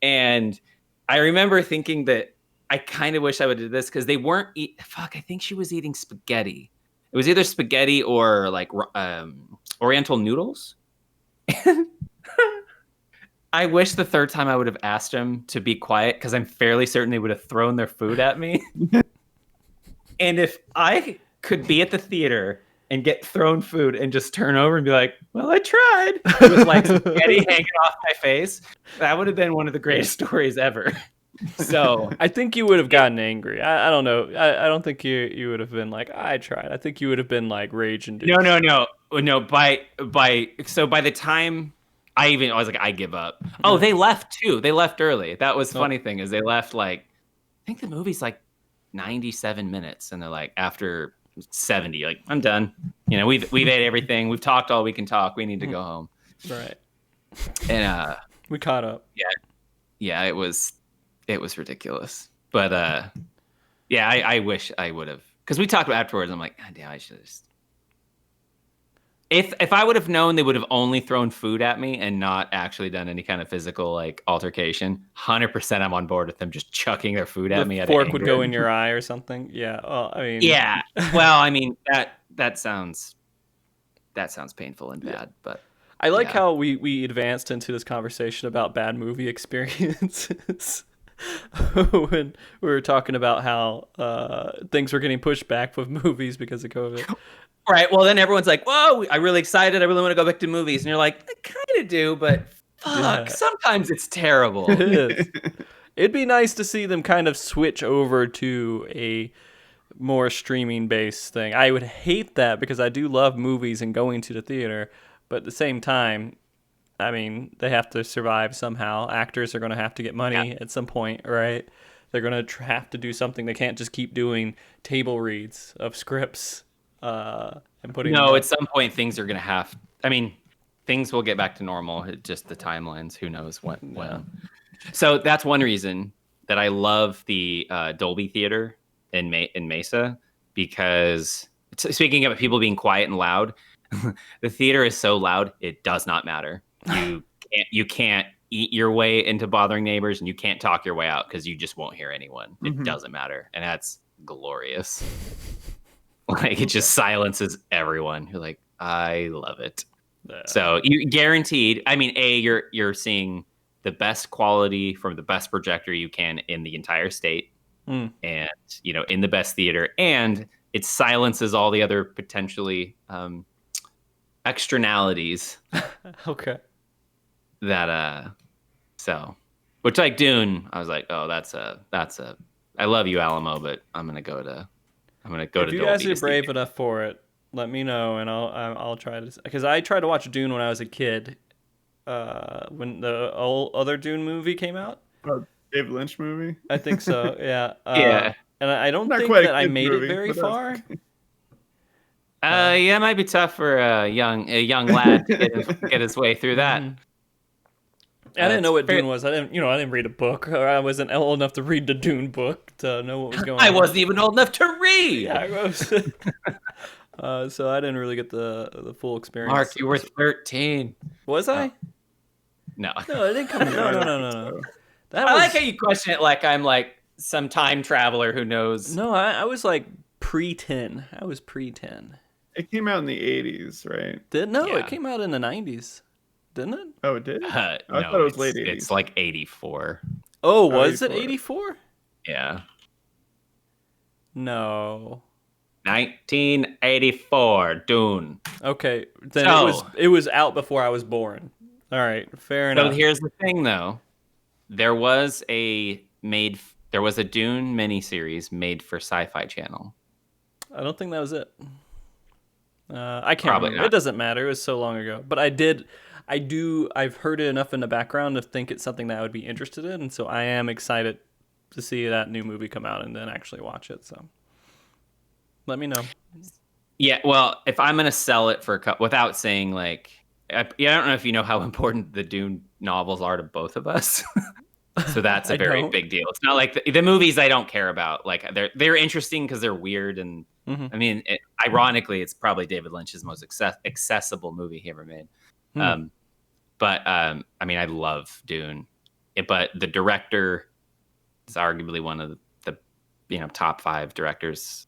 And I remember thinking that I kind of wish I would do this because they weren't. I think she was eating spaghetti. It was either spaghetti or like Oriental noodles. I wish the third time I would have asked them to be quiet because I'm fairly certain they would have thrown their food at me. And if I could be at the theater and get thrown food and just turn over and be like, well, I tried, with like spaghetti hanging off my face, that would have been one of the greatest stories ever. So I think you would have gotten angry. I don't know. I don't think you would have been like, I tried. I think you would have been like rage induced. No. By the time I was like, I give up. Oh, they left too. They left early. That was funny thing is they left like, I think the movie's like 97 minutes, and they're like, after 70, like, I'm done. You know, we've ate everything. We've talked all we can talk. We need to go home. Right. And we caught up. Yeah, it was ridiculous. But I wish I would have, because we talked about afterwards. I'm like, God damn, I should have just. If I would have known they would have only thrown food at me and not actually done any kind of physical like altercation, 100% I'm on board with them just chucking their food at me. The At fork would go in your eye or something. Yeah. Well, I mean. Yeah. Well, I mean that sounds painful and bad, but I like how we advanced into this conversation about bad movie experiences. When we were talking about how things were getting pushed back with movies because of COVID. Right. Well, then everyone's like, whoa, I'm really excited. I really want to go back to movies. And you're like, I kind of do, but fuck, sometimes it's terrible. It is. It'd be nice to see them kind of switch over to a more streaming-based thing. I would hate that because I do love movies and going to the theater, but at the same time, I mean, they have to survive somehow. Actors are going to have to get money at some point, right? They're going to have to do something. They can't just keep doing table reads of scripts. And putting at some point things are gonna have. I mean, things will get back to normal. Just the timelines. Who knows when? Yeah. So that's one reason that I love the Dolby Theater in Mesa, because speaking of people being quiet and loud, the theater is so loud it does not matter. You can't eat your way into bothering neighbors, and you can't talk your way out because you just won't hear anyone. It doesn't matter, and that's glorious. Like, it just silences everyone. You're like, I love it. Yeah. So you guaranteed. I mean, you're seeing the best quality from the best projector you can in the entire state, and in the best theater, and it silences all the other potentially externalities. Okay. That which, like Dune, I was like, oh, that's a. I love you, Alamo, but I'm gonna go to if you guys are brave enough for it, let me know, and I'll try to. Because I tried to watch Dune when I was a kid, when the other Dune movie came out. Oh, David Lynch movie. I think so. Yeah. Yeah. And I don't think that I made it very far. Yeah, it might be tough for a young lad to get his way through that. I didn't know what Dune was. I didn't read a book, or I wasn't old enough to read the Dune book to know what was going on. I wasn't even old enough to read. Yeah, I was. So I didn't really get the full experience. Mark, you were 13. Was I? No. No, it didn't come. No. I like how you question it like I'm like some time traveler who knows. No, I was like pre-10. I was pre-10. It came out in the 80s, right? It came out in the 90s. Didn't it? Oh, it did? I thought it was late 80s. It's like 84. Oh, was it 84? Yeah. No. 1984, Dune. Okay, then it was out before I was born. All right, fair enough. So here's the thing, though. There was a Dune miniseries made for Sci-Fi Channel. I don't think that was it. I can't Probably remember. not. It doesn't matter. It was so long ago. But I've heard it enough in the background to think it's something that I would be interested in. And so I am excited to see that new movie come out and then actually watch it. So let me know. Yeah, well, if I'm gonna sell it for without saying like, I don't know if you know how important the Dune novels are to both of us. So that's a very big deal. It's not like the movies I don't care about. Like they're interesting because they're weird, and I mean, ironically, it's probably David Lynch's most accessible movie he ever made. But I mean, I love Dune, but the director is arguably one of the top 5 directors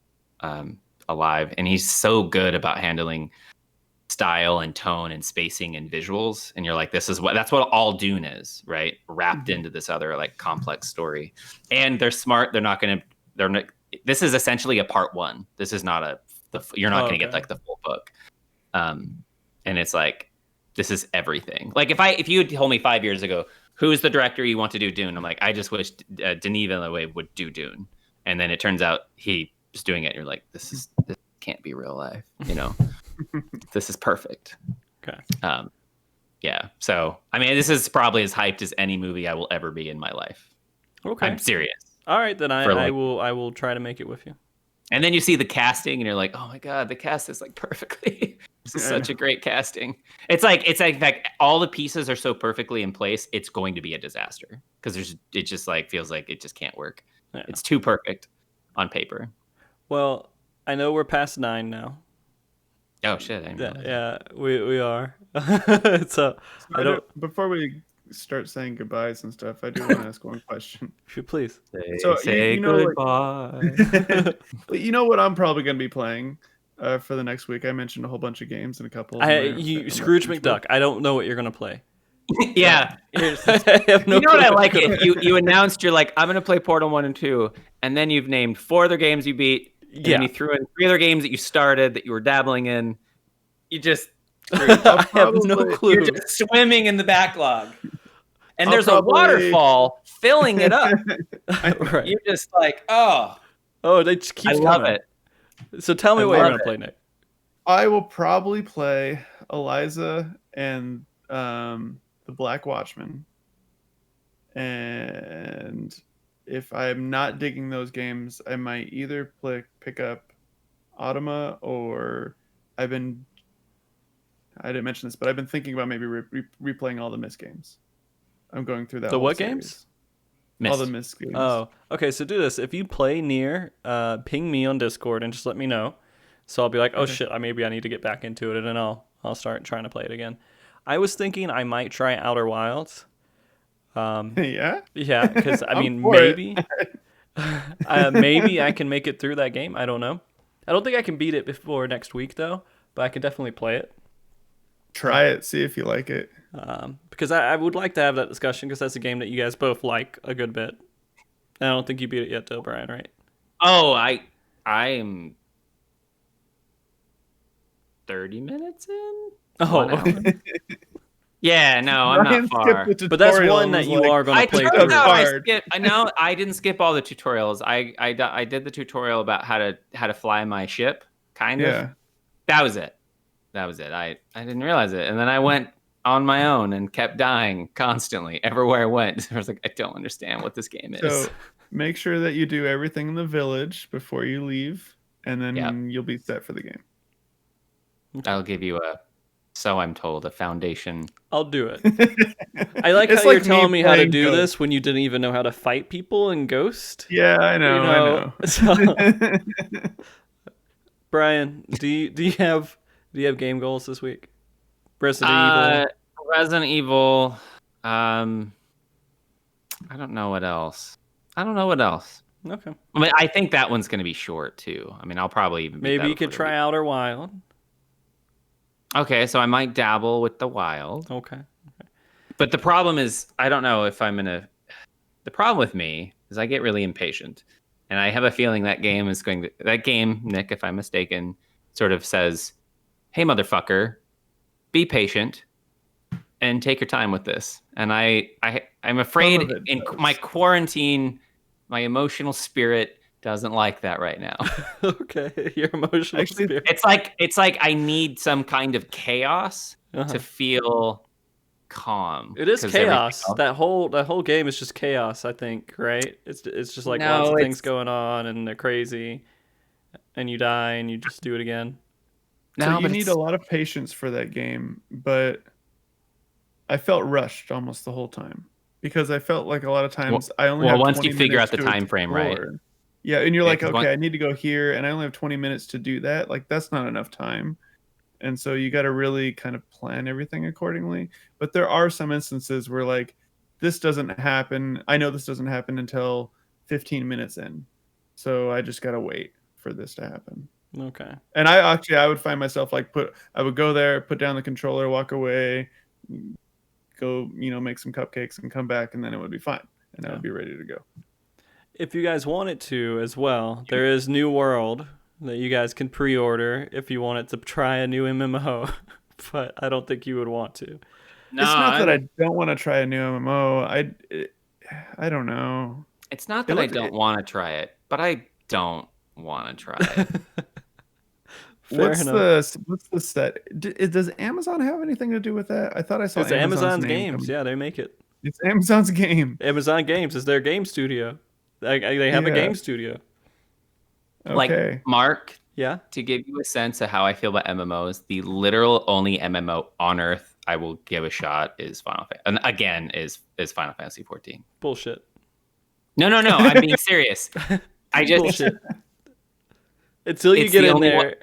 alive, and he's so good about handling style and tone and spacing and visuals, and you're like, that's what all Dune is, right? Wrapped into this other like complex story. And they're smart. This is essentially a part 1. This is not you're not going to get like the full book. And it's like, this is everything. Like if you had told me 5 years ago, who's the director you want to do Dune? I'm like, I just wish Denis Villeneuve would do Dune. And then it turns out he was doing it. And you're like, this can't be real life, This is perfect. Okay. Yeah. So, I mean, this is probably as hyped as any movie I will ever be in my life. Okay. I'm serious. All right, then I will try to make it with you. And then you see the casting and you're like, oh my God, the cast is like perfectly. This is such a great casting. It's like in fact, all the pieces are so perfectly in place. It's going to be a disaster because it just like feels like it just can't work. Yeah. It's too perfect on paper. Well, I know we're past 9 now. Oh shit! Yeah, we are. So before we start saying goodbyes and stuff, I do want to ask one question. Please. Say goodbye. But you know what I'm probably going to be playing for the next week? I mentioned a whole bunch of games and a couple of Scrooge McDuck. I don't know what you're going to play. Yeah. I have no you know what I like it? You announced you're like, I'm going to play Portal 1 and 2, and then you've named 4 other games you beat. And then you threw in 3 other games that you started that you were dabbling in. You just I have no clue. You're just swimming in the backlog. And there's a waterfall filling it up. Right. You're just like, they just keep coming. I love it. So tell me what you're going to play, Nick. I will probably play Eliza and the Black Watchman. And if I'm not digging those games, I might either pick up Automata, or I didn't mention this, but I've been thinking about maybe replaying all the Myst games. I'm going through that. So what series. Games? Myst. All the Myst games. Oh, okay. So do this. If you play Nier, ping me on Discord and just let me know. So I'll be like, shit, maybe I need to get back into it, and I'll start trying to play it again. I was thinking I might try Outer Wilds. Yeah, because I mean, maybe maybe I can make it through that game. I don't know. I don't think I can beat it before next week though, but I can definitely play it. Try it, see if you like it. Because I would like to have that discussion, because that's a game that you guys both like a good bit. I don't think you beat it yet, though, Brian, right? Oh, I am 30 minutes in. Oh, okay. Yeah, no, I'm not far. But that's one that you are going to play through. I didn't skip all the tutorials. I did the tutorial about how to fly my ship, kind of. That was it. I didn't realize it. And then I went on my own and kept dying constantly everywhere I went. I was like, I don't understand what this game is. So make sure that you do everything in the village before you leave, and then you'll be set for the game. I'll give you so I'm told, a foundation. I'll do it. I like how you're telling me how to do this when you didn't even know how to fight people in Ghost. Yeah, I know. So, Brian, do you have game goals this week? Resident Evil. I don't know what else. Okay. I mean, I think that one's going to be short too. I mean, I'll probably even maybe you could try Outer Wild. Okay, so I might dabble with the Wild. Okay. But the problem is, I don't know if I'm gonna. The problem with me is I get really impatient, and I have a feeling that game, Nick, if I'm mistaken, sort of says, "Hey, motherfucker, be patient and take your time with this." And I'm afraid in my quarantine, my emotional spirit doesn't like that right now. Okay, your emotional Actually, spirit. It's like I need some kind of chaos to feel calm. It is 'cause everything chaos. else- That whole game is just chaos, I think, right? It's just like lots No, of things it's going on and they're crazy and you die and you just do it again. so no, you but need it's a lot of patience for that game, but I felt rushed almost the whole time because I felt like a lot of times I only well, have once 20 you figure minutes out the to time frame, right? explore. Yeah, and you're Yeah, like, 'cause okay, I need to go here, and I only have 20 minutes to do that. Like, that's not enough time. And so you got to really kind of plan everything accordingly. But there are some instances where, like, this doesn't happen. I know this doesn't happen until 15 minutes in. So I just got to wait for this to happen. Okay. And I would find myself like I would go there, put down the controller, walk away, go, make some cupcakes and come back, and then it would be fine. And I would be ready to go. If you guys want it to as well, there is New World that you guys can pre-order if you wanted to try a new MMO, but I don't think you would want to. No, it's not that I don't want to try a new MMO. I don't know. It's not that I don't want to try it, but I don't want to try it. What's the set? Does Amazon have anything to do with that? I thought I saw It's Amazon's games. Yeah, they make it. It's Amazon's game. Amazon Games is their game studio. They have a game studio. Okay. Like, Mark, Yeah. to give you a sense of how I feel about MMOs, the literal only MMO on Earth I will give a shot is Final Fantasy. And again, is Final Fantasy 14. Bullshit. No, I'm being serious. I just Bullshit. Until you It's get the in only there.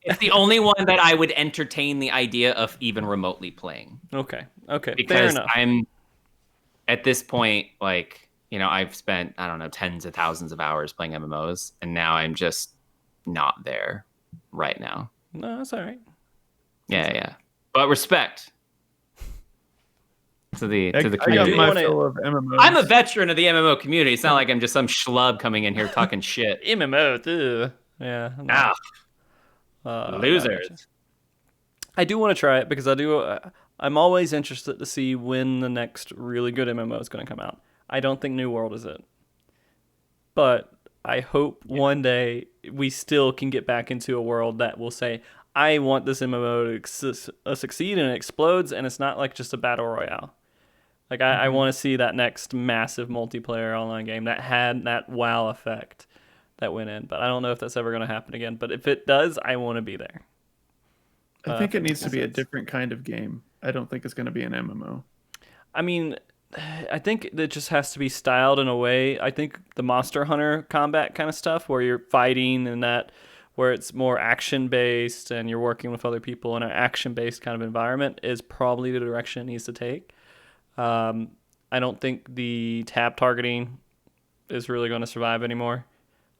it's the only one that I would entertain the idea of even remotely playing. Okay. Fair Because enough. I'm at this point, like, I've spent, I don't know, tens of thousands of hours playing MMOs, and now I'm just not there right now. No, that's all right. Yeah. But respect to the I community. got my fill of MMOs. I'm a veteran of the MMO community. It's not like I'm just some schlub coming in here talking shit. MMO, too. Yeah. No. Losers. I do want to try it because I'm always interested to see when the next really good MMO is going to come out. I don't think New World is it. But I hope one day we still can get back into a world that will say, I want this MMO to succeed and it explodes and it's not like just a battle royale. Like I want to see that next massive multiplayer online game that had that wow effect that went in. But I don't know if that's ever going to happen again. But if it does, I want to be there. I think it needs to be a different kind of game. I don't think it's going to be an MMO. I mean, I think it just has to be styled in a way. I think the Monster Hunter combat kind of stuff where you're fighting and that where it's more action-based and you're working with other people in an action-based kind of environment is probably the direction it needs to take. I don't think the tab targeting is really going to survive anymore.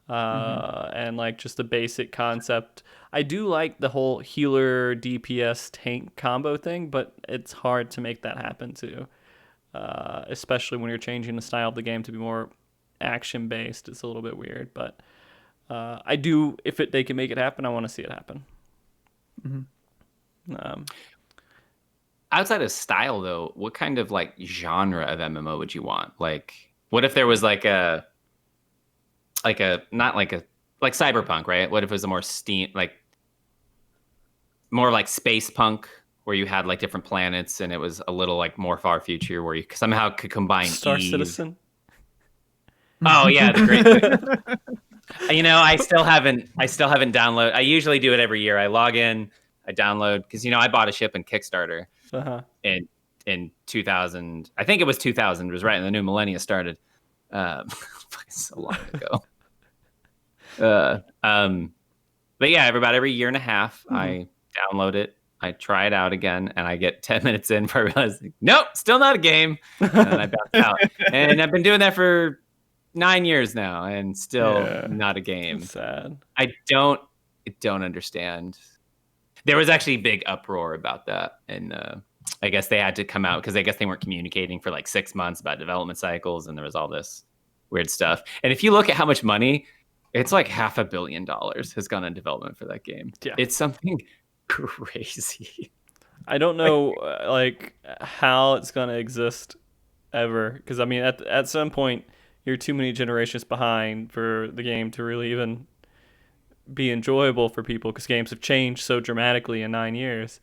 And like just the basic concept. I do like the whole healer DPS tank combo thing, but it's hard to make that happen too. Especially when you're changing the style of the game to be more action-based. It's a little bit weird, but I do, if they can make it happen, I want to see it happen. Outside of style, though, what kind of like genre of MMO would you want? Like, what if there was like like Cyberpunk, right? What if it was a more more like space punk, where you had like different planets and it was a little like more far future where you somehow could combine Star Eve. Citizen. Oh yeah, the great. I still haven't downloaded. I usually do it every year. I log in, I download because I bought a ship in Kickstarter in 2000. I think it was 2000. It was right when the new millennia started. So long ago. But yeah, every year and a half, I download it. I try it out again, and I get 10 minutes in before I realize, nope, still not a game. And I bounce out. And I've been doing that for 9 years now, and still not a game. That's sad. I don't understand. There was actually a big uproar about that, and I guess they had to come out because I guess they weren't communicating for like 6 months about development cycles, and there was all this weird stuff. And if you look at how much money, it's like $500 million has gone in development for that game. Yeah. It's something crazy. I don't know like how it's going to exist ever, because I mean at some point you're too many generations behind for the game to really even be enjoyable for people, because games have changed so dramatically in 9 years.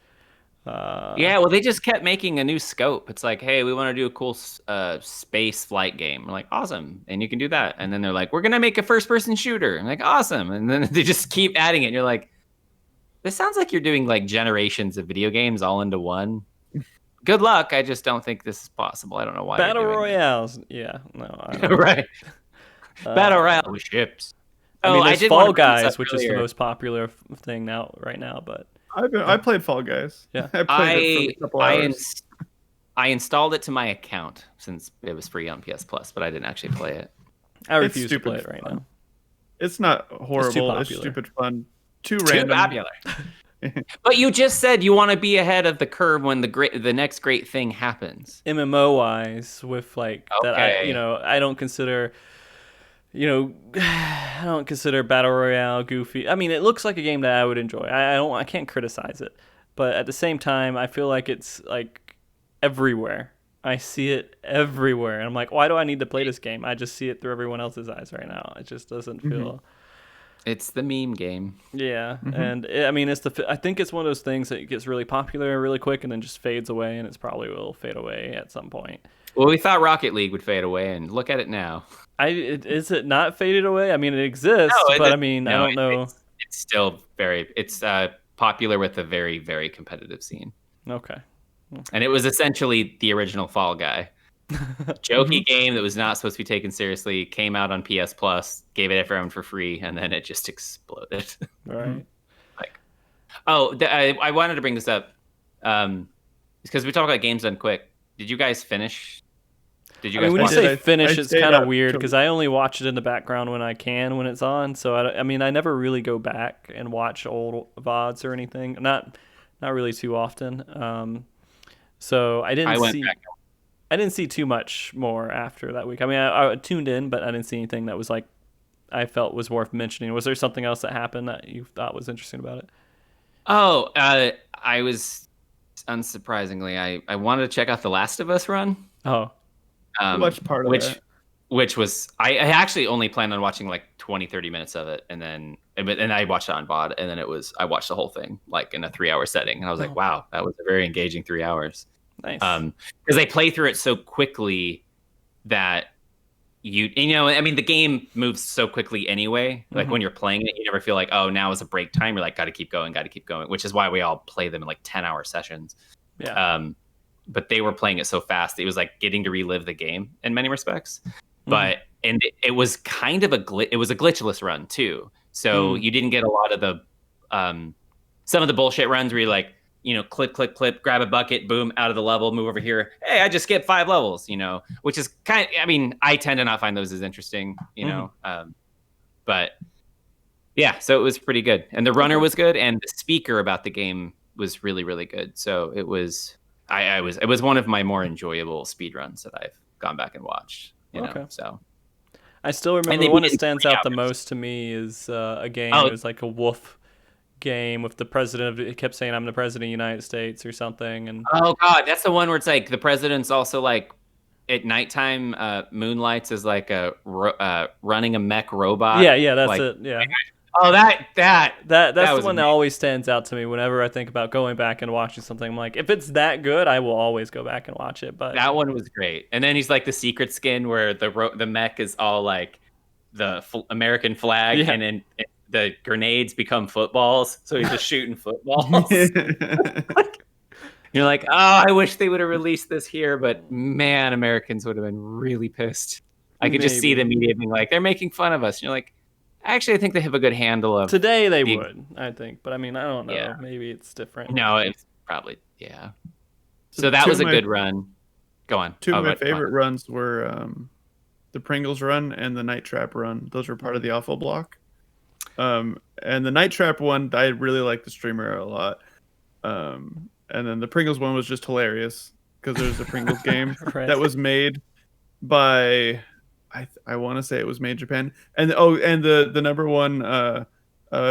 Yeah, well, they just kept making a new scope. It's like, hey, we want to do a cool space flight game. We're like, awesome, and you can do that. And then they're like, we're gonna make a first-person shooter. I'm like, awesome. And then they just keep adding it. And you're like, this sounds like you're doing like generations of video games all into one. Good luck. I just don't think this is possible. I don't know why. Battle you're doing royales. Yeah, no, I don't. right. Battle royale with ships. I mean, there's did Fall want to bring this Guys, up which is the earlier. most popular thing now, right now. But I played Fall Guys. Yeah. I played it for a couple hours. I installed it to my account since it was free on PS Plus, but I didn't actually play it. I refuse to play it right now. It's not horrible. It's stupid fun. Too random. Popular. But you just said you want to be ahead of the curve when the next great thing happens. MMO wise, with like that, I don't consider. I don't consider Battle Royale goofy. I mean, it looks like a game that I would enjoy. I can't criticize it, but at the same time, I feel like it's like everywhere. I see it everywhere, and I'm like, why do I need to play this game? I just see it through everyone else's eyes right now. It just doesn't feel. It's the meme game. Yeah, and I mean, I think it's one of those things that gets really popular really quick and then just fades away, and it's probably will fade away at some point. Well, we thought Rocket League would fade away, and look at it now. Is it not faded away? I mean, it exists, but I mean, I don't know. It's still it's popular with a very, very competitive scene. Okay. And it was essentially the original Fall Guy. Jokey game that was not supposed to be taken seriously, came out on PS Plus, gave it everyone for free, and then it just exploded. Right. I wanted to bring this up because we talk about games done quick. Did you guys finish? When you say finish, it's kind of weird because I only watch it in the background when I can, when it's on. So I never really go back and watch old VODs or anything. Not really too often. So I didn't see too much more after that week. I mean, I tuned in, but I didn't see anything that was like I felt was worth mentioning. Was there something else that happened that you thought was interesting about it? Oh, I was unsurprisingly, I wanted to check out the Last of Us run. Oh. Much part of it. Which was I actually only planned on watching like 20-30 minutes of it, and I watched it on VOD, and then I watched the whole thing like in a 3-hour setting, and I was like, wow, that was a very engaging 3 hours. Nice. Because they play through it so quickly that the game moves so quickly anyway. Like when you're playing it, you never feel like, oh, now is a break time. You're like, got to keep going, which is why we all play them in like 10-hour sessions. Yeah. But they were playing it so fast. It was like getting to relive the game in many respects. But it was kind of it was a glitchless run too. So you didn't get a lot of the some of the bullshit runs where you like, clip, grab a bucket, boom, out of the level, move over here. Hey, I just skipped 5 levels, which is I tend to not find those as interesting, but yeah, so it was pretty good. And the runner was good. And the speaker about the game was really, really good. So it was, it was one of my more enjoyable speedruns that I've gone back and watched, so. I still remember the one that stands out the most to me is a game. It was like a wolf game with the president. It kept saying, "I'm the president of the United States" or something. And oh god, that's the one where it's like the president's also like at nighttime moonlights as like a running a mech robot. Yeah, that's it. Yeah. Oh, that's the one that always stands out to me whenever I think about going back and watching something. I'm like, if it's that good, I will always go back and watch it. But that one was great. And then he's like the secret skin where the mech is all like the American flag, and then the grenades become footballs, so he's just shooting footballs. You're like, oh, I wish they would have released this here, but man, Americans would have been really pissed. I could just see the media being like, they're making fun of us. And you're like, actually, I think they have a good handle of today. They would, I think, but I mean, I don't know. Yeah. Maybe it's different. No, it's probably So that was a good run. Go on. Two of my favorite runs were the Pringles run and the Night Trap run. Those were part of the Awful Block. And the Night Trap one, I really liked the streamer a lot. And then the Pringles one was just hilarious because there's a Pringles game that was made by. I want to say it was made in Japan, and the number one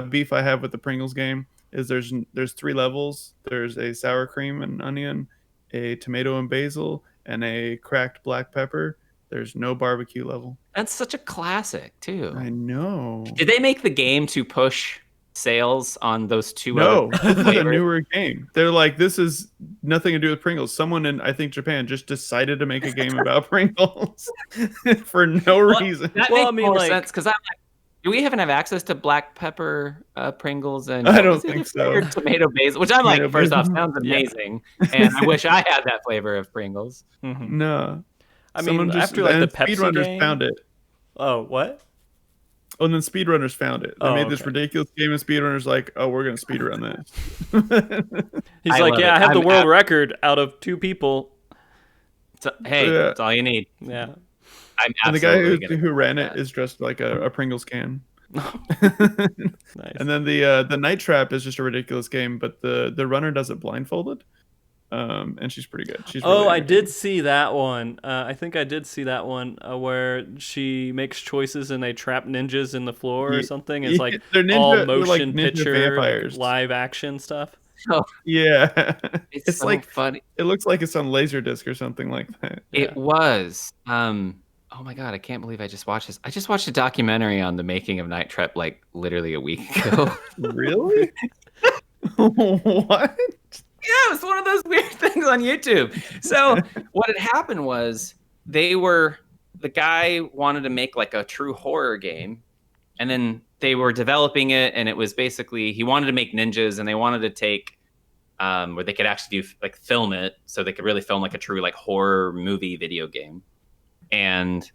beef I have with the Pringles game is there's 3 levels. There's a sour cream and onion, a tomato and basil, and a cracked black pepper. There's no barbecue level. That's such a classic too. I know. Did they make the game to push sales on those two No, other this is a flavors? newer game. They're like, this is nothing to do with Pringles. Someone in, I think, Japan just decided to make a game about Pringles for no reason. That makes more sense because I'm like, do we even have access to black pepper Pringles and I don't think so. Tomato basil, which I'm like, Tomato first off, basil. sounds amazing, and I wish I had that flavor of Pringles. Mm-hmm. No, I mean, after like the Pepsi speedrunners game, found it. Oh, what? Oh, and then speedrunners found it. They made this ridiculous game, and speedrunners like, oh, we're gonna speedrun this. He's like, yeah, I have the world record out of 2 people. So, hey, that's all you need. Yeah. And the guy who ran it is dressed like a Pringles can. Nice. And then the Night Trap is just a ridiculous game, but the runner does it blindfolded. And she's pretty good. She's really I did see that one. I think I did see that one where she makes choices and they trap ninjas in the floor or something. It's like all motion picture, like live action stuff. Oh, yeah, it's so like funny. It looks like it's on Laserdisc or something like that. It was. Oh my god, I can't believe I just watched this. I just watched a documentary on the making of Night Trap like literally a week ago. Really? What? Yeah, it was one of those weird things on YouTube. So what had happened was the guy wanted to make like a true horror game, and then they were developing it, and it was basically he wanted to make ninjas, and they wanted to take where they could actually do like film it, so they could really film like a true like horror movie video game. And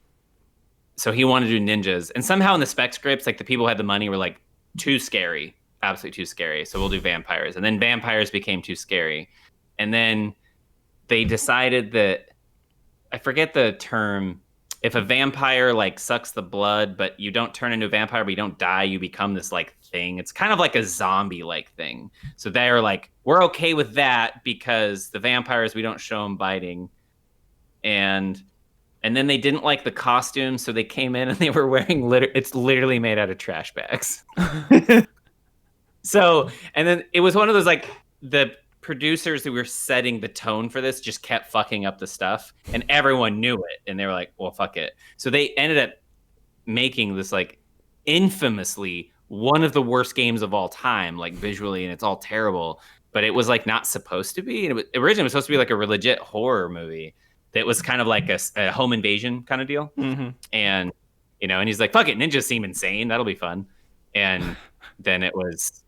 so he wanted to do ninjas, and somehow in the spec scripts, like the people who had the money were like too scary. Absolutely too scary. So we'll do vampires. And then vampires became too scary. And then they decided that, I forget the term, if a vampire like sucks the blood, but you don't turn into a vampire, but you don't die, you become this like thing. It's kind of like a zombie like thing. So they're like, we're okay with that because the vampires, we don't show them biting. And then they didn't like the costume. So they came in and they were wearing, it's literally made out of trash bags. So, and then it was one of those, like, the producers who were setting the tone for this just kept fucking up the stuff, and everyone knew it, and they were like, well, fuck it. So they ended up making this, like, infamously one of the worst games of all time, like, visually, and it's all terrible, but it was, like, not supposed to be. And originally it was supposed to be, like, a legit horror movie that was kind of like a home invasion kind of deal. Mm-hmm. And, you know, and he's like, fuck it, ninjas seem insane. That'll be fun. And then it was...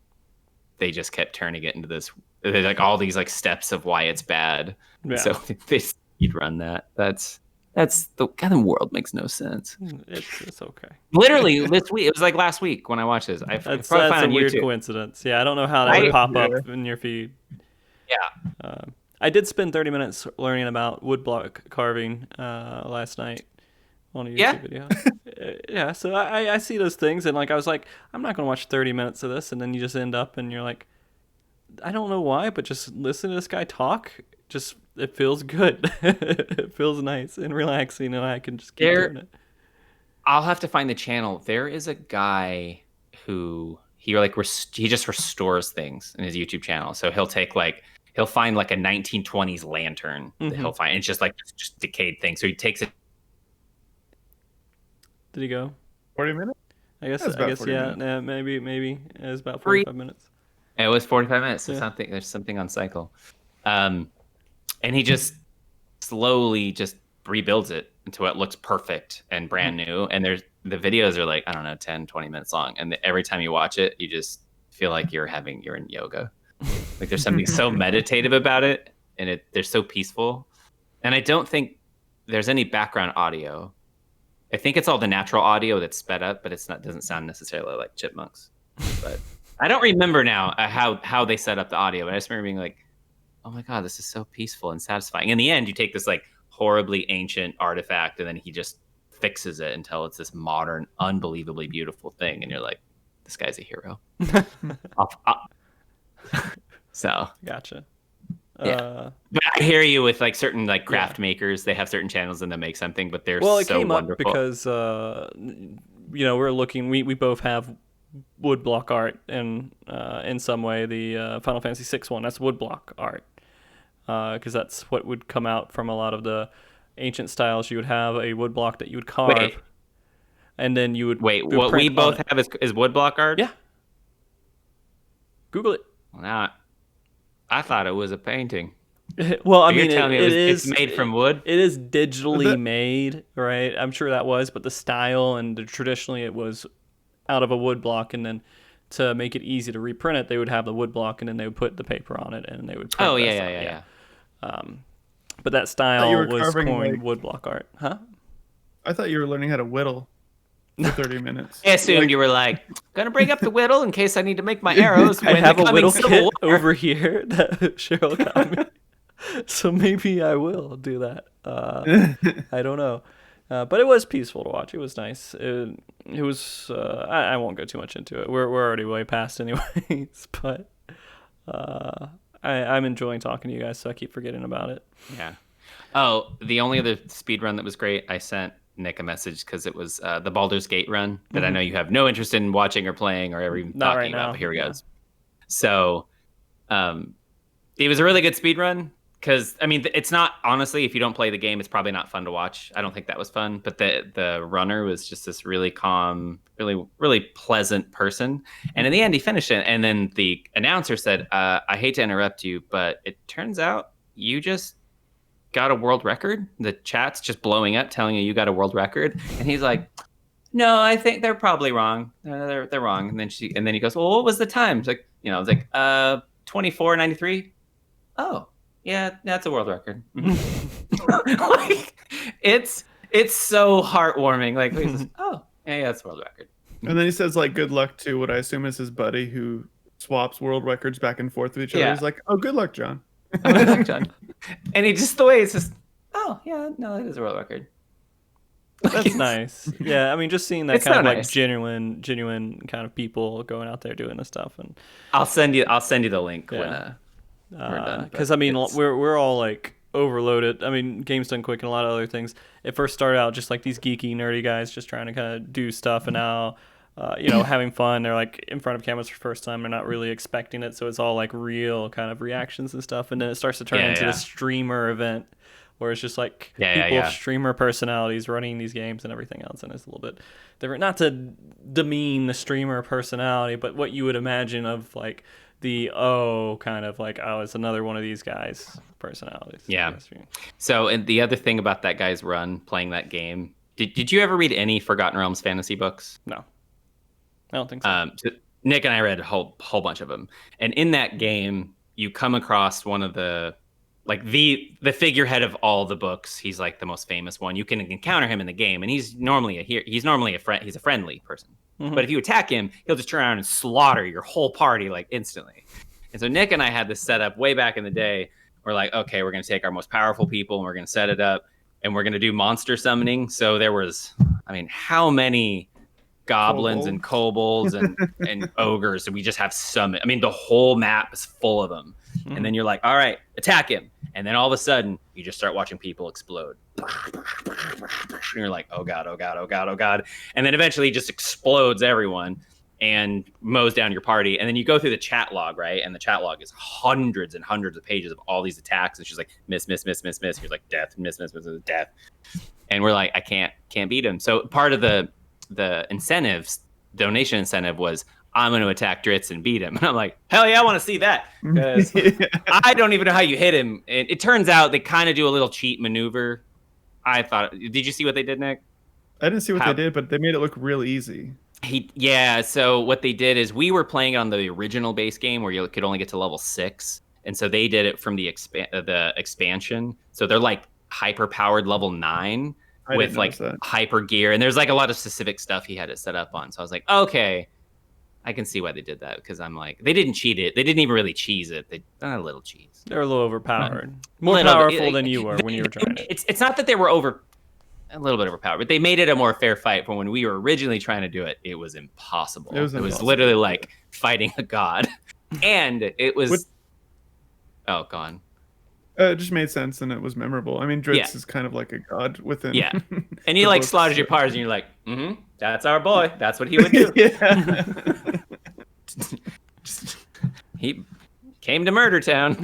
they just kept turning it into this, like all these like steps of why it's bad. Yeah. So they speedrun that. That's the kind of world makes no sense. It's okay. Literally this week, it was like last week when I watched this. That's a weird coincidence. Yeah, I don't know how that would pop up in your feed. Yeah. I did spend 30 minutes learning about woodblock carving last night on a YouTube video. Yeah, so I see those things, and like I was like, I'm not going to watch 30 minutes of this, and then you just end up and you're like, I don't know why, but just listen to this guy talk. Just it feels good. It feels nice and relaxing, and I can just keep doing it. I'll have to find the channel. There is a guy who he just restores things in his YouTube channel. So he'll find like a 1920s lantern that he'll find. And it's just like just decayed thing. So he takes it. Did he go? 40 minutes? I guess yeah, maybe it was about 45 minutes. It was 45 minutes. So there's something on cycle. And he just slowly just rebuilds it until it looks perfect and brand new. And the videos are like, I don't know, 10, 20 minutes long. And every time you watch it, you just feel like you're in yoga. Like there's something so meditative about it, and they're so peaceful. And I don't think there's any background audio. I think it's all the natural audio that's sped up, but doesn't sound necessarily like chipmunks. But I don't remember now how they set up the audio, but I just remember being like, oh my God, this is so peaceful and satisfying. In the end, you take this like horribly ancient artifact, and then he just fixes it until it's this modern, unbelievably beautiful thing. And you're like, this guy's a hero. So gotcha. Yeah, but I hear you with like certain like craft makers. They have certain channels and they make something, but they're so came wonderful. Up because we're looking. We both have woodblock art, and in some way the Final Fantasy VI one, that's woodblock art, because that's what would come out from a lot of the ancient styles, you would have a wood block that you would carve, Wait. and then you would What we both have is woodblock art? Yeah. Google it. Well, now, I thought it was a painting. Well, I So you're mean, telling me it's made from wood? It is digitally made, right? I'm sure that was, but the style and traditionally it was out of a wood block, and then to make it easy to reprint it, they would have the wood block, and then they would put the paper on it, and they would print Oh, the yeah, rest yeah. out. But that style was carving, coined like- wood block art, huh? I thought you were learning how to whittle for 30 minutes. I assumed you were like, gonna bring up the whittle in case I need to make my arrows. I when have the a coming whittle Civil kit War. over here that Cheryl got me. So maybe I will do that. I don't know. But it was peaceful to watch. It was nice. It was. I won't go too much into it. We're already way past anyways. But I'm enjoying talking to you guys, so I keep forgetting about it. Yeah. Oh, the only other speed run that was great, I sent Nick a message because it was the Baldur's Gate run that I know you have no interest in watching or playing or ever even Not talking right about. now, But here he yeah. goes. So, it was a really good speed run. Because I mean, it's not honestly. If you don't play the game, it's probably not fun to watch. I don't think that was fun. But the runner was just this really calm, really pleasant person. And in the end, he finished it. And then the announcer said, "I hate to interrupt you, but it turns out you just got a world record." The chat's just blowing up, telling you got a world record. And he's like, "No, I think they're probably wrong. They're wrong." And then he goes, "Well, what was the time?" It's like, it's like 24:93. Oh. Yeah, that's a world record. Like, it's so heartwarming. Like, he's just, oh, yeah, that's a world record. And then he says, like, good luck to what I assume is his buddy who swaps world records back and forth with each other. Yeah. He's like, oh, good luck, John. John. And he just, the way it's just, oh, yeah, no, that is a world record. That's nice. Yeah, I mean, just seeing that It's kind so of like nice. genuine kind of people going out there doing this stuff, and I'll send you the link Yeah. when we're done. because I mean, It's- we're all like overloaded. I mean, games done quick and a lot of other things. It first started out just like these geeky, nerdy guys just trying to kind of do stuff, and now, having fun. They're like in front of cameras for the first time. They're not really expecting it, so it's all like real kind of reactions and stuff. And then it starts to turn into the streamer event, where it's just like people, streamer personalities running these games and everything else, and it's a little bit different. Not to demean the streamer personality, but what you would imagine of like the kind of like, oh, it's another one of these guys' personalities. Yeah. So, and the other thing about that guy's run playing that game, did you ever read any Forgotten Realms fantasy books? No, I don't think so. So Nick and I read a whole bunch of them, and in that game, you come across one of the figurehead of all the books. He's like the most famous one. You can encounter him in the game, and he's normally a friend. He's a friendly person. Mm-hmm. But if you attack him, he'll just turn around and slaughter your whole party like instantly. And so Nick and I had this set up way back in the day. We're like, okay, we're going to take our most powerful people and we're going to set it up and we're going to do monster summoning. So there was, I mean, how many goblins and kobolds and ogres, and we just have summon. I mean, the whole map is full of them. Mm-hmm. And then you're like, all right, attack him. And then all of a sudden, you just start watching people explode. And you're like, oh God, oh God, oh God, oh God. And then eventually just explodes everyone and mows down your party. And then you go through the chat log, right? And the chat log is hundreds and hundreds of pages of all these attacks. And she's like, miss, miss, miss, miss, miss. He's like, death, miss, miss, miss, miss, death. And we're like, I can't beat him. So part of the donation incentive was, I'm going to attack Dritz and beat him. And I'm like, hell yeah, I want to see that. Because I don't even know how you hit him. And it turns out they kind of do a little cheat maneuver. I thought, did you see what they did, Nick? I didn't see what they did, but they made it look real easy. So what they did is we were playing on the original base game where you could only get to level 6. And so they did it from the expansion. So they're like hyper powered level 9 with like hyper gear. And there's like a lot of specific stuff he had it set up on. So I was like, okay, I can see why they did that, because I'm like, they didn't cheat it. They didn't even really cheese it. They done a little cheese. They're a little overpowered. More powerful than you were when you were trying it. It's not that they were a little bit overpowered, but they made it a more fair fight. For when we were originally trying to do it, it was impossible. It was literally like fighting a god. And it was... Oh, gone. It just made sense and it was memorable. I mean, Dritz is kind of like a god within. Yeah. And he like slaughters your parts and you're like, that's our boy. That's what he would do. He came to Murder Town.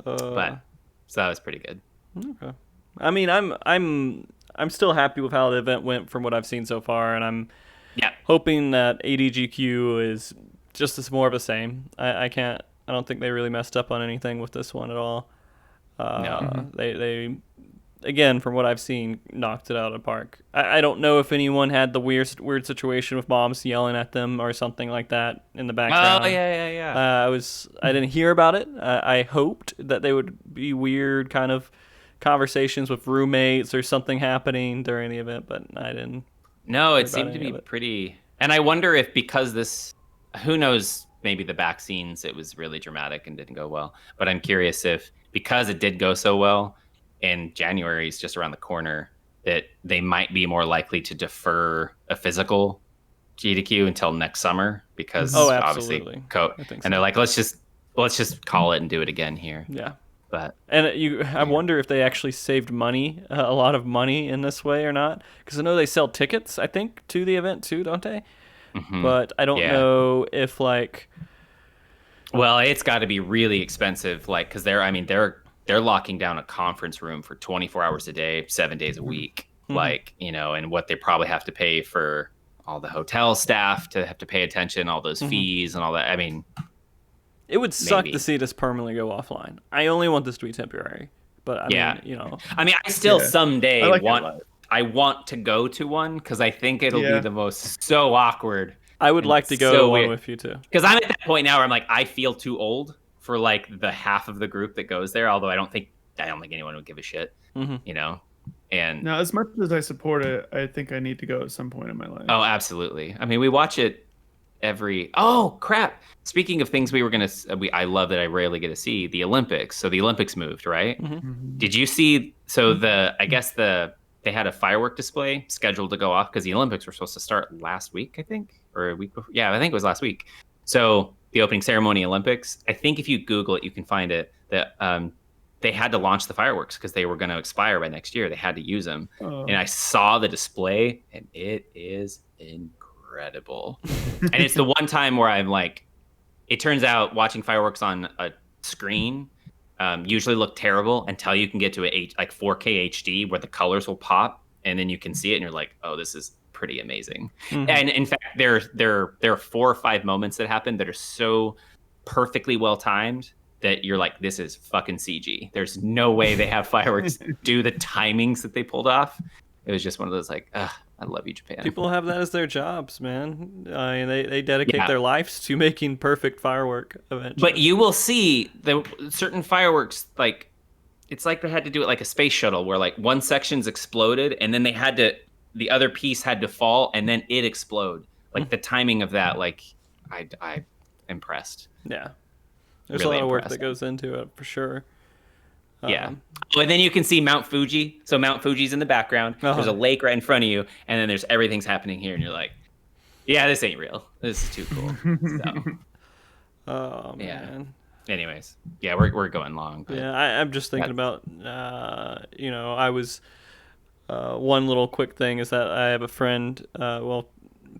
But so that was pretty good. Okay. I mean, I'm still happy with how the event went from what I've seen so far, and I'm Yeah. hoping that ADGQ is just as more of the same. I don't think they really messed up on anything with this one at all. No. They again, from what I've seen, knocked it out of the park. I don't know if anyone had the weird situation with moms yelling at them or something like that in the Oh, background. yeah. I didn't hear about it. I hoped that they would be weird kind of conversations with roommates or something happening during the event, but I didn't No, hear it about seemed to any be of it. pretty. And I wonder if because this, who knows, maybe the back scenes, it was really dramatic and didn't go well. But I'm curious if because it did go so well and January is just around the corner, that they might be more likely to defer a physical GDQ until next summer Oh, because obviously, absolutely. I think and they're so. like, let's just call it and do it again here. Yeah. But And I yeah. wonder if they actually saved money, a lot of money in this way or not. Because I know they sell tickets, I think, to the event too, don't they? Hmm. But I don't Yeah. know if like, Well, it's got to be really expensive, like because they're locking down a conference room for 24 hours a day, 7 days a week, mhm. like and what they probably have to pay for all the hotel staff to have to pay attention, all those fees and all that. I mean, It would suck to maybe, see this permanently go offline. I only want this to be temporary. But I yeah. mean, you know, I mean, I still Yeah, I someday like it live. I want to go to one because I think it'll be Yeah, the most so awkward I would and like to go to so one weird. with you too. Because I'm at that point now where I'm like, I feel too old for like the half of the group that goes there. Although I don't think anyone would give a shit, Hmm. you know. And now as much as I support it, I think I need to go at some point in my life. oh, absolutely. I mean, we watch it every. Oh crap! Speaking of things we were gonna, I love that I rarely get to see the Olympics. So the Olympics moved, right? Hmm. Mhm. Did you see? So I guess they had a firework display scheduled to go off because the Olympics were supposed to start last week, I think, or a week before. Yeah, I think it was last week. So the opening ceremony Olympics. I think if you Google it, you can find it. That they had to launch the fireworks because they were going to expire by next year. They had to use them, and Oh. I saw the display, and it is incredible. And it's the one time where I'm like, it turns out watching fireworks on a screen usually look terrible until you can get to like 4K HD where the colors will pop and then you can see it and you're like, oh, this is pretty amazing. Hmm. And in fact, there are 4 or 5 moments that happen that are so perfectly well timed that you're like, this is fucking CG. There's no way they have fireworks do the timings that they pulled off. It was just one of those like, I love you, Japan. People have that as their jobs, man. I mean, they dedicate Yeah. their lives to making perfect firework eventually. But you will see the certain fireworks, like it's like they had to do it like a space shuttle where like one section's exploded and then the other piece had to fall and then it explode. Like the timing of that, like I impressed. Yeah. There's Really a lot of work impressed. that goes into it for sure. Yeah. Oh, and then you can see Mount Fuji. So Mount Fuji's in the background. There's a lake right in front of you, and then there's everything's happening here, and you're like, yeah, this ain't real. This is too cool. So Oh yeah. man. Anyways, yeah, we're going long. But Yeah, I'm just thinking about, I was, one little quick thing is that I have a friend,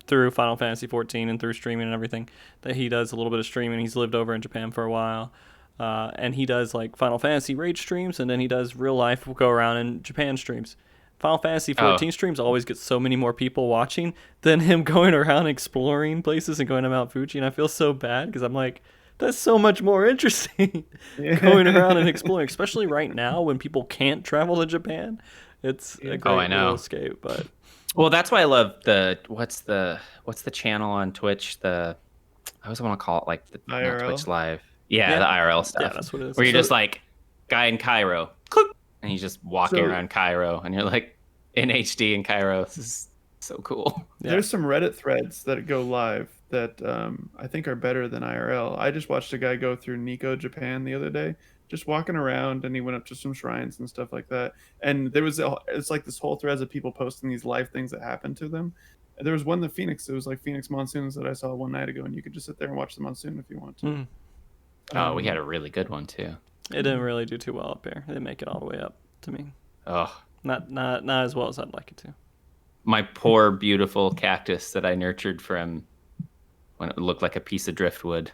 through Final Fantasy 14 and through streaming and everything, that he does a little bit of streaming. He's lived over in Japan for a while. And he does like Final Fantasy raid streams, and then he does real life go around in Japan streams. Final Fantasy 14 streams always get so many more people watching than him going around exploring places and going to Mount Fuji. And I feel so bad because I'm like, that's so much more interesting going around and exploring, especially right now when people can't travel to Japan. It's a I great know. little escape, but Well, that's why I love what's the channel on Twitch? I always want to call it like the not IRL? Twitch Live. Yeah, Yeah. the IRL stuff. Yeah, that's what it is. Where you're So- just like guy in Cairo, click, and he's just walking So- around Cairo, and you're like in HD in Cairo. This is so cool. Yeah. There's some Reddit threads that go live that I think are better than IRL. I just watched a guy go through Nico, Japan the other day, just walking around, and he went up to some shrines and stuff like that. And it's like this whole thread of people posting these live things that happened to them. And there was one it was like Phoenix monsoons that I saw one night ago, and you could just sit there and watch the monsoon if you want to. Mm. Oh, we had a really good one too. It didn't really do too well up here. They didn't make it all the way up to me. Oh, Not as well as I'd like it to. my poor beautiful cactus that I nurtured from when it looked like a piece of driftwood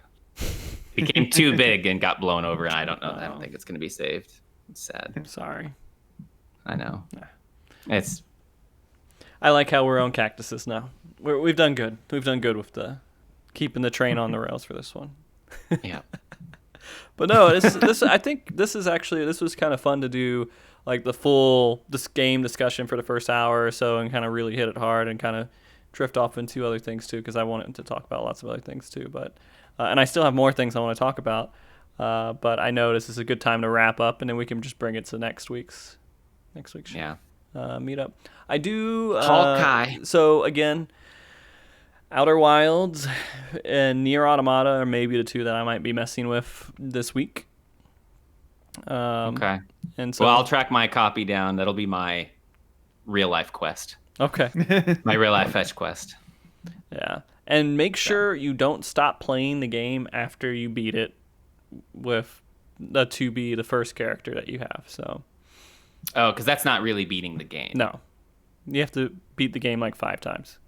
became too big and got blown over, and I don't know. I don't think it's going to be saved. It's sad. Sorry. I know. It's. I like how we're on cactuses now. We've done good. We've done good with the keeping the train on the rails for this one. Yeah. But no, this I think this was kind of fun to do, like the full this game discussion for the first hour or so, and kind of really hit it hard and kind of drift off into other things too, because I wanted to talk about lots of other things too. But and I still have more things I want to talk about. But I know this is a good time to wrap up, and then we can just bring it to next week's meetup. I do. Hawkeye. So again, Outer Wilds and Nier Automata are maybe the two that I might be messing with this week. Okay. And so, well, I'll track my copy down. That'll be my real life quest. Okay. My real life fetch quest. Yeah. And make sure you don't stop playing the game after you beat it with to be the first character that you have. So. Oh, because that's not really beating the game. No. You have to beat the game like 5 times.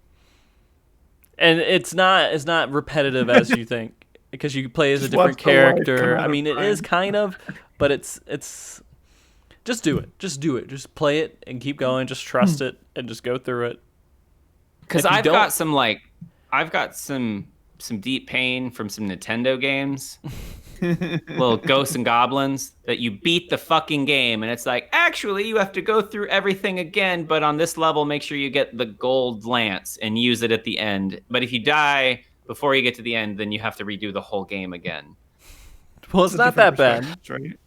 And it's not repetitive as you think, because you play as a different character. I mean, it is kind of, but it's just do it. Just do it. Just play it and keep going. Just trust it and just go through it. Because I've got some deep pain from some Nintendo games. Little ghosts and goblins that you beat the fucking game, and it's like, actually you have to go through everything again, but on this level make sure you get the gold lance and use it at the end. But if you die before you get to the end, then you have to redo the whole game again. Well, it's not that bad, right?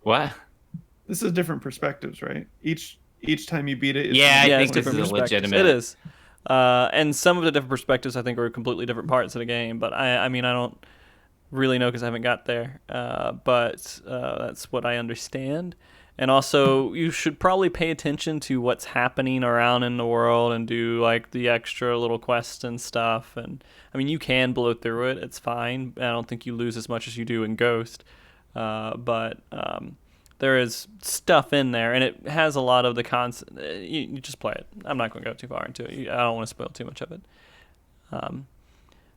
What? This is different perspectives, right? Each time you beat it, I think it's this is legitimate. It is. And some of the different perspectives I think are completely different parts of the game, but I mean I don't really know because I haven't got there, but that's what I understand. And also, you should probably pay attention to what's happening around in the world and do like the extra little quests and stuff. And I mean, you can blow through it; it's fine. I don't think you lose as much as you do in Ghost, but there is stuff in there, and it has a lot of the concept. You just play it. I'm not going to go too far into it. I don't want to spoil too much of it.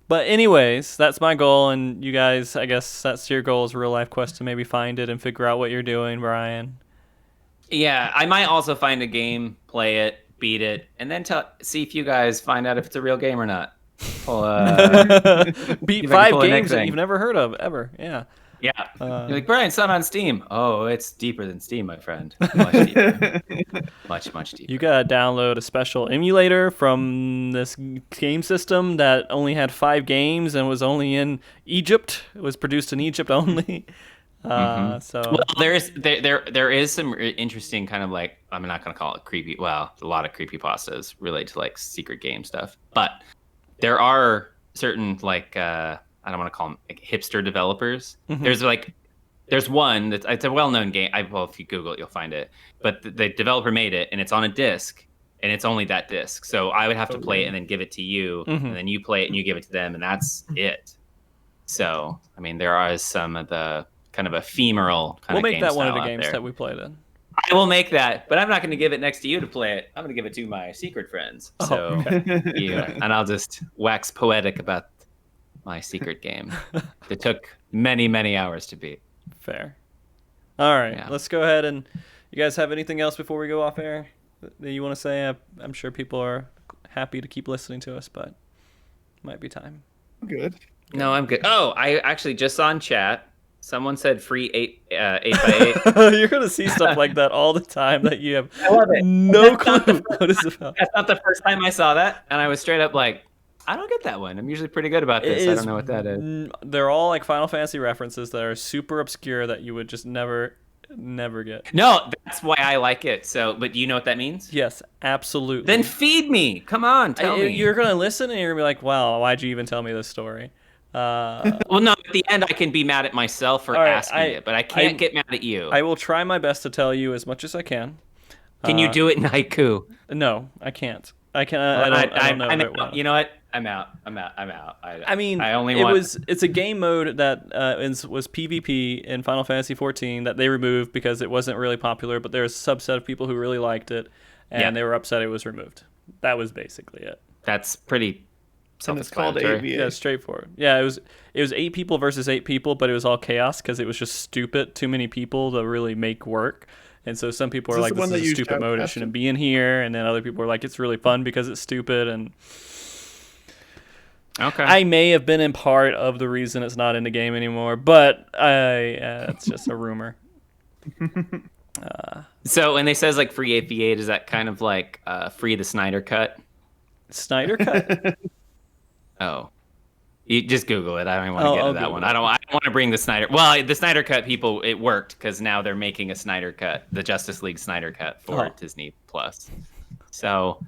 But anyways, that's my goal, and you guys, I guess that's your goal is a real life quest to maybe find it and figure out what you're doing, Brian. Yeah, I might also find a game, play it, beat it, and then see if you guys find out if it's a real game or not. Well, beat 5 games that you've never heard of ever. Yeah. Yeah. You're like, Brian, it's not on Steam. Oh, it's deeper than Steam, my friend. Much deeper. much deeper. You gotta download a special emulator from this game system that only had 5 games and was only in Egypt. It was produced in Egypt only. So well, there is some interesting kind of like, I'm not gonna call it creepy. Well, a lot of creepypastas relate to like secret game stuff, but there are certain like I don't want to call them like hipster developers. Mm-hmm. There's one that's it's a well-known game. Well, if you Google it, you'll find it. But the developer made it, and it's on a disc, and it's only that disc. So I would have to play it and then give it to you, and then you play it and you give it to them, and that's it. So I mean, there are some of the kind of ephemeral kind of game. We'll make that one of the style games that we play then. I will make that, but I'm not going to give it next to you to play it. I'm going to give it to my secret friends. So and I'll just wax poetic about my secret game that took many, many hours to beat. Fair. All right, let's go ahead and you guys have anything else before we go off air that you want to say? I'm sure people are happy to keep listening to us, but it might be time. Good. No, I'm good. Oh, I actually just saw in chat, someone said free 8x8. You're going to see stuff like that all the time that you have I love it. no clue what it's about. That's not the first time I saw that, and I was straight up like, I don't get that one. I'm usually pretty good about this. I don't know what that is. They're all like Final Fantasy references that are super obscure that you would just never get. No, that's why I like it. So, but do you know what that means? Yes, absolutely. Then feed me. Come on, tell me. You're going to listen and you're going to be like, wow, why'd you even tell me this story? Well, no, at the end I can be mad at myself for asking it, but I can't get mad at you. I will try my best to tell you as much as I can. Can you do it in haiku? No, I can't. I don't know. Well. You know what? I'm out. I mean, it's a game mode that was PvP in Final Fantasy 14 that they removed because it wasn't really popular, but there's a subset of people who really liked it, and they were upset it was removed. That was basically it. That's pretty self-explanatory. And it's called AVA. Yeah, straightforward. Yeah, it was 8 people versus 8 people, but it was all chaos because it was just stupid. Too many people to really make work. And so some people Is are this like, the one this that is a you stupid mode, it shoutcasted? shouldn't be in here. And then other people are like, it's really fun because it's stupid. And Okay. I may have been in part of the reason it's not in the game anymore, but it's just a rumor. So when they says like free AP8, is that kind of like free the Snyder Cut? Snyder Cut? Oh, you just Google it. I don't even want to get I'll into that Google one. it. I don't want to bring the Snyder. Well, the Snyder Cut people, it worked because now they're making a Snyder Cut, the Justice League Snyder Cut for Disney Plus. So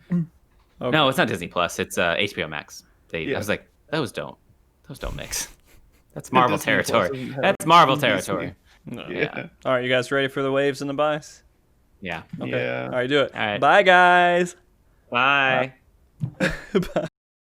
no, it's not Disney Plus. It's HBO Max. I was like, those don't mix. That's Marvel Disney Plus territory. doesn't have That's Marvel Disney. territory. No. Yeah. All right, you guys ready for the waves and the buys? Yeah. Okay. Yeah. All right, do it. All right. Bye, guys. Bye. Bye.